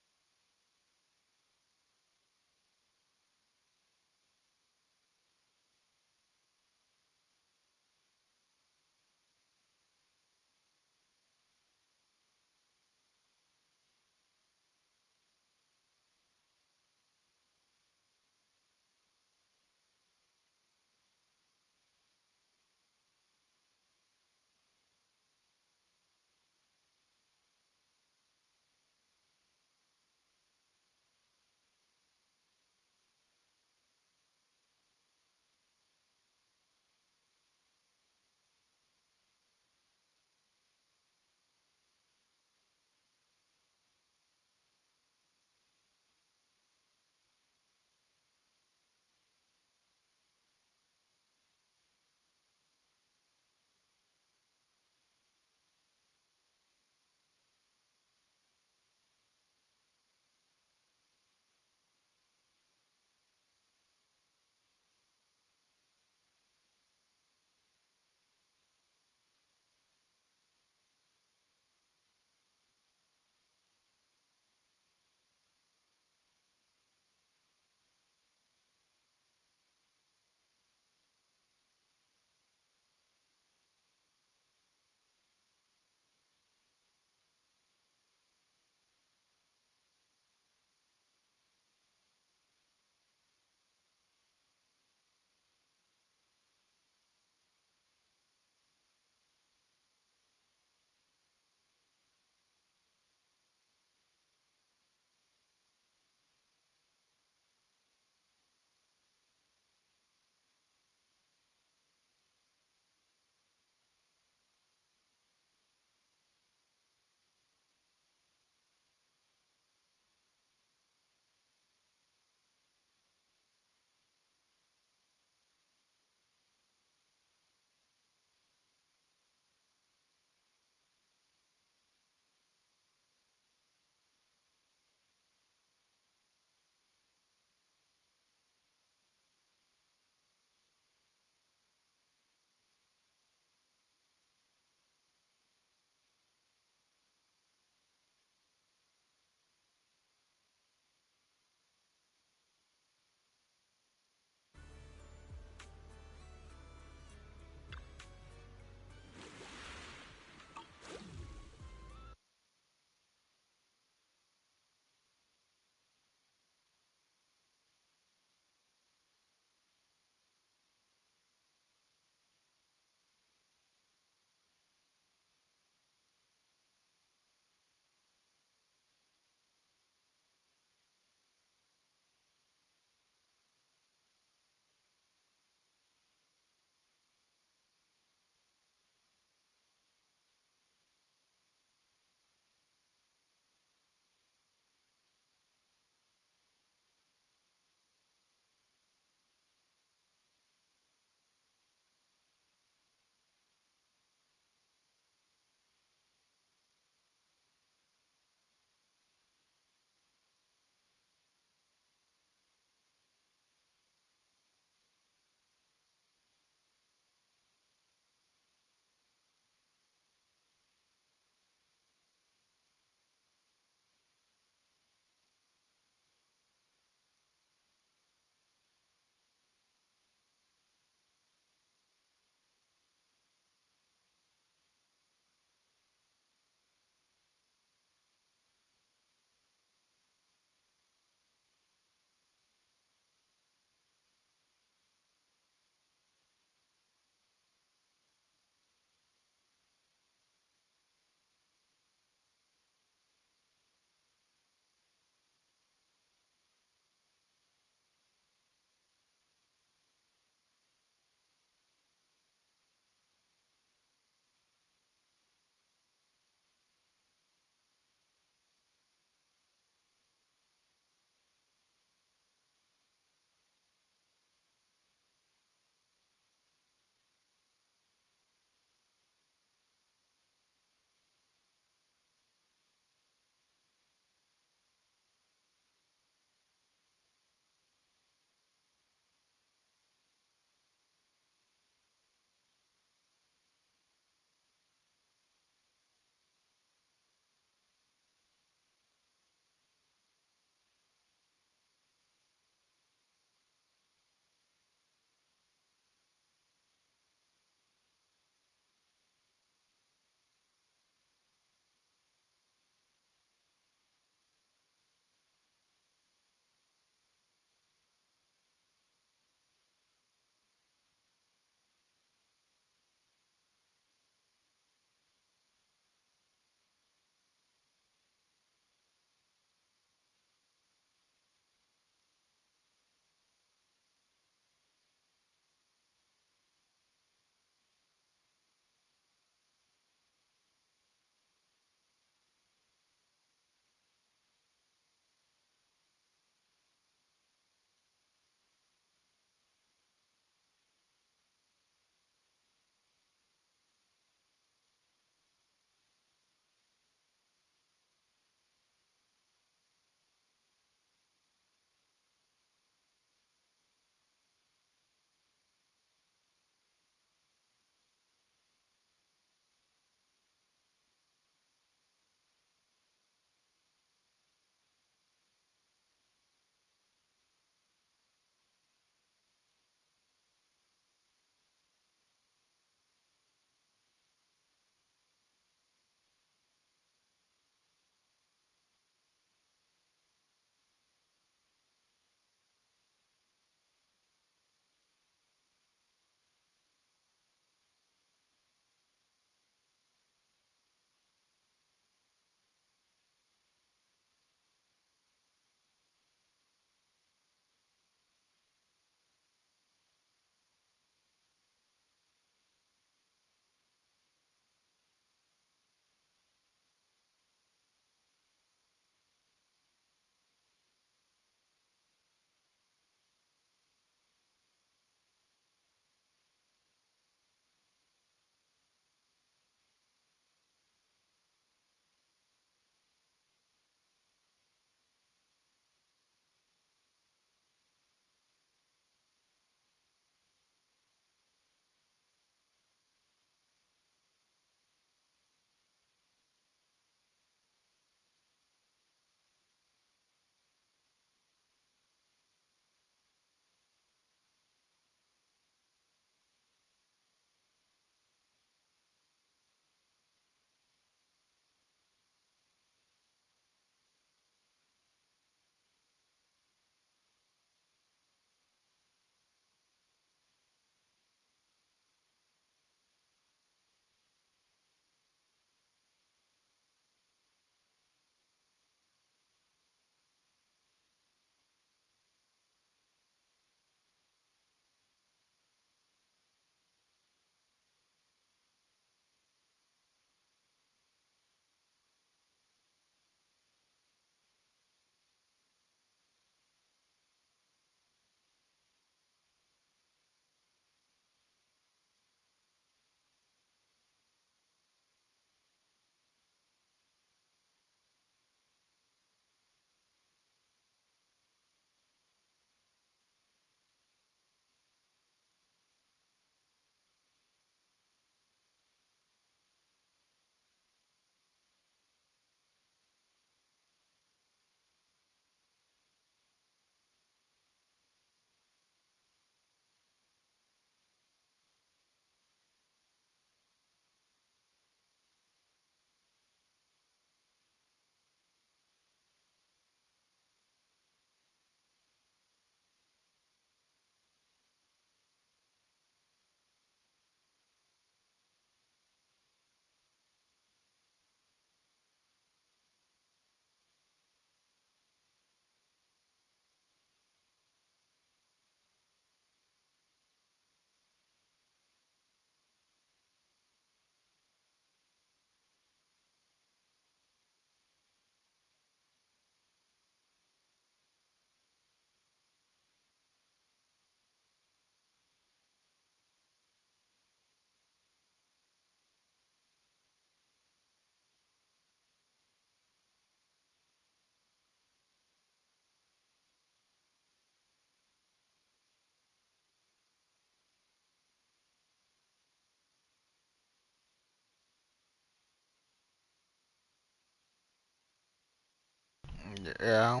Yeah.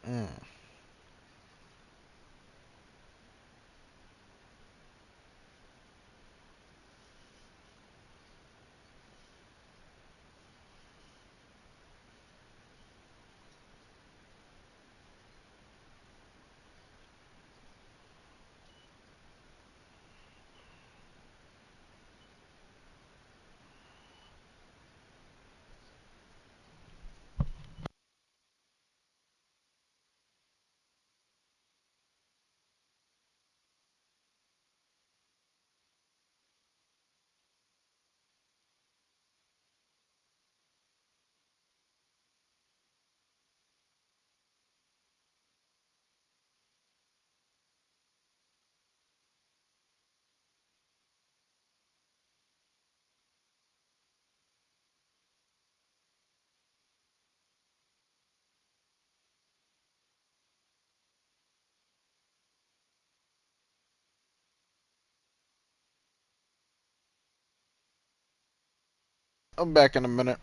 Mm. I'm back in a minute.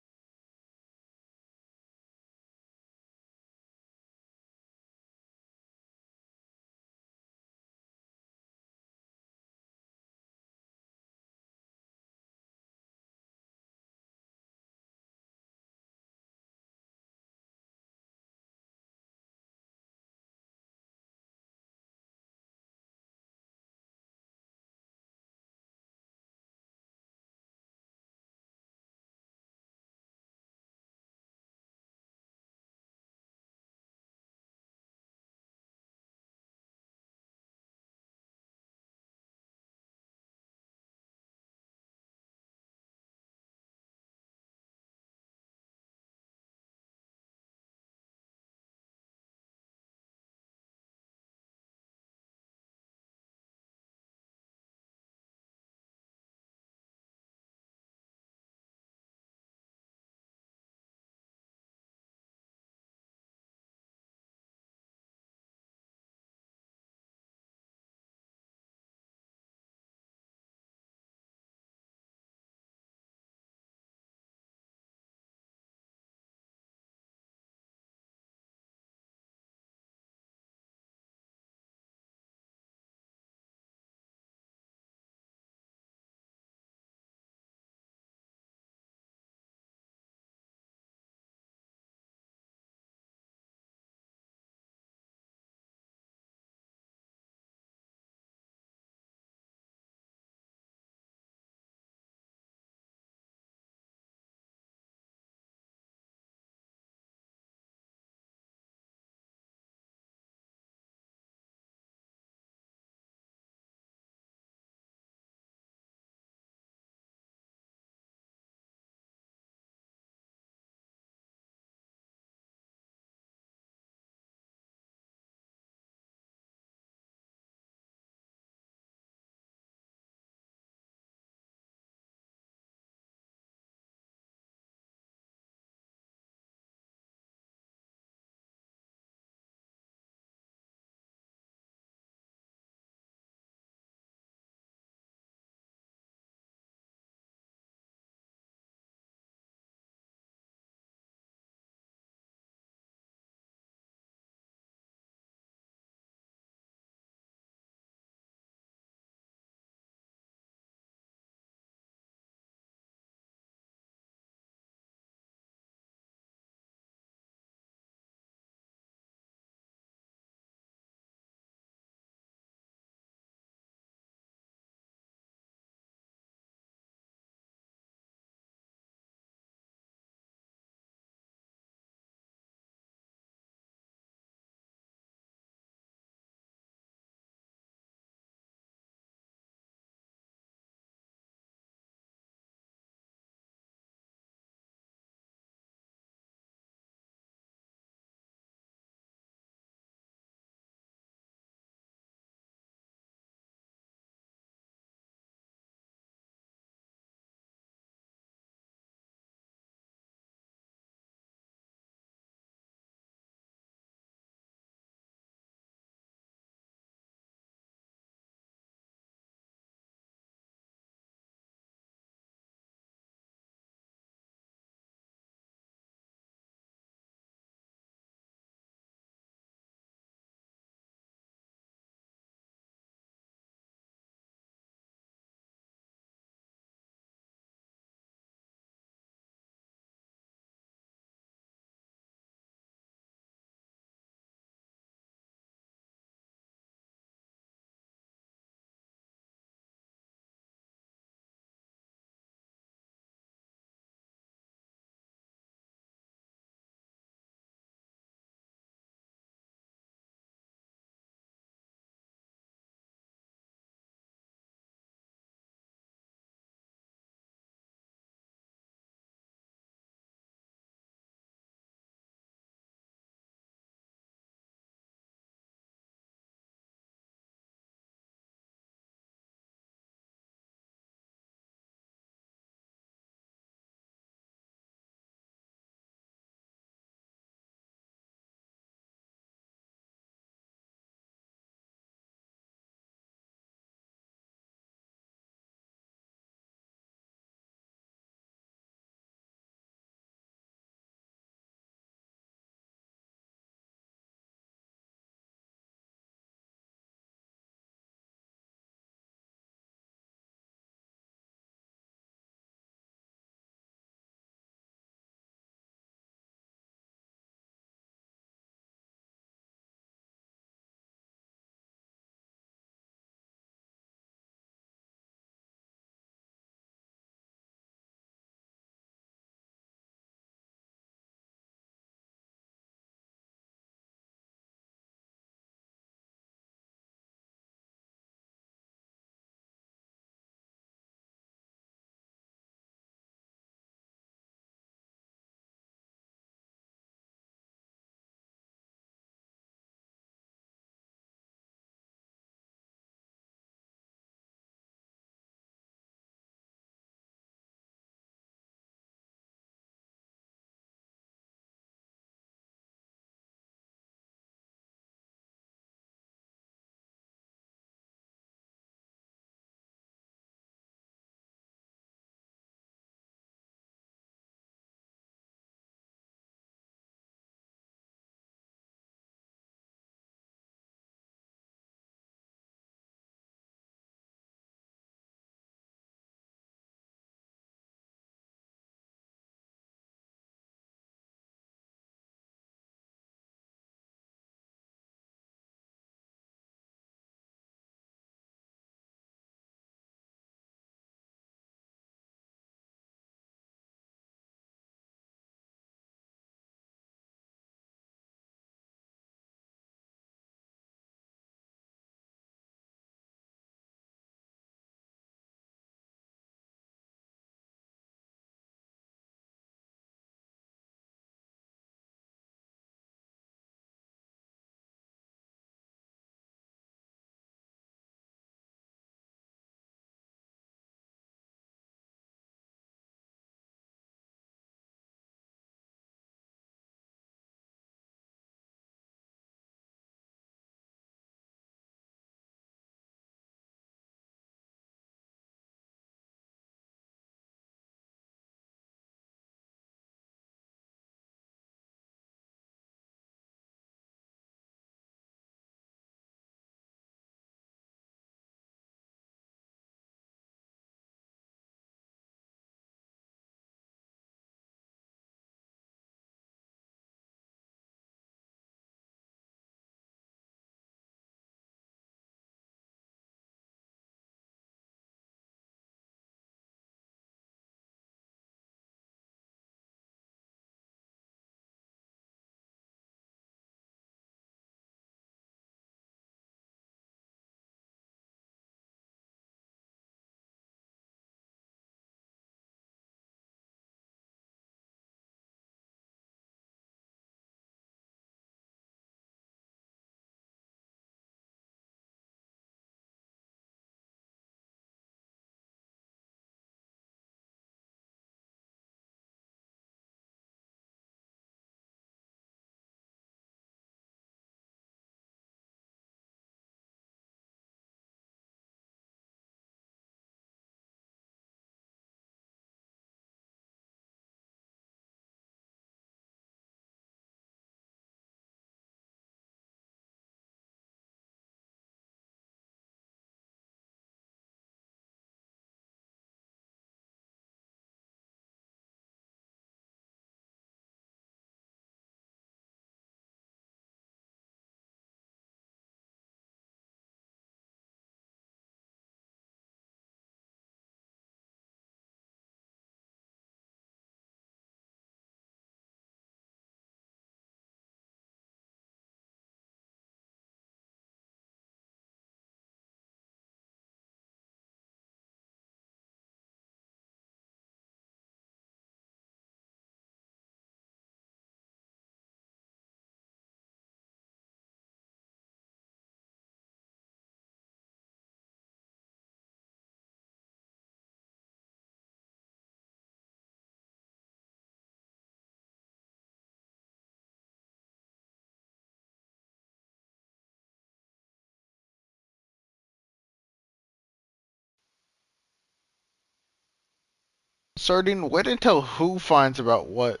Sardine, wait until who finds about what.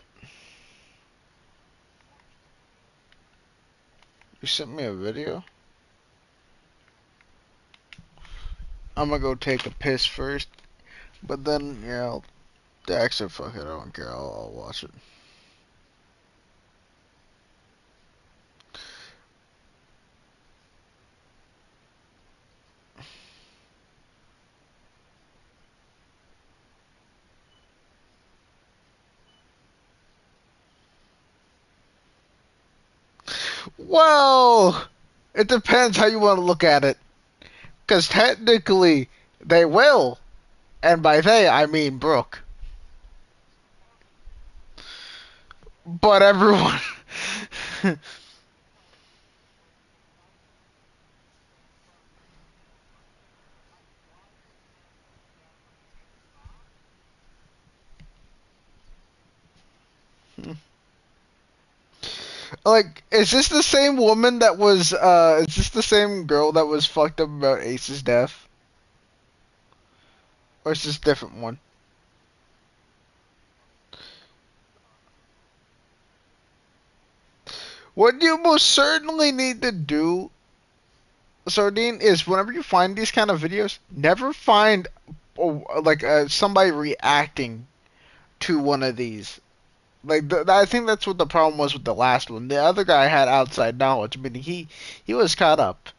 You sent me a video? I'm gonna go take a piss first. But then, yeah, actually, fuck it, I don't care. I'll watch it. Well, it depends how you want to look at it. Because technically, they will. And by they, I mean Brooke. But everyone. Like, is this the same woman that was, is this the same girl that was fucked up about Ace's death? Or is this a different one? What you most certainly need to do, Sardine, is whenever you find these kind of videos, never find, like, somebody reacting to one of these. Like, I think that's what the problem was with the last one. The other guy had outside knowledge. I mean, he was caught up.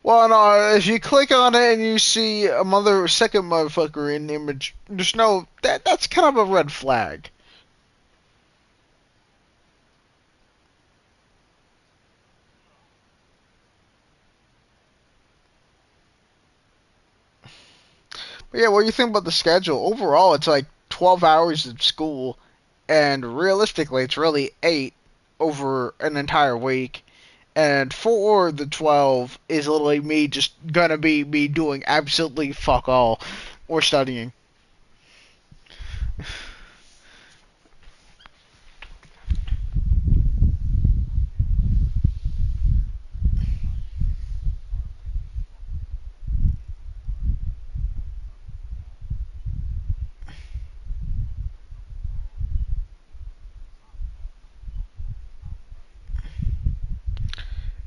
Well, no, if you click on it and you see a second motherfucker in the image, just know that's kind of a red flag. But yeah, what do you think about the schedule? Overall, it's like 12 hours of school, and realistically, it's really 8 over an entire week. And for the 12 is literally me just gonna be me doing absolutely fuck all or studying.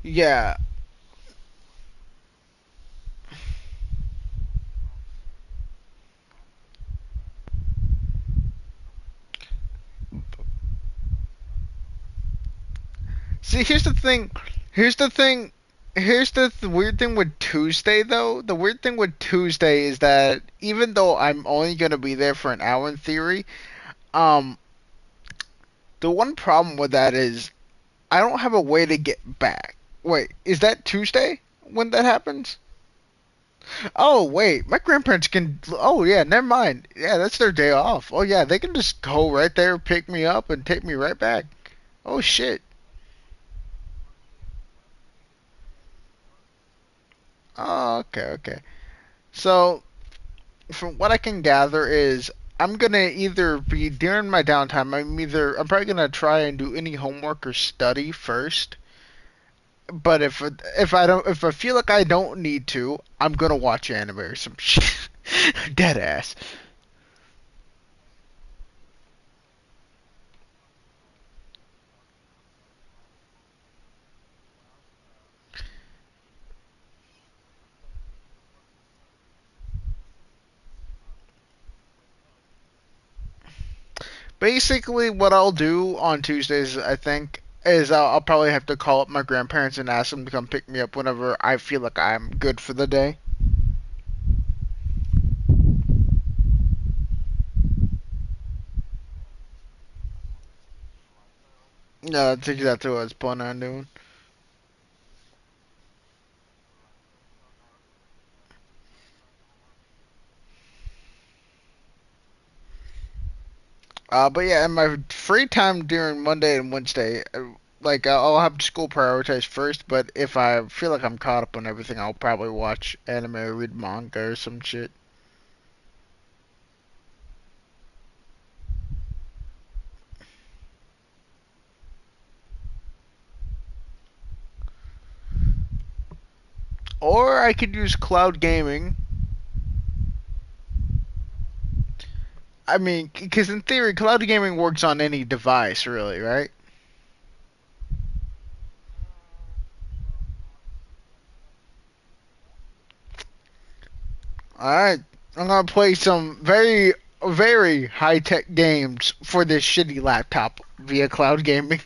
Yeah. See, here's the thing. Here's the thing. Here's the weird thing with Tuesday, though. The weird thing with Tuesday is that even though I'm only gonna be there for an hour in theory, um, the one problem with that is I don't have a way to get back. Wait, is that Tuesday when that happens? Oh, wait, my grandparents can. Oh, yeah, never mind. Yeah, that's their day off. Oh, yeah, they can just go right there, pick me up, and take me right back. Oh, shit. Oh, okay, okay. So, from what I can gather is I'm gonna either be during my downtime. I'm probably gonna try and do any homework or study first. But if I feel like I don't need to, I'm gonna watch anime or some shit. Dead ass. Basically, what I'll do on Tuesdays, I think, is I'll probably have to call up my grandparents and ask them to come pick me up whenever I feel like I'm good for the day. Yeah, that's exactly what I was planning on doing. But yeah, in my free time during Monday and Wednesday, like I'll have school prioritized first. But if I feel like I'm caught up on everything, I'll probably watch anime or read manga or some shit. Or I could use cloud gaming. I mean, because in theory, cloud gaming works on any device, really, right? Alright, I'm gonna play some very, very high-tech games for this shitty laptop via cloud gaming.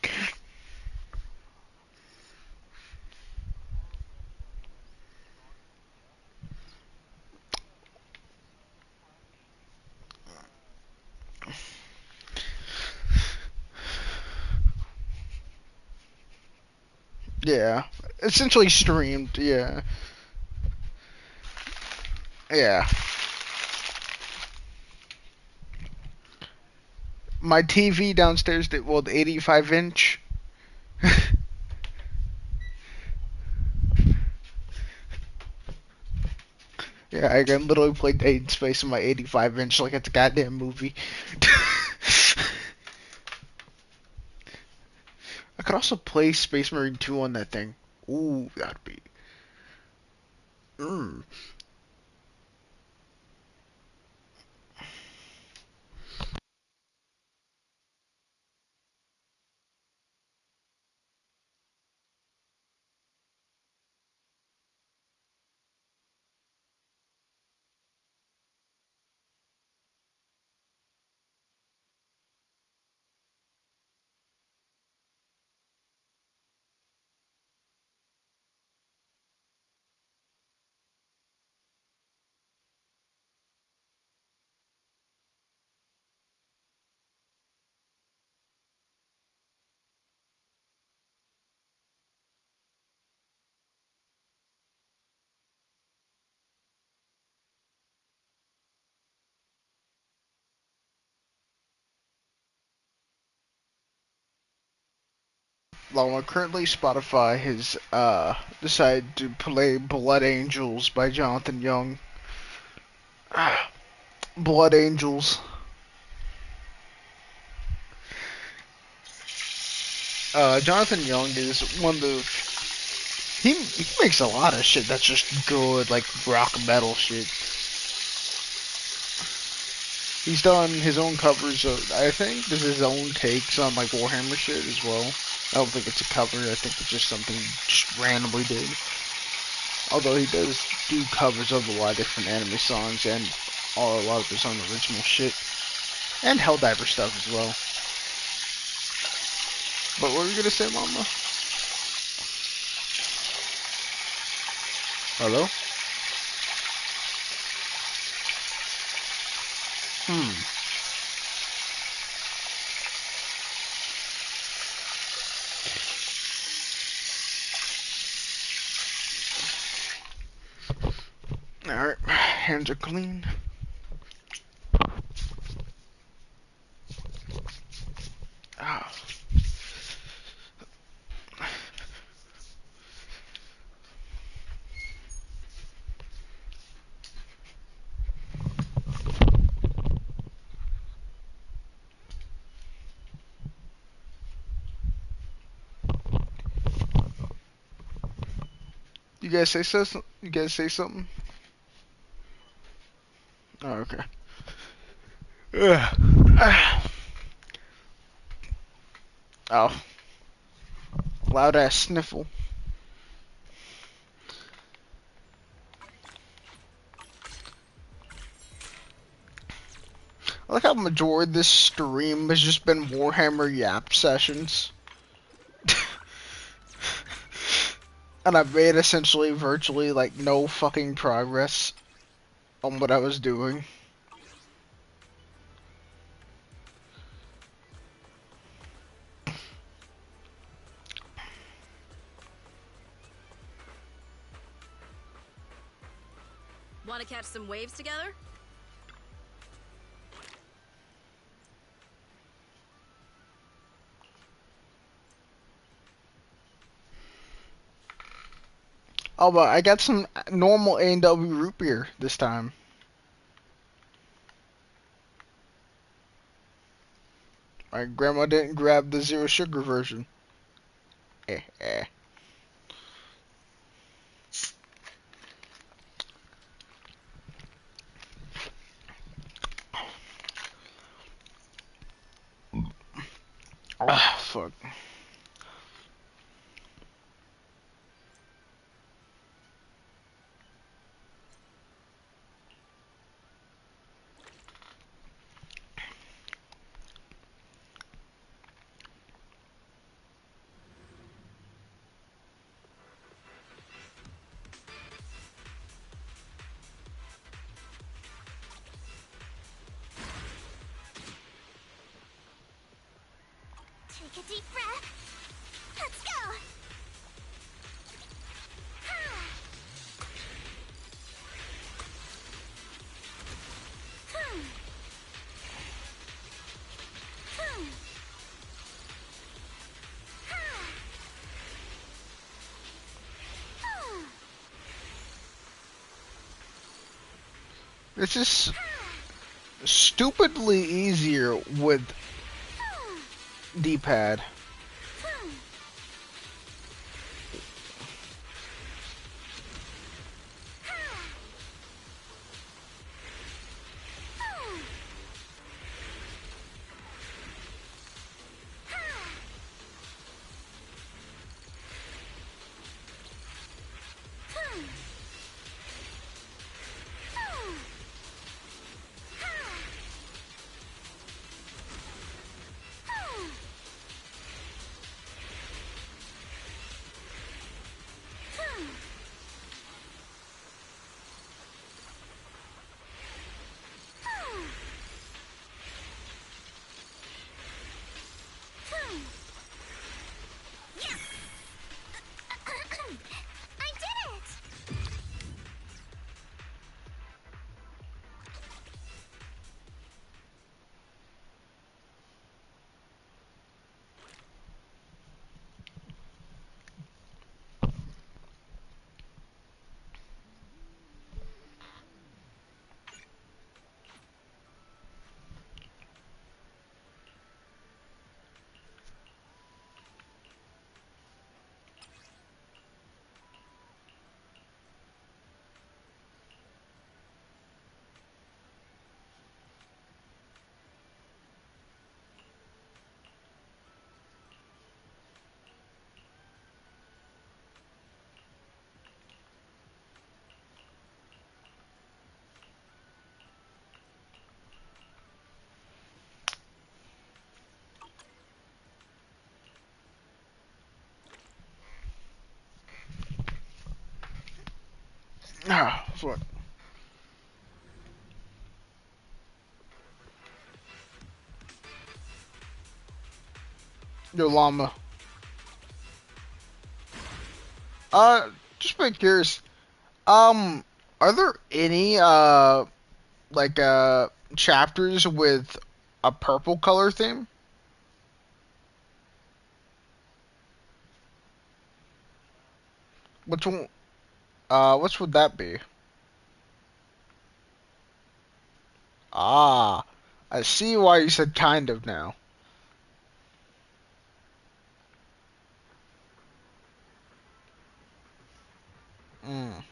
Yeah, essentially streamed, yeah. Yeah. My TV downstairs, the 85 inch. Yeah, I can literally play Dead Space on my 85 inch like it's a goddamn movie. I could also play Space Marine 2 on that thing. Ooh, that'd be. Mm. Well, currently Spotify has decided to play Blood Angels by Jonathan Young. Blood Angels. Jonathan Young is one of the. He makes a lot of shit that's just good, like rock metal shit. He's done his own covers of, I think, does his own takes on like Warhammer shit as well. I don't think it's a cover. I think it's just something he just randomly did. Although he does do covers of a lot of different anime songs and a lot of his own original shit. And Helldiver stuff as well. But what were you gonna say, Mama? Hello? Alright, hands are clean. Ah. You guys say so? You guys say something? Oh, okay. Ugh. Oh. Loud ass sniffle. I like how the majority of this stream has just been Warhammer Yap sessions. And I've made essentially virtually like no fucking progress on what I was doing. Want to catch some waves together? Oh, but I got some normal A&W root beer this time. My grandma didn't grab the zero sugar version. Eh, eh. Ah, fuck. Take a deep breath. Let's go. This is stupidly easier with D-pad. I did it! Ah, fuck. Yo, llama. Just been curious. Are there any like chapters with a purple color theme? Which one? Which would that be? Ah, I see why you said kind of now. Mm.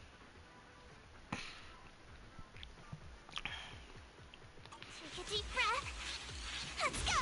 Take a deep breath. Let's go.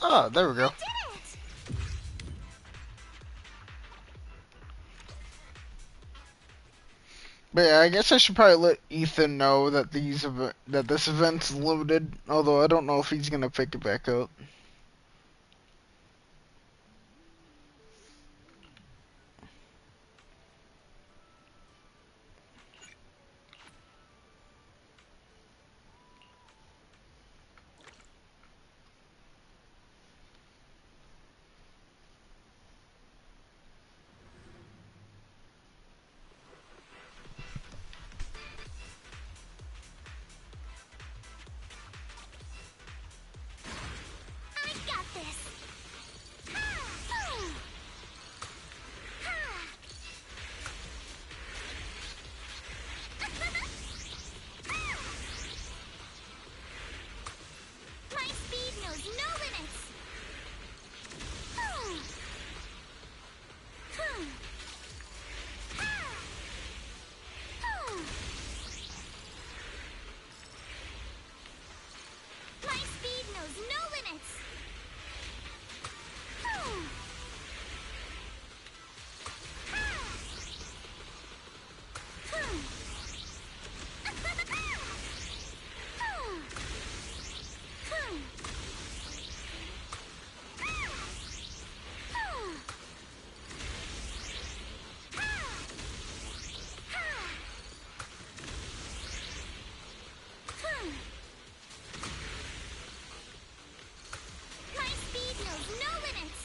Oh, there we go. I did it! But yeah, I guess I should probably let Ethan know that that this event's limited. Although I don't know if he's gonna pick it back up. I got this! My speed knows no limits! My speed knows no limits! My speed knows no limits!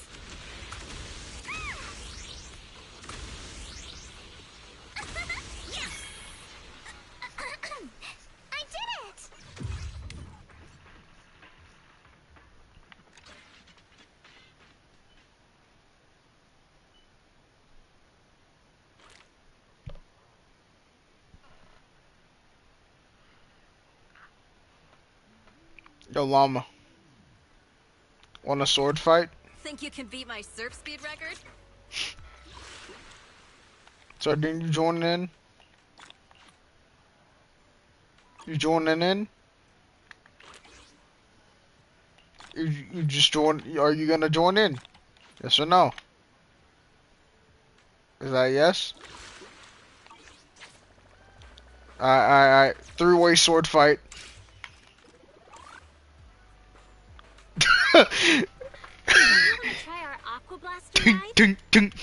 Yes! I did it! Yo, Llama, want a sword fight? Think you can beat my surf speed record? So didn't you join in? You joining in? You just join? Are you gonna join in? Yes or no? Is that a yes? Alright. Three-way sword fight. You wanna try our Aqua Blaster Ding, ride? ding, ding.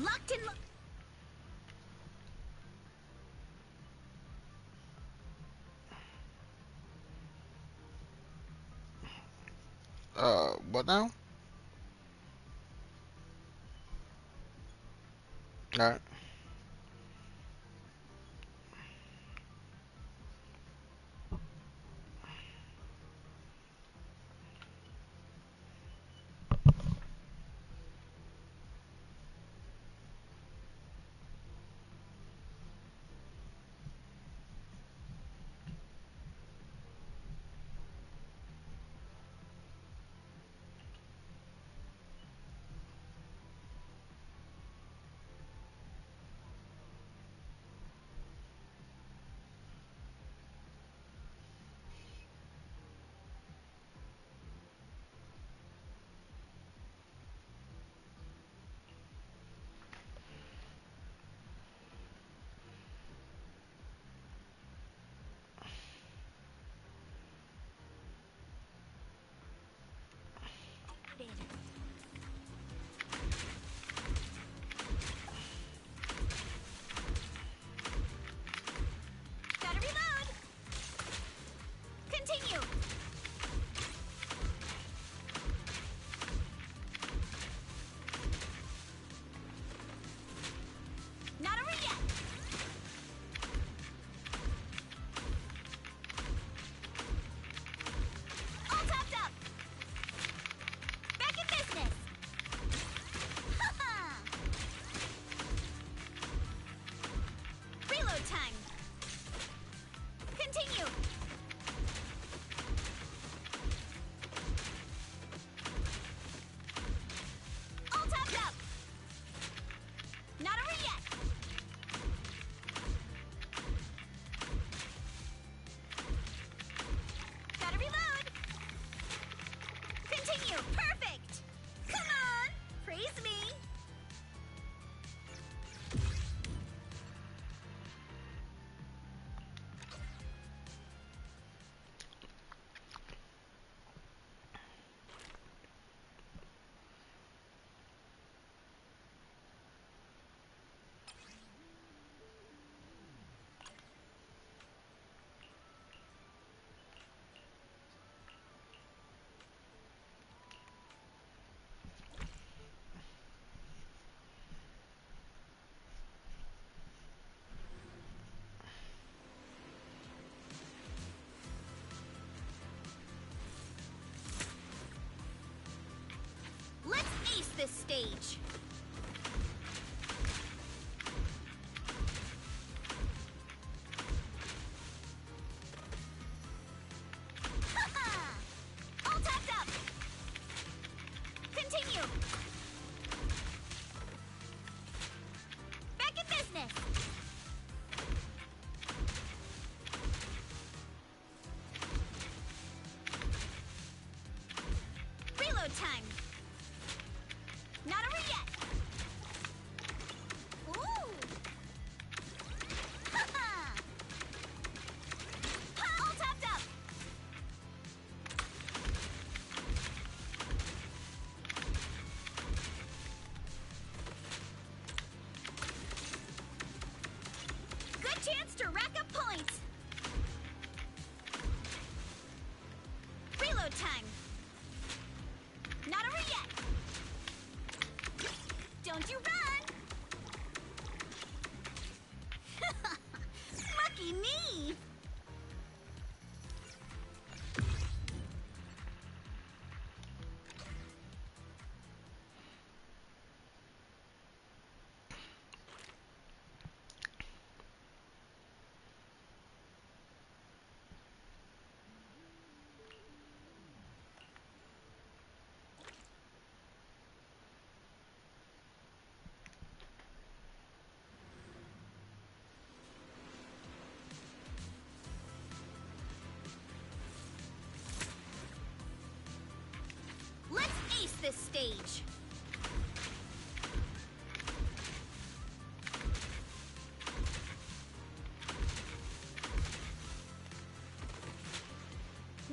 Locked in. What now? Alright. stage. All tapped up. Continue. Back in business. Reload time. Not over yet. Ooh. Ha-ha. All tapped up. Good chance to rack up points. Reload time. Not over yet. Don't you run. Lucky me. Let's ace this stage.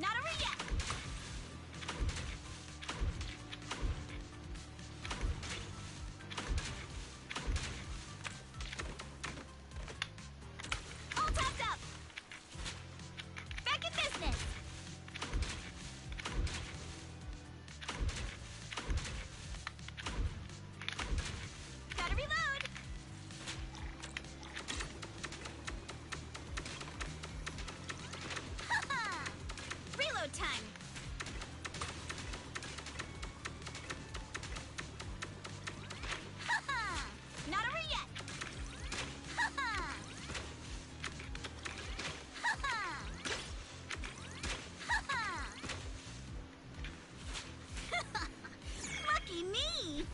Not over yet. All tapped up. Back in business. Gotta reload. Ha-ha. Reload time. Ha-ha. Not over yet. Ha-ha. Ha-ha. Ha-ha. Lucky me.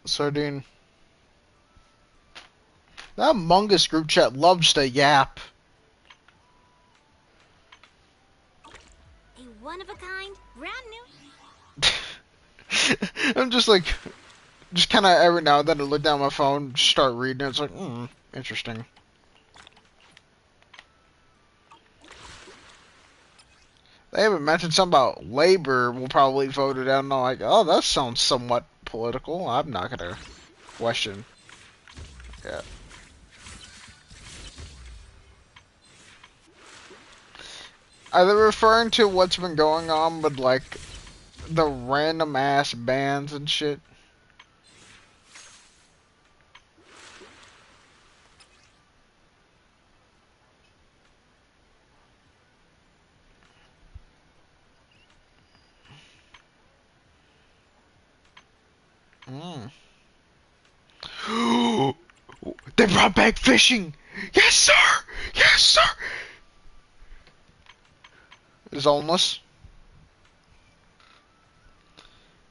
Sardine. That Mungus group chat loves to yap. A one of a kind, brand new. I'm just like, just kind of every now and then I look down my phone, start reading it. It's like, interesting. They haven't mentioned something about labor. Will probably vote it out, and I'm like, oh, that sounds somewhat political. I'm not gonna question. Yeah. Are they referring to what's been going on with like the random ass bans and shit? They brought back fishing. Yes, sir. Yes, sir. Zenless.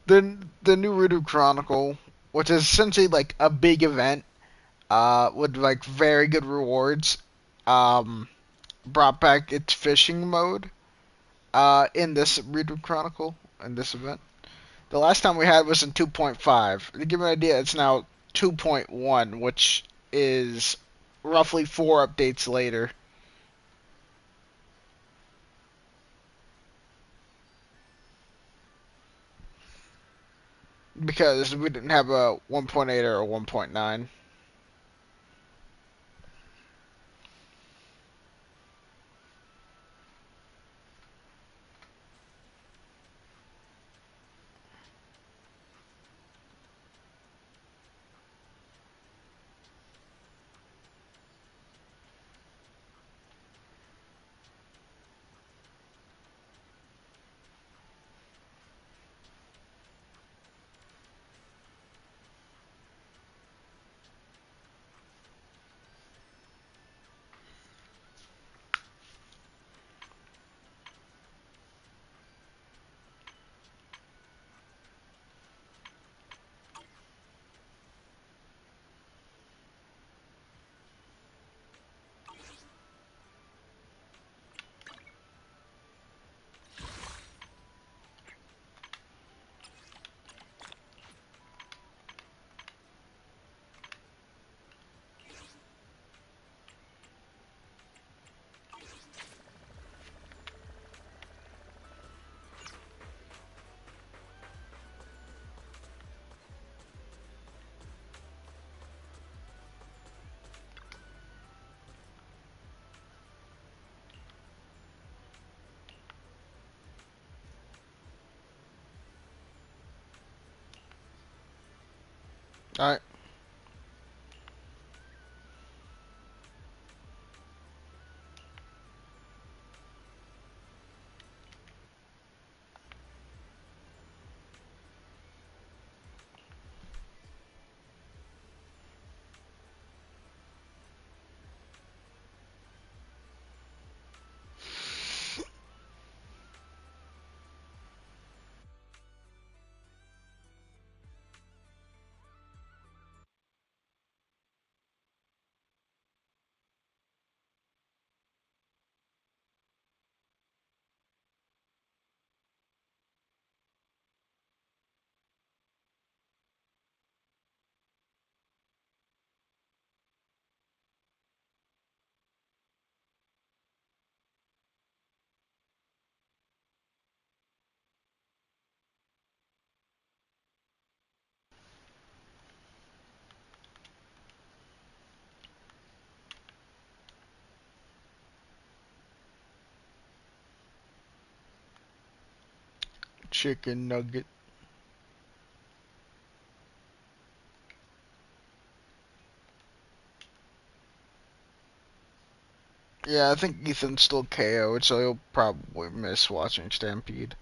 The new Ridu Chronicle, which is essentially like a big event, with like very good rewards, brought back its fishing mode, in this Ridu Chronicle, in this event. The last time we had was in 2.5. To give you an idea, it's now 2.1, which is roughly 4 updates later. Because we didn't have a 1.8 or a 1.9. Alright. Chicken nugget. Yeah, I think Ethan's still KO'd, so he'll probably miss watching Stampede.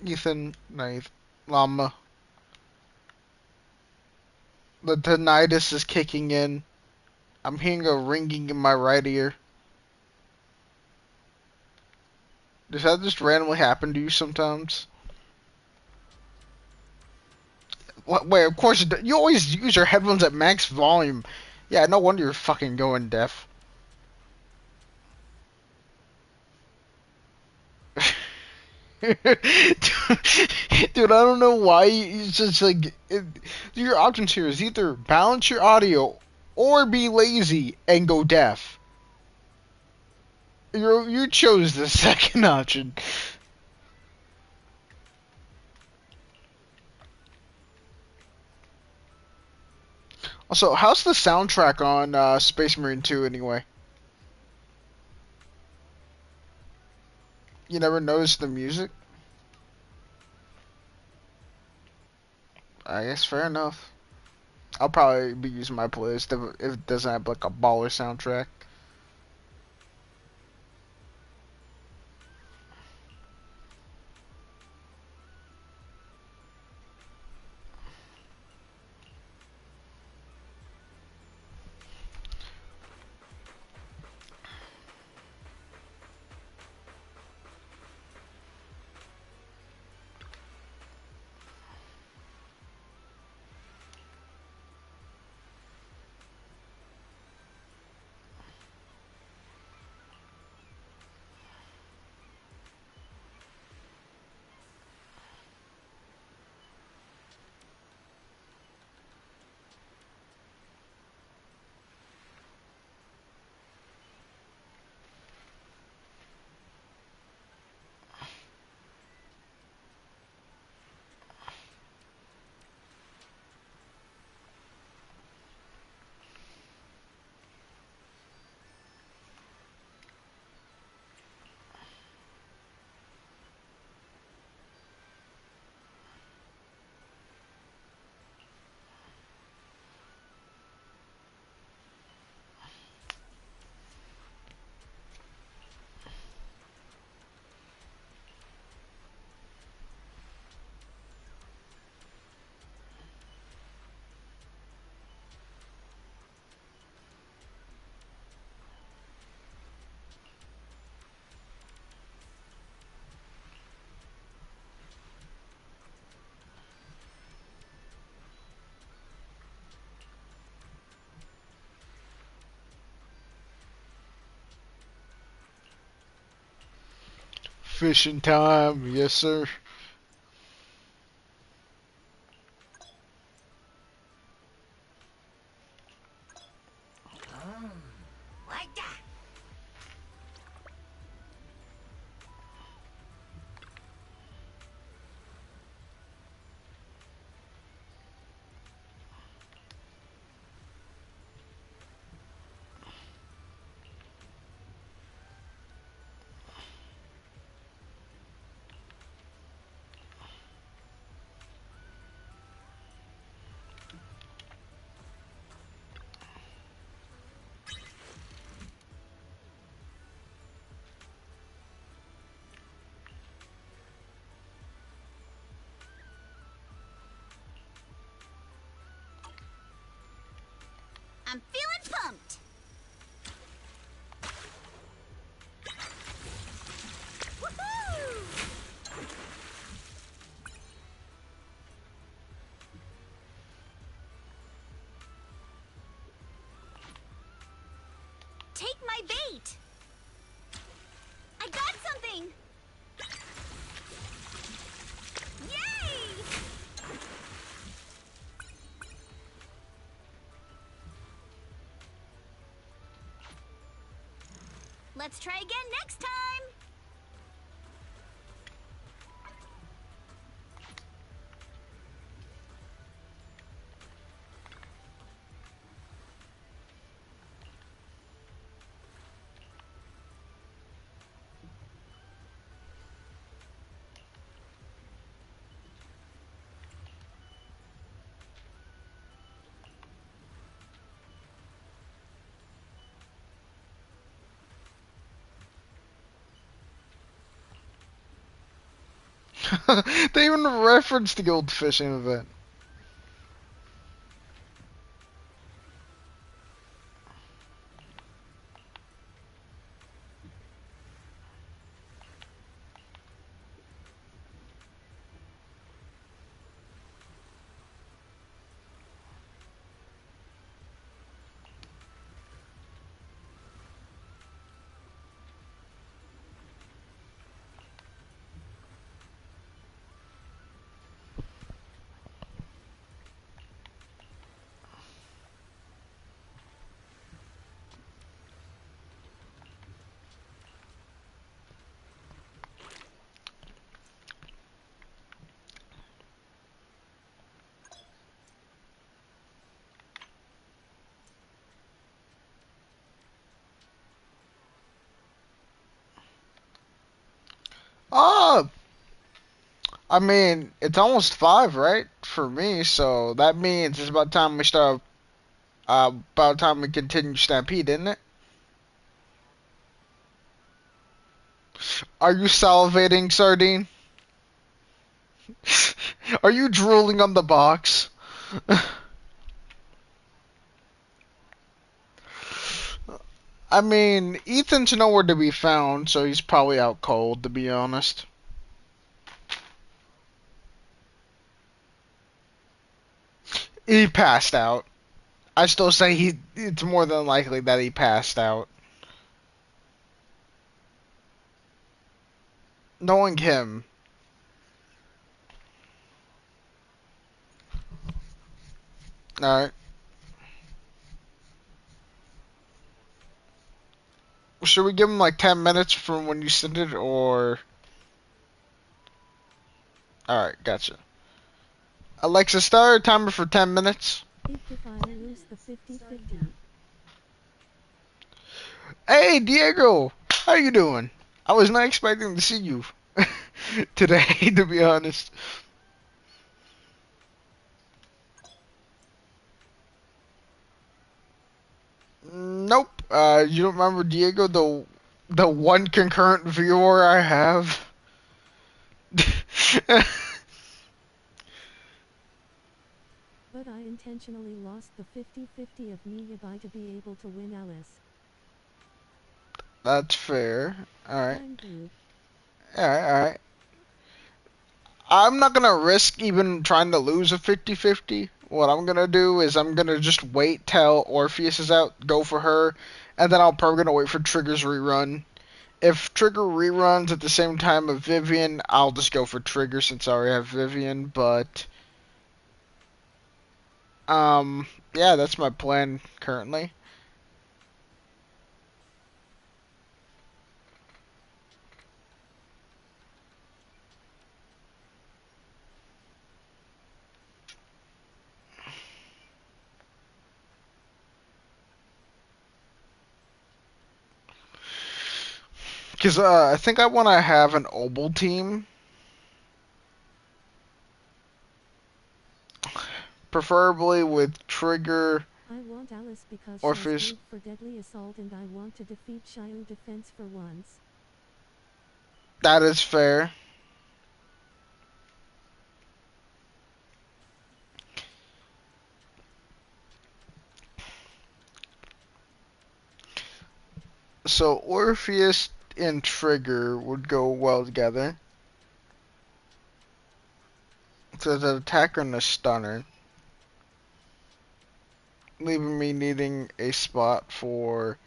Ethan, Knife, Llama. The tinnitus is kicking in. I'm hearing a ringing in my right ear. Does that just randomly happen to you sometimes? What, wait, of course, you always use your headphones at max volume. Yeah, no wonder you're fucking going deaf. Dude, I don't know why. It's just like your options here is either balance your audio or be lazy and go deaf. You chose the second option. Also, how's the soundtrack on Space Marine 2 anyway? You never noticed the music? I guess fair enough. I'll probably be using my playlist if it doesn't have like a baller soundtrack. Fishing time, yes sir. I'm feeling pumped. Woohoo! Take my bait. I got something. Yay! Let's try again next time. They even referenced the old fishing event. Oh, I mean, it's almost 5, right? for me, so that means it's about time we start. About time we continue Stampede, isn't it? Are you salivating, Sardine? Are you drooling on the box? I mean, Ethan's nowhere to be found, so he's probably out cold, to be honest. He passed out. I still say it's more than likely that he passed out. Knowing him. Alright. Should we give him like 10 minutes from when you send it, or... Alright, gotcha. Alexa, start a timer for 10 minutes. If I lose the 50-50. Hey, Diego! How you doing? I was not expecting to see you today, to be honest. Nope. You don't remember Diego, the one concurrent viewer I have? But I intentionally lost the 50-50 of me by to be able to win Alice. That's fair. Alright. I'm good. Alright. I'm not gonna risk even trying to lose a 50-50. What I'm gonna do is I'm gonna just wait till Orpheus is out, go for her, and then I'm probably gonna wait for Trigger's rerun. If Trigger reruns at the same time of Vivian, I'll just go for Trigger since I already have Vivian, but... yeah, that's my plan currently. Because I think I want to have an Obel team. Preferably with Trigger, I want Alice because Orpheus. she's good for deadly assault and I want to defeat Shio defense for once. That is fair. So Orpheus and Trigger would go well together. So the attacker and the stunner. Leaving me needing a spot for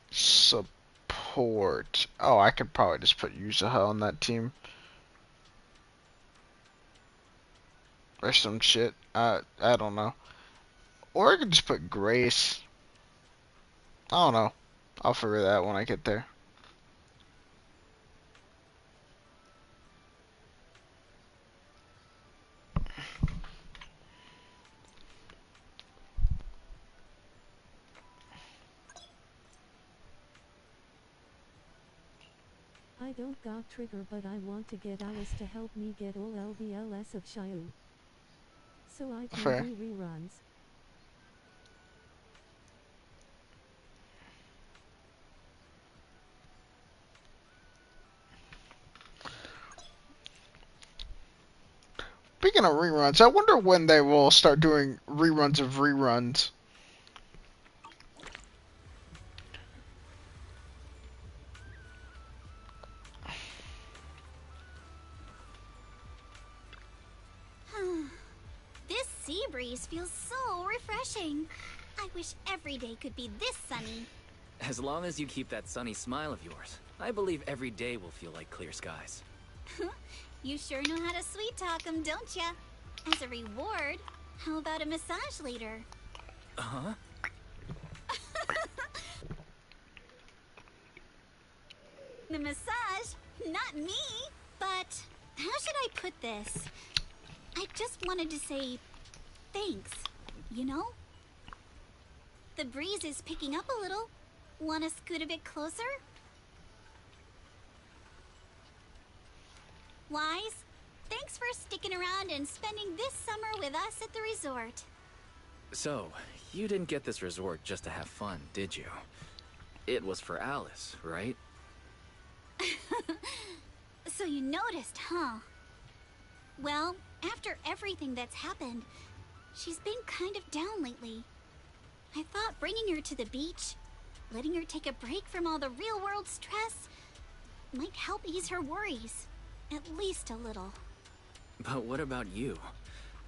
support. Oh, I could probably just put Yuzaha on that team. Or some shit. I don't know. Or I could just put Grace. I don't know. I'll figure that out when I get there. I don't got Trigger but I want to get Alice to help me get all LVLS of Shio. So I can Fair. do reruns. Speaking of reruns, I wonder when they will start doing reruns of reruns. This sea breeze feels so refreshing. I wish every day could be this sunny. As long as you keep that sunny smile of yours, I believe every day will feel like clear skies. You sure know how to sweet talk 'em, don't ya? As a reward, how about a massage later? Huh? The massage? Not me! But how should I put this? I just wanted to say thanks, you know? The breeze is picking up a little. Wanna scoot a bit closer? Wise, Thanks for sticking around and spending this summer with us at the resort. So, you didn't get this resort just to have fun, did you? It was for Alice, right? So you noticed, huh? Well, after everything that's happened, she's been kind of down lately. I thought bringing her to the beach, letting her take a break from all the real-world stress, might help ease her worries. At least a little. But what about you?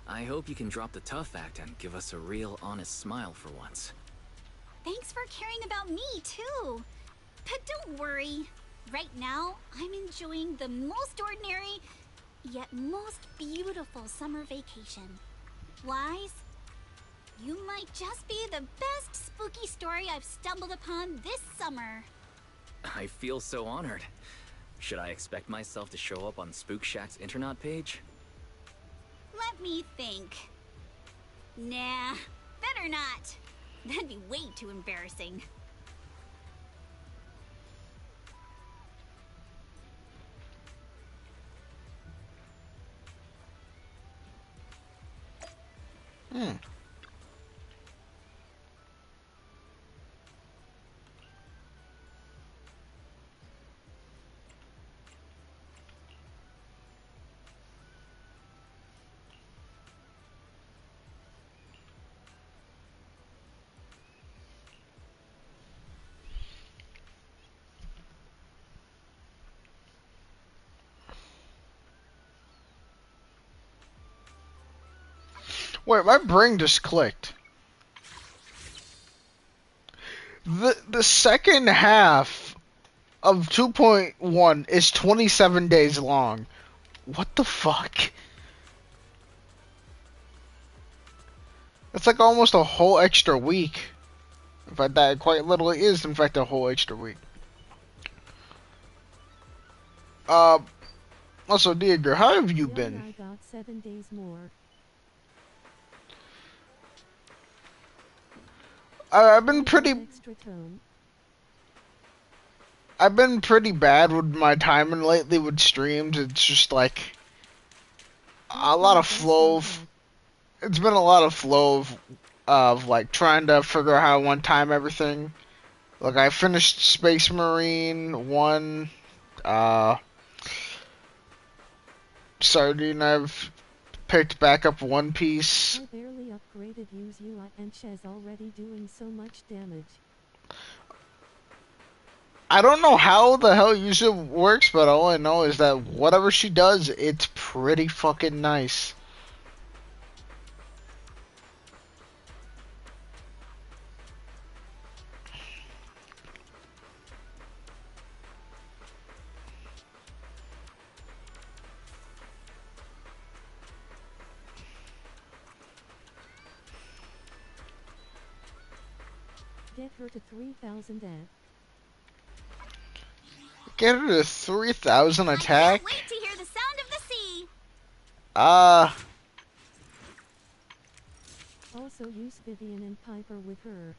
I hope you can drop the tough act and give us a real, honest smile for once. Thanks for caring about me, too. But don't worry. Right now, I'm enjoying the most ordinary, yet most beautiful summer vacation. Wise, you might just be the best spooky story I've stumbled upon this summer. I feel so honored. Should I expect myself to show up on Spook Shack's internet page? Let me think. Nah, better not. That'd be way too embarrassing. Wait, my brain just clicked. The second half of 2.1 is 27 days long. What the fuck? It's like almost a whole extra week. In fact, that quite literally is, in fact, a whole extra week. Also, Deidre, how have you been? I got 7 days more. I've been pretty... Extra tone. I've been pretty bad with my timing lately with streams. It's just like... a lot of flow. It's been a lot of flow of like trying to figure out how I want to time everything. Like I finished Space Marine 1, Sardine, I've picked back up One Piece. I barely upgraded use UI and she's already doing so much damage. I don't know how the hell Yuzu works, but all I know is that whatever she does, it's pretty fucking nice. Get her to 3,000 at. Get her to 3,000 attack. I can't wait to hear the sound of the sea. Also use Vivian and Piper with her.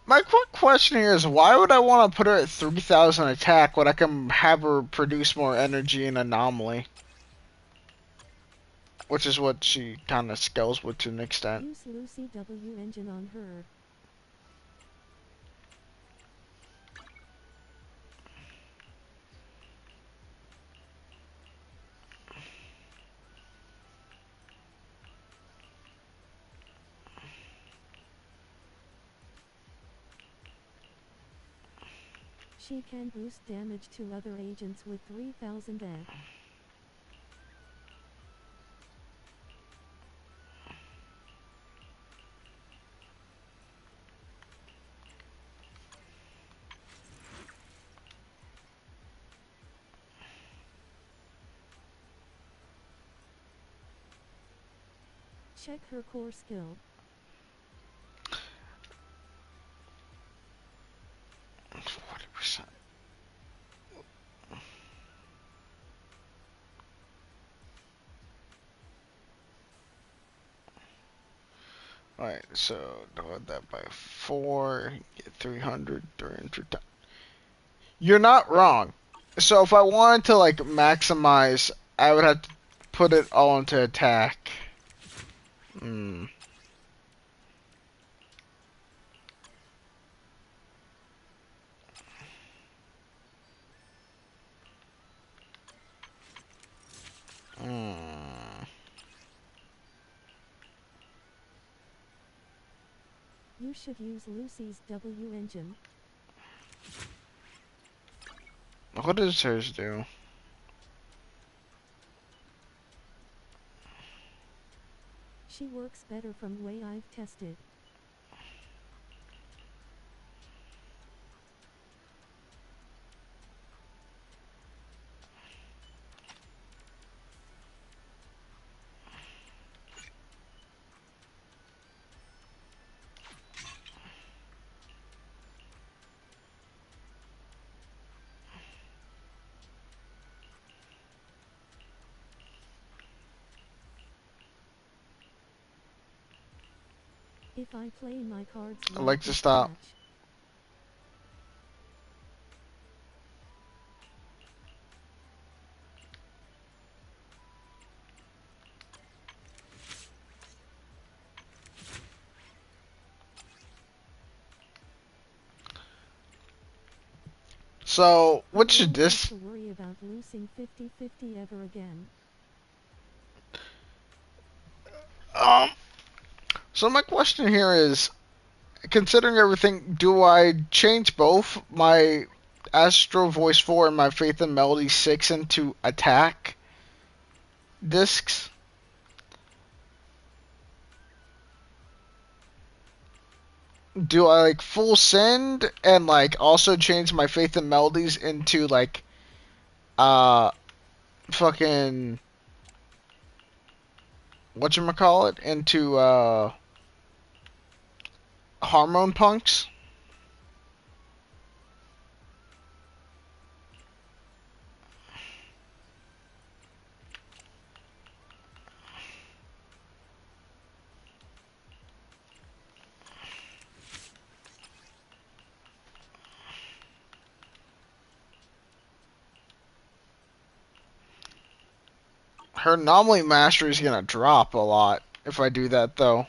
My quick question here is, why would I want to put her at 3,000 attack when I can have her produce more energy and anomaly? Which is what she kind of scales with to an extent. Use Lucy W engine on her. She can boost damage to other agents with 3,000 at. Check her core skill. 40%. Alright, so divide that by 4, get 300, 300. You're not wrong. So if I wanted to like maximize, I would have to put it all into attack. Hmm. Hmm. You should use Lucy's W engine. What does hers do? She works better from way I've tested. If I play my cards I right like to this stop. patch. So, I what should won't have this? to worry about losing 50-50 ever again. Um. So my question here is, considering everything, do I change both my Astro Voice 4 and my Faith and Melody 6 into attack discs? Do I like full send and like also change my Faith and Melodies into like uh fucking whatchamacallit into hormone punks? Her anomaly mastery is gonna drop a lot if I do that though.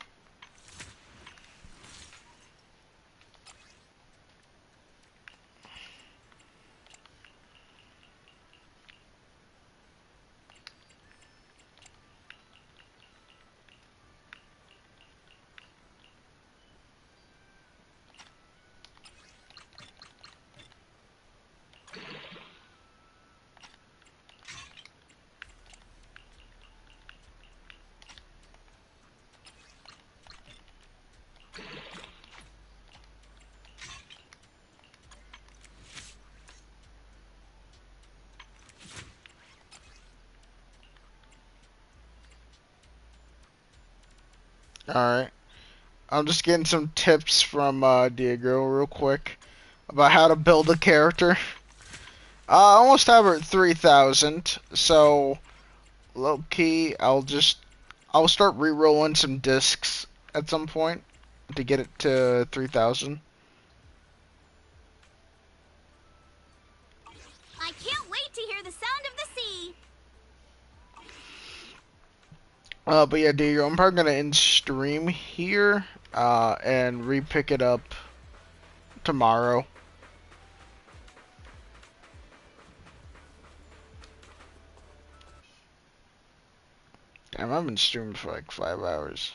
Alright. I'm just getting some tips from Diego real quick about how to build a character. I almost have her at 3,000, so low key, I'll start re-rolling some discs at some point to get it to 3,000. I can't wait to hear the sound of the sea. But yeah, Diego, I'm probably gonna end stream here and re-pick it up tomorrow. Damn, I've been streaming for like 5 hours.